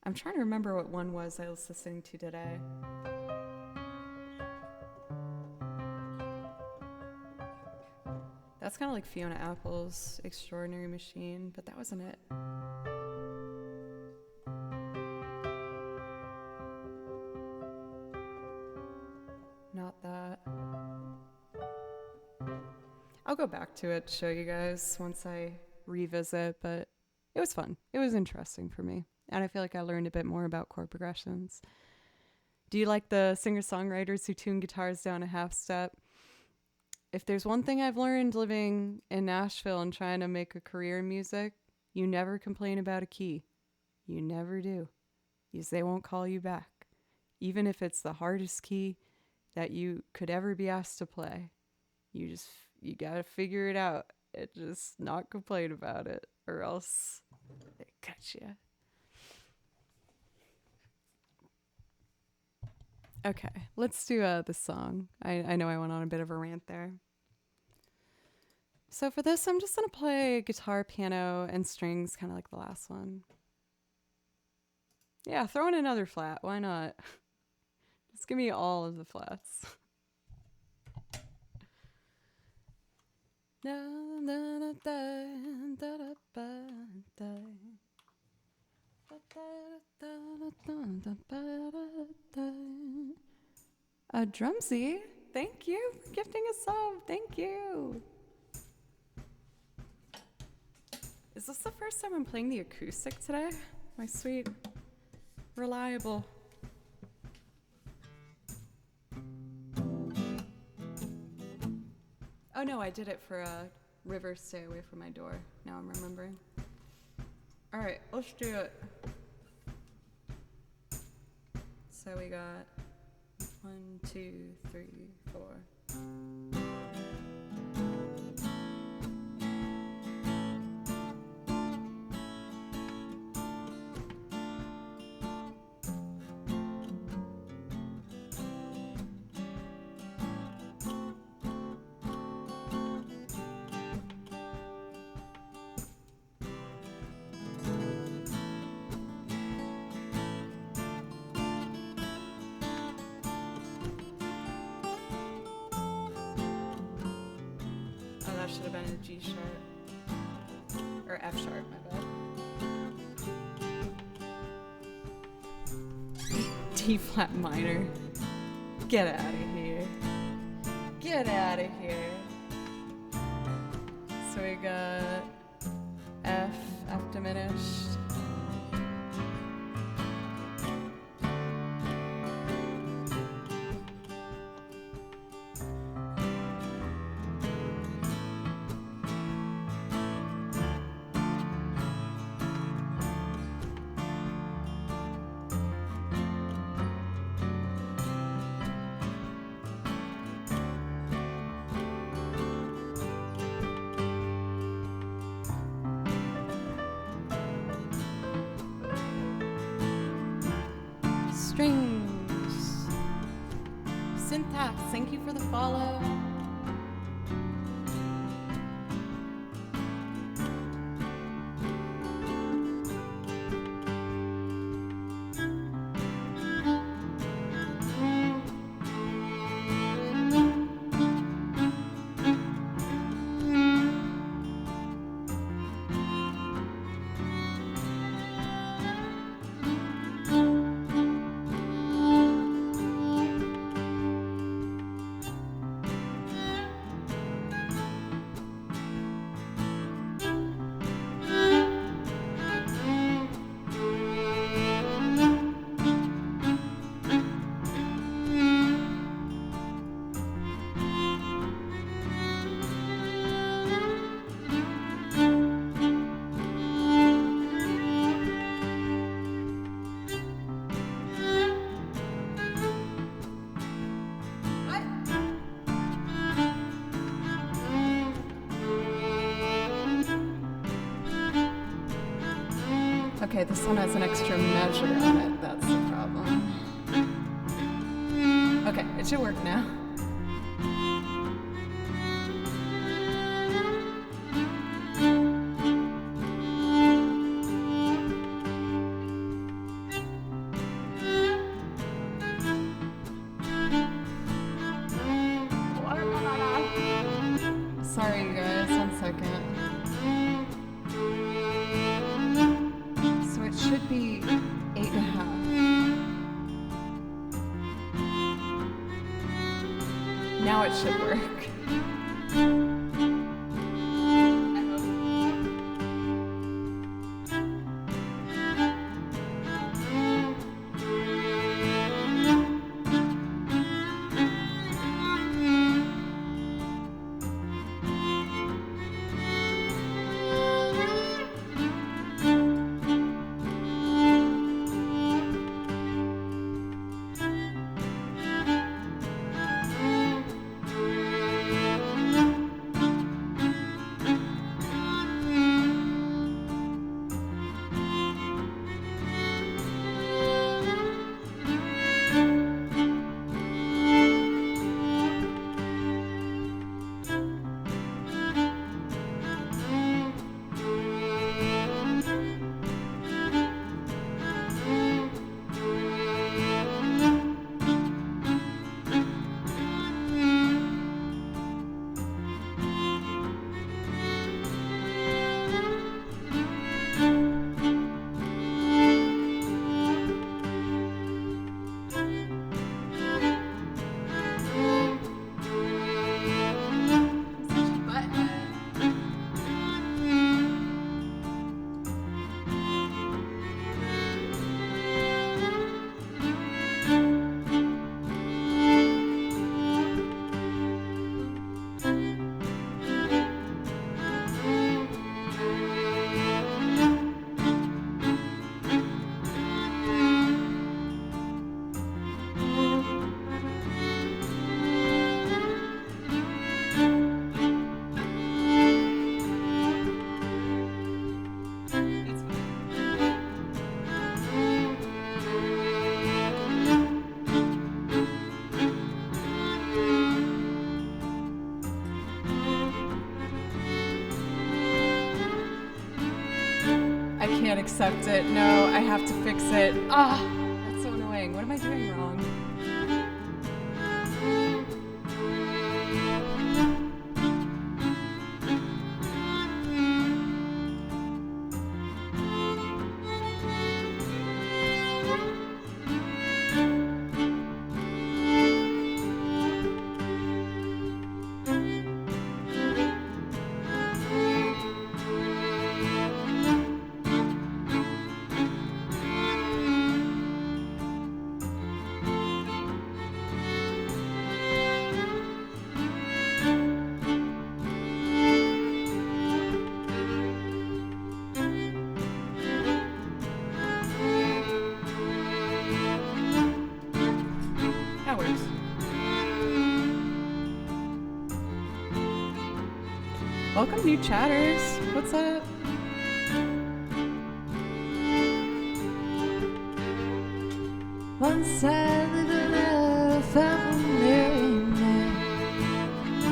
I'm trying to remember what one was I was listening to today. That's kind of like Fiona Apple's Extraordinary Machine, but that wasn't it. Not that. I'll go back to it to show you guys once I revisit, but it was fun. It was interesting for me. And I feel like I learned a bit more about chord progressions. Do you like the singer-songwriters who tune guitars down a half step? If there's one thing I've learned living in Nashville and trying to make a career in music, you never complain about a key. You never do. Because they won't call you back. Even if it's the hardest key that you could ever be asked to play. You gotta figure it out and just not complain about it, or else they cut you. Okay, let's do the song. I know I went on a bit of a rant there. So for this, I'm just gonna play guitar, piano, and strings, kind of like the last one. Yeah, throw in another flat. Why not? Just give me all of the flats. Drumsy, thank you for gifting a sub. Thank you. Is this the first time I'm playing the acoustic today? My sweet, reliable. Oh no, I did it for River Stay Away From My Door. Now I'm remembering. All right, let's do it. So we got 1, 2, 3, 4. Should have been a G sharp or F sharp, my bad. D flat minor. Get out of here. Get out of here. So So we got F diminished. Strings. Syntax, thank you for the follow. Okay, this one has an extra measure on it. That's the problem. Okay, it should work now. Sorry, you guys. 1 second. Should be 8.5. Now it should work. Can't accept it. No, I have to fix it. Ah, that's so annoying. What am I doing wrong? Welcome, new chatters. What's up? Once I lived a life of a millionaire.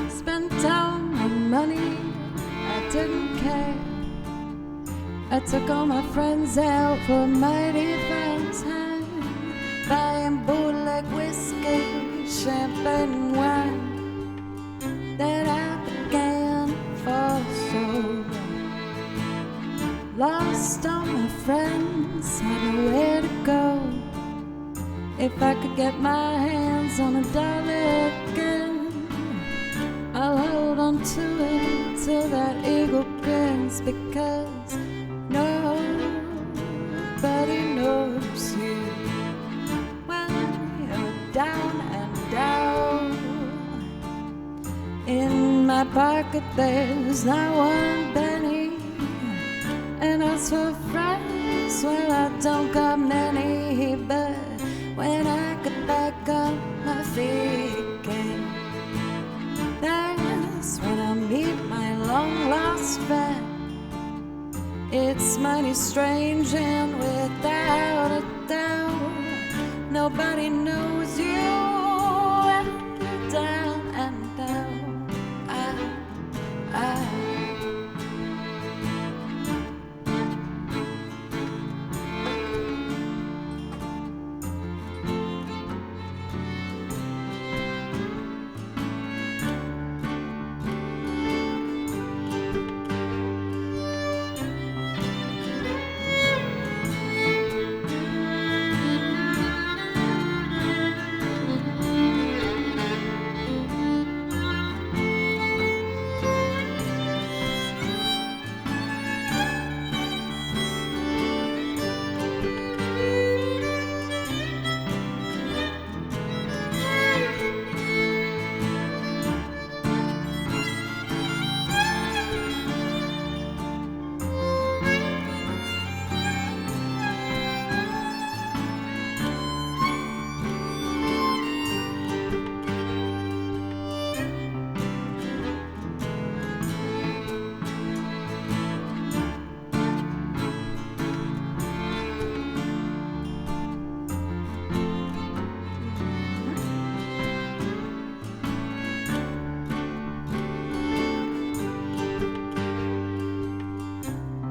Spent all my money, I didn't care. I took all my friends out for a mighty fine time, buying bootleg whiskey, champagne and wine. Then I began to fall sober. Lost all my friends, had nowhere to go. If I could get my hands on $1 again, I'll hold on to it till that eagle grins, because nobody knows you when you're down and out. In my pocket there's not one penny, and as for friends, well, I don't got many, but when I get back on my feet again, that's when I meet my long-lost friend. It's mighty strange, and without a doubt, nobody knows you when you're down and out.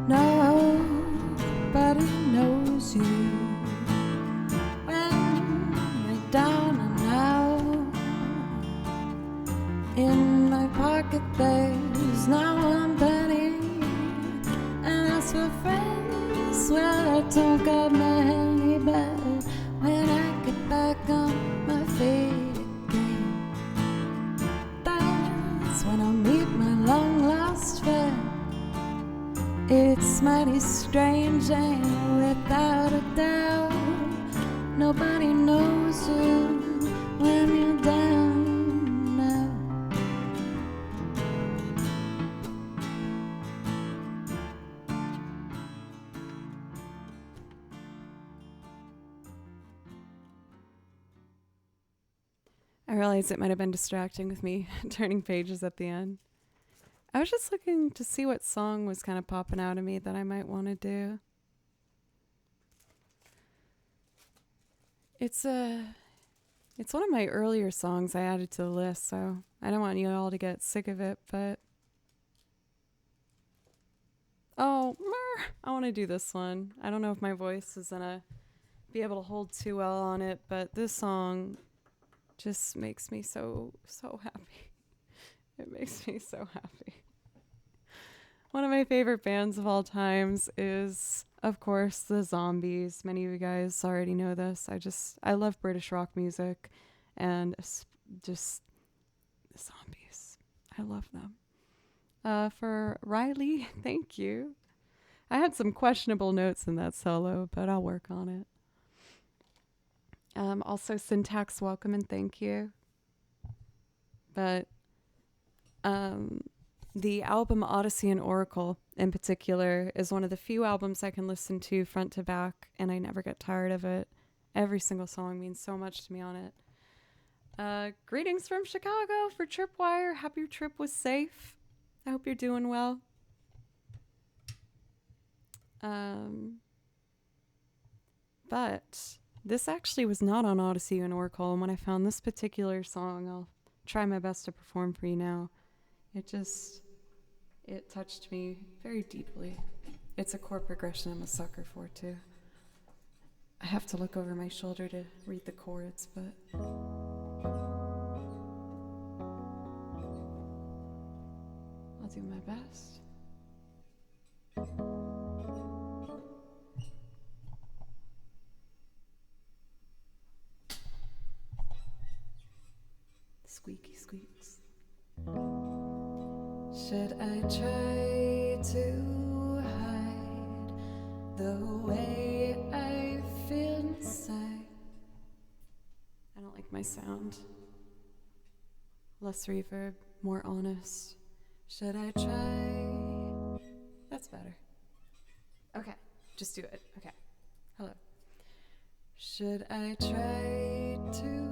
Nobody knows you when you're down and out. In my pocket there's not one penny, and as for friends, well, I don't got many, but when I get back on my feet again, that's when I'll meet my long-lost friend. It's mighty strange, and without a doubt, nobody knows you when you're down now. I realized it might have been distracting with me turning pages at the end. I was just looking to see what song was kind of popping out of me that I might want to do. It's one of my earlier songs I added to the list, so I don't want you all to get sick of it, but I want to do this one. I don't know if my voice is gonna be able to hold too well on it, but this song just makes me so happy. It makes me so happy. One of my favorite bands of all times is, of course, the Zombies. Many of you guys already know this. I love British rock music, and just the Zombies. I love them. For Riley, thank you. I had some questionable notes in that solo, but I'll work on it. Also, Syntax, welcome and thank you. But the album Odyssey and Oracle in particular is one of the few albums I can listen to front to back, and I never get tired of it. Every single song means so much to me on it. Greetings from Chicago for Tripwire. Hope your trip was safe. I hope you're doing well. But this actually was not on Odyssey and Oracle, and when I found this particular song, I'll try my best to perform for you now. It touched me very deeply. It's a chord progression I'm a sucker for, too. I have to look over my shoulder to read the chords, but I'll do my best. Squeaky squeaks. Should I try to hide the way I feel inside? I don't like my sound. Less reverb, more honest. Should I try? That's better. Okay, just do it. Okay. Hello. Should I try to?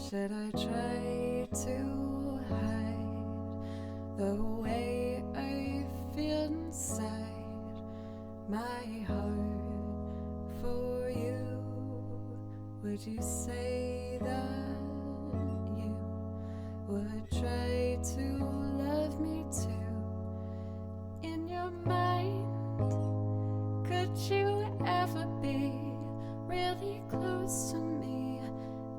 Should I try to hide the way I feel inside my heart for you? Would you say that you would try to love me too? In your mind, could you ever be really close to me?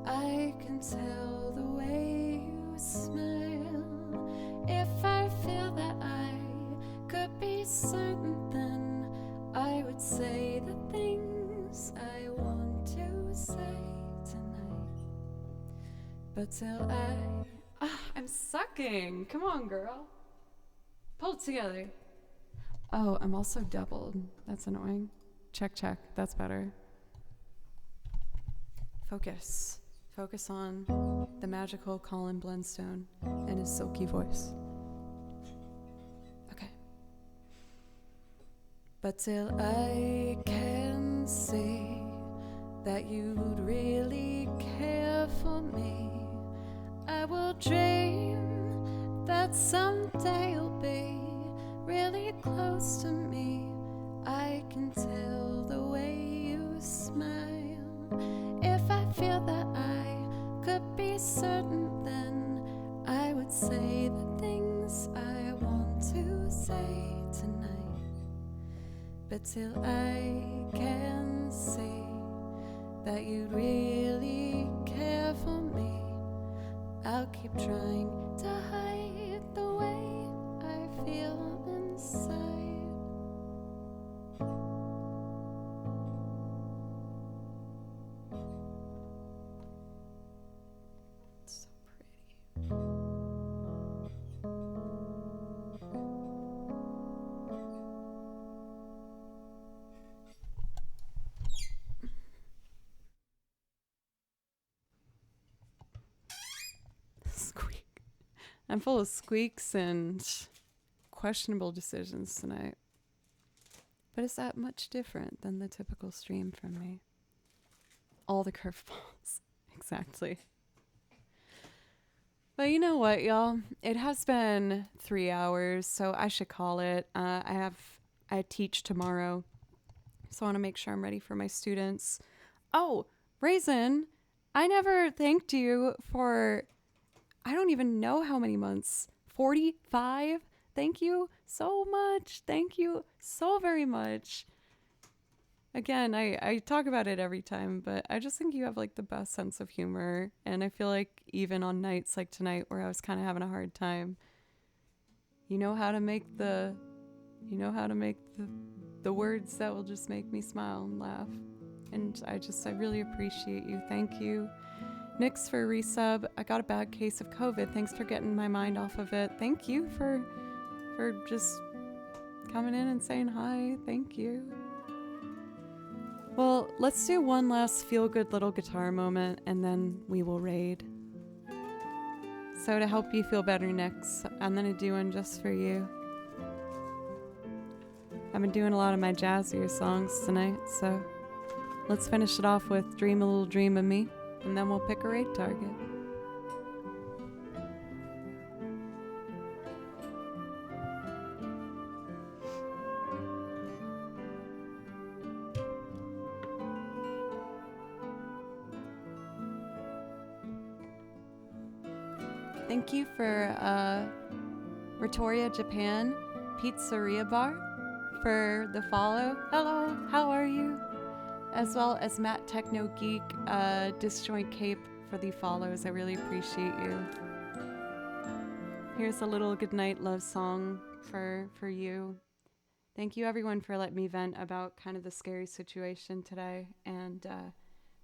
I can tell the way you smile. If I feel that I could be certain, then I would say the things I want to say tonight. But till I'm sucking. Come on, girl. Pull it together. Oh, I'm also doubled. That's annoying. Check. That's better. Focus. Focus on the magical Colin Blunstone and his silky voice. Okay. But till I can see that you'd really care for me, I will dream that someday you'll be really close to me. I can tell the way you smile. If I feel that I could be certain, then I would say the things I want to say tonight. But till I can see that you really care for me, I'll keep trying to hide the way I feel inside. Squeak. I'm full of squeaks and questionable decisions tonight. But is that much different than the typical stream from me? All the curveballs. Exactly. But you know what, y'all? It has been 3 hours, so I should call it. I teach tomorrow, so I want to make sure I'm ready for my students. Oh, Raisin, I never thanked you for, I don't even know how many months. 45? Thank you so much. Thank you so very much. Again, I talk about it every time, but I just think you have like the best sense of humor. And I feel like even on nights like tonight where I was kind of having a hard time, you know how to make the words that will just make me smile and laugh. And I really appreciate you. Thank you. Nix for resub. I got a bad case of COVID. Thanks for getting my mind off of it. Thank you for just coming in and saying hi. Thank you. Well, let's do one last feel-good little guitar moment, and then we will raid. So to help you feel better, Nix, I'm going to do one just for you. I've been doing a lot of my jazzier songs tonight, so let's finish it off with Dream a Little Dream of Me, and then we'll pick a raid target. Thank you for Ratoria Japan Pizzeria Bar for the follow. Hello, how are you? As well as Matt Techno Geek Disjoint Cape for the follows. I really appreciate you. Here's a little goodnight love song for you. Thank you everyone for letting me vent about kind of the scary situation today. And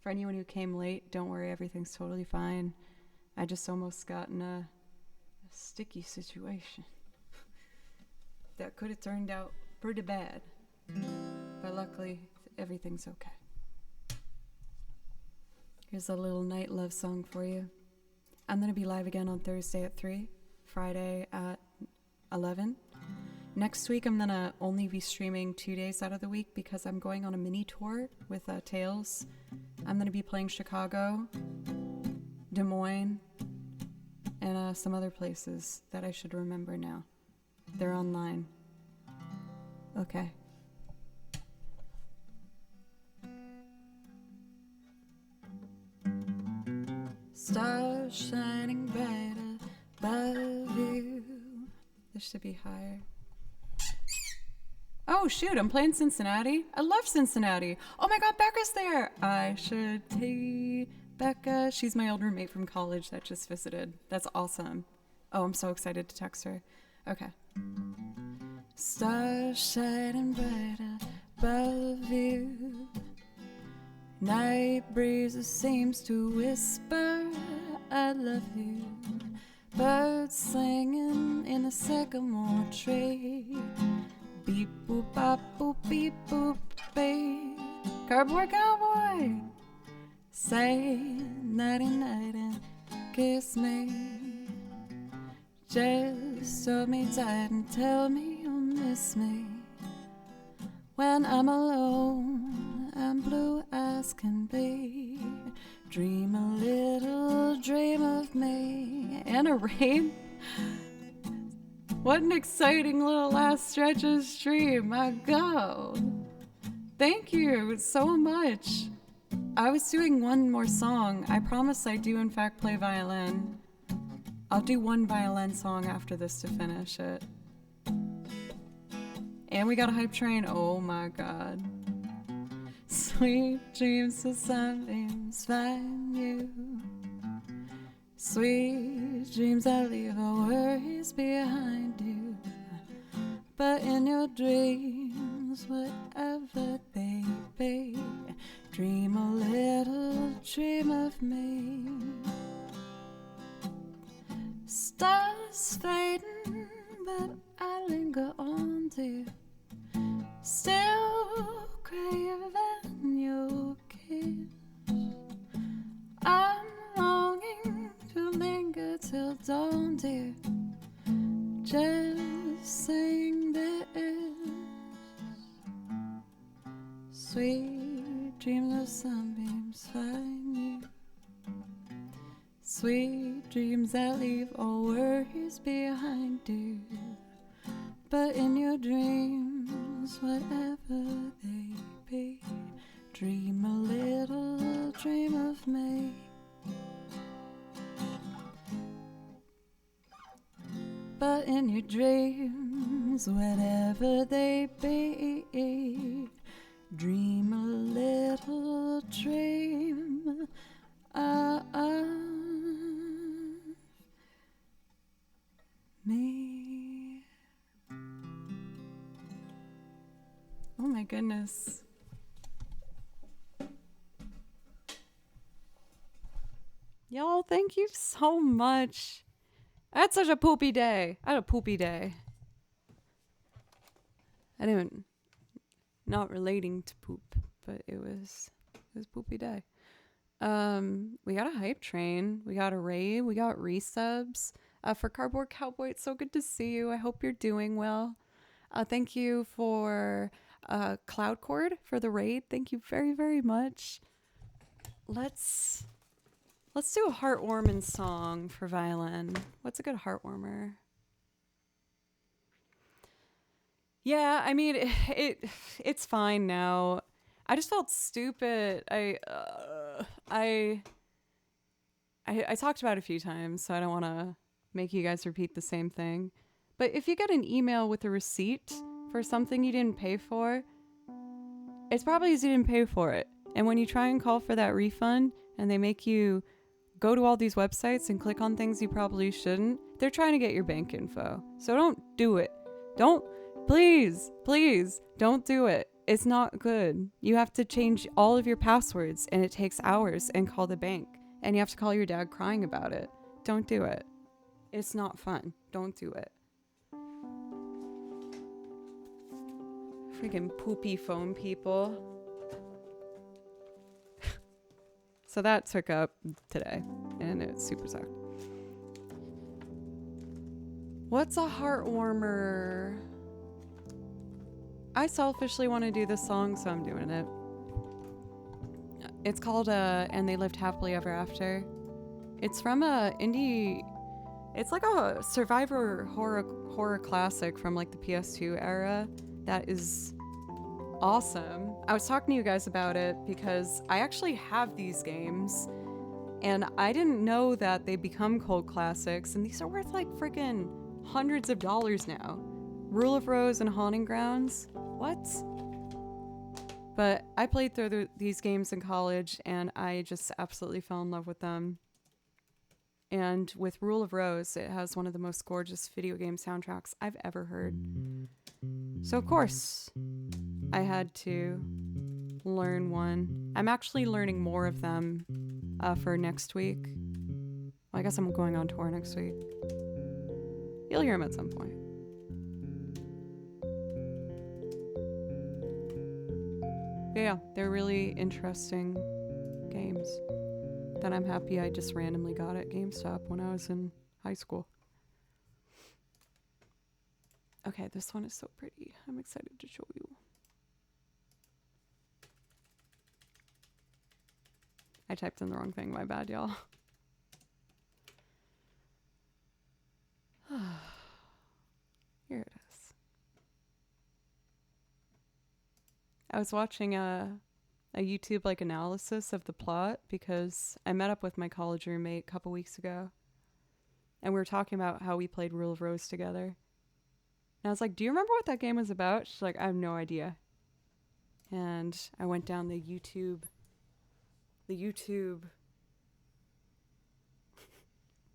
for anyone who came late, don't worry, everything's totally fine. I just almost got in a sticky situation that could have turned out pretty bad. But luckily, everything's okay. Here's a little night love song for you. I'm going to be live again on Thursday at 3, Friday at 11. Next week, I'm going to only be streaming 2 days out of the week because I'm going on a mini tour with Tails. I'm going to be playing Chicago, Des Moines, and some other places that I should remember now. They're online. Okay. Stars shining bright above you. This should be higher. Oh shoot, I'm playing Cincinnati. I love Cincinnati. Oh my god, Becca's there. I should take Becca. She's my old roommate from college that just visited. That's awesome. Oh, I'm so excited to text her. Okay. Stars shining bright above you. Night breezes seems to whisper, I love you. Birds singing in a sycamore tree. Beep boop bop boop beep boop beep. Cardboard cowboy, say nighty night and kiss me. Just hold me tight and tell me you'll miss me. When I'm alone, I'm blue as can be. Dream a little dream of me. And a rain. What an exciting little last stretch of stream. My God. Thank you so much. I was doing one more song. I promise I do in fact play violin. I'll do one violin song after this to finish it. And we got a hype train. Oh my God. Sweet dreams of sunbeams find you. Sweet dreams that leave all worries behind you. But in your dreams, whatever they be, dream a little dream of me. Stars fading, but I linger on to still craving your kiss. I'm longing to linger till dawn, dear. Just saying this. Sweet dreams of sunbeams find you. Sweet dreams that leave all worries behind you. But in your dreams, whatever they be, dream a little dream of me. But in your dreams, whatever they be, dream a little dream of me. Oh my goodness. Y'all, thank you so much. I had such a poopy day. I had a poopy day. I didn't, not relating to poop, but it was poopy day. We got a hype train. We got a raid. We got resubs. For Cardboard Cowboy, it's so good to see you. I hope you're doing well. Thank you for Cloud Cord for the raid. Thank you very, very much. Let's do a heartwarming song for violin. What's a good heartwarmer? Yeah, I mean, it's fine now. I just felt stupid. I talked about it a few times, so I don't want to make you guys repeat the same thing. But if you get an email with a receipt for something you didn't pay for, it's probably because you didn't pay for it. And when you try and call for that refund and they make you go to all these websites and click on things you probably shouldn't, they're trying to get your bank info. So don't do it. Please, don't do it. It's not good. You have to change all of your passwords and it takes hours and call the bank. And you have to call your dad crying about it. Don't do it. It's not fun. Don't do it. Freaking poopy phone people. So that took up today, and it super sucked. What's a heart warmer? I selfishly want to do this song, so I'm doing it. It's called And They Lived Happily Ever After. It's from a indie... It's like a survivor horror classic from like the PS2 era that is awesome. I was talking to you guys about it because I actually have these games and I didn't know that they become cult classics, and these are worth like freaking hundreds of dollars now. Rule of Rose and Haunting Grounds. What? But I played through these games in college and I just absolutely fell in love with them. And with Rule of Rose, it has one of the most gorgeous video game soundtracks I've ever heard. So of course, I had to learn one. I'm actually learning more of them for next week. Well, I guess I'm going on tour next week. You'll hear them at some point. But yeah, they're really interesting games that I'm happy I just randomly got at GameStop when I was in high school. Okay, this one is so pretty. I'm excited to show you. I typed in the wrong thing, my bad, y'all. Here it is. I was watching a YouTube like analysis of the plot because I met up with my college roommate a couple weeks ago and we were talking about how we played Rule of Rose together. And I was like, do you remember what that game was about? She's like, I have no idea. And I went down the YouTube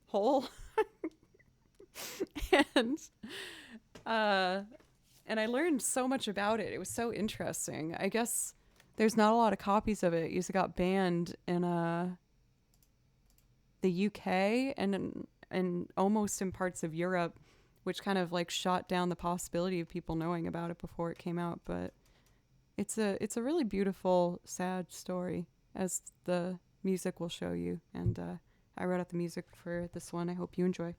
hole. And I learned so much about it. It was so interesting. I guess there's not a lot of copies of it. It got banned in the UK and almost in parts of Europe, which kind of like shot down the possibility of people knowing about it before it came out. But it's a really beautiful, sad story, as the music will show you. And I wrote out the music for this one. I hope you enjoy.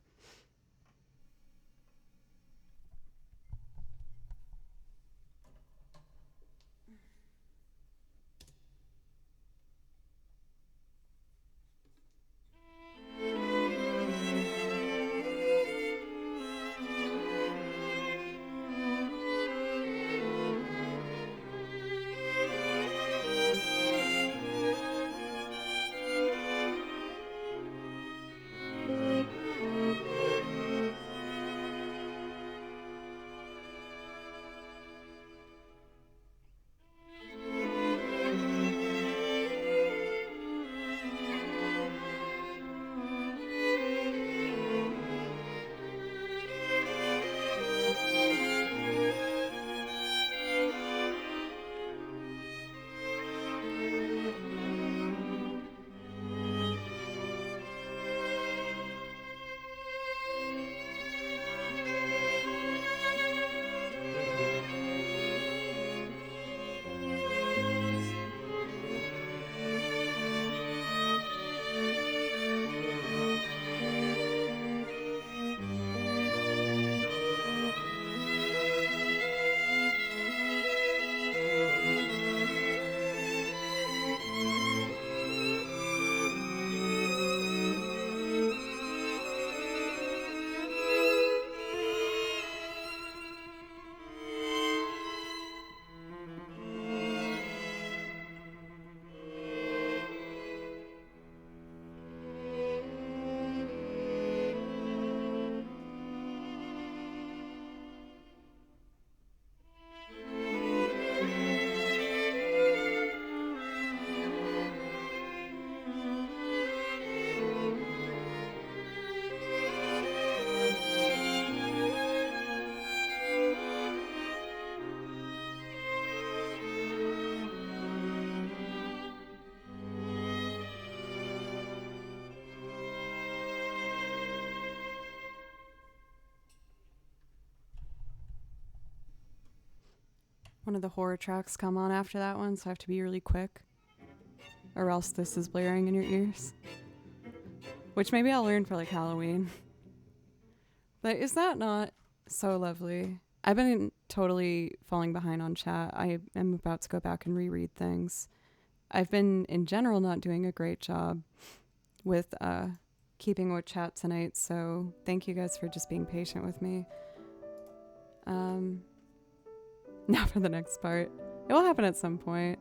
one of the horror tracks come on after that one, so I have to be really quick. Or else this is blaring in your ears. Which maybe I'll learn for like Halloween. But is that not so lovely? I've been totally falling behind on chat. I am about to go back and reread things. I've been, in general, not doing a great job with keeping with chat tonight, so thank you guys for just being patient with me. Now for the next part. It will happen at some point.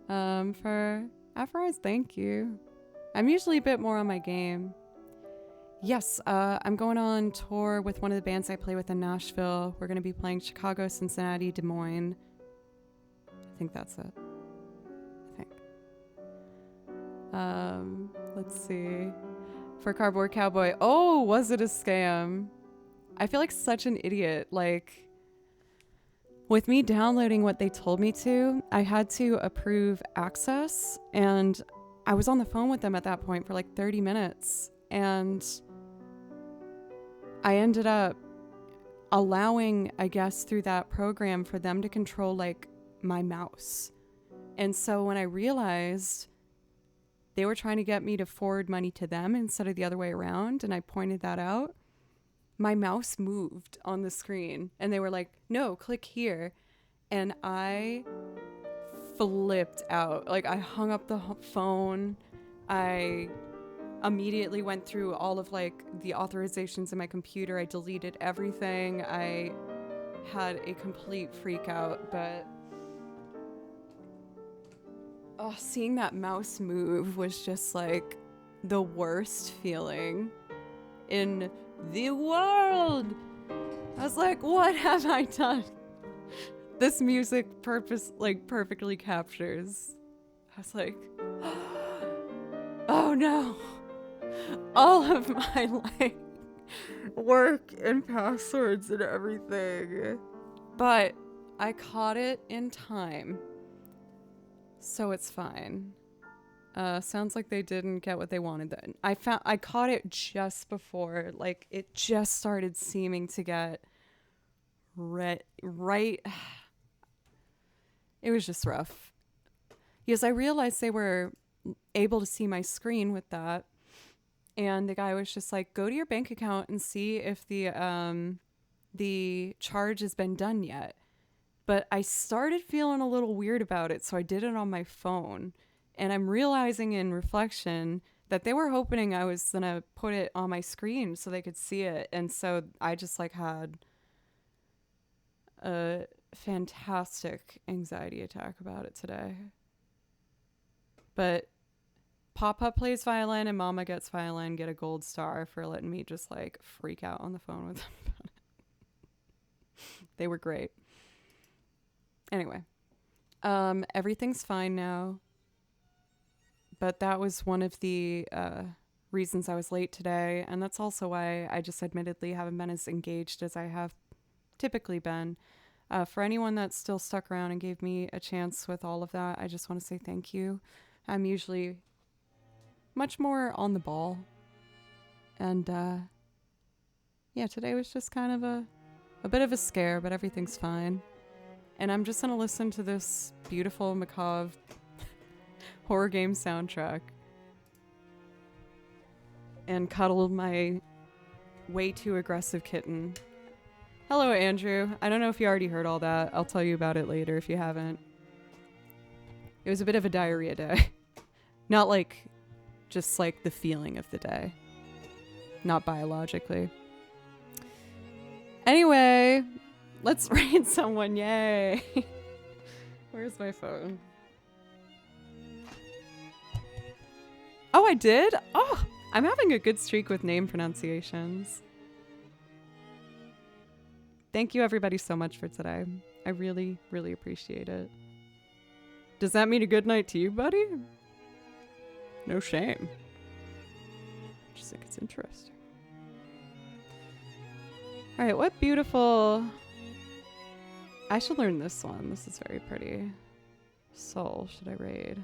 For Aphorize, thank you. I'm usually a bit more on my game. Yes, I'm going on tour with one of the bands I play with in Nashville. We're going to be playing Chicago, Cincinnati, Des Moines. I think that's it. Let's see. For Cardboard Cowboy. Oh, was it a scam? I feel like such an idiot. Like, with me downloading what they told me to, I had to approve access, and I was on the phone with them at that point for like 30 minutes, and I ended up allowing, I guess, through that program for them to control like my mouse. And so when I realized they were trying to get me to forward money to them instead of the other way around, and I pointed that out, my mouse moved on the screen and they were like, no, click here. And I flipped out. Like, I hung up the phone. I immediately went through all of like the authorizations in my computer. I deleted everything. I had a complete freak out, but seeing that mouse move was just like the worst feeling in the world. I was like, what have I done? This music perfectly captures. I was like, oh no. All of my like work and passwords and everything. But I caught it in time. So it's fine. Sounds like they didn't get what they wanted then. I caught it just before, like, it just started seeming to get right. It was just rough. Because I realized they were able to see my screen with that. And the guy was just like, go to your bank account and see if the charge has been done yet. But I started feeling a little weird about it, so I did it on my phone. And I'm realizing in reflection that they were hoping I was going to put it on my screen so they could see it. And so I just like had a fantastic anxiety attack about it today. But Papa plays violin and Mama gets violin get a gold star for letting me just like freak out on the phone with them about it. They were great. Anyway, everything's fine now. But that was one of the reasons I was late today. And that's also why I just admittedly haven't been as engaged as I have typically been. For anyone that's still stuck around and gave me a chance with all of that, I just want to say thank you. I'm usually much more on the ball. And yeah, today was just kind of a bit of a scare, but everything's fine. And I'm just going to listen to this beautiful, macabre horror game soundtrack and cuddle my way too aggressive kitten. Hello, Andrew. I don't know if you already heard all that. I'll tell you about it later if you haven't. It was a bit of a diarrhea day. Not like, just like the feeling of the day. Not biologically. Anyway, let's raid someone. Yay. Where's my phone? Oh, I did? Oh, I'm having a good streak with name pronunciations. Thank you everybody so much for today. I really, really appreciate it. Does that mean a good night to you, buddy? No shame. I just think it's interesting. All right, what beautiful... I should learn this one. This is very pretty. Soul, should I raid?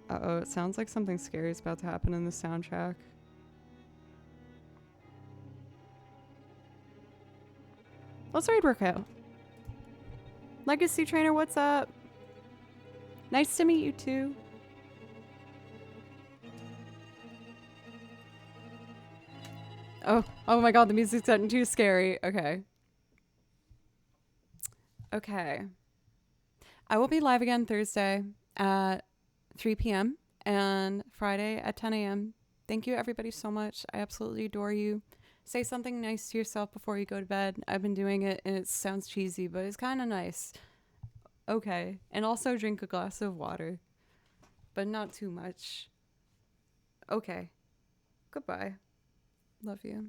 Uh-oh, it sounds like something scary is about to happen in the soundtrack. Let's raid workout. Legacy Trainer, what's up? Nice to meet you too. Oh my god, the music's getting too scary. Okay. Okay. I will be live again Thursday at 3 p.m. and Friday at 10 a.m. Thank you everybody so much. I absolutely adore you. Say something nice to yourself before you go to bed. I've been doing it and it sounds cheesy, but it's kind of nice. Okay. And also drink a glass of water, but not too much. Okay. Goodbye. Love you.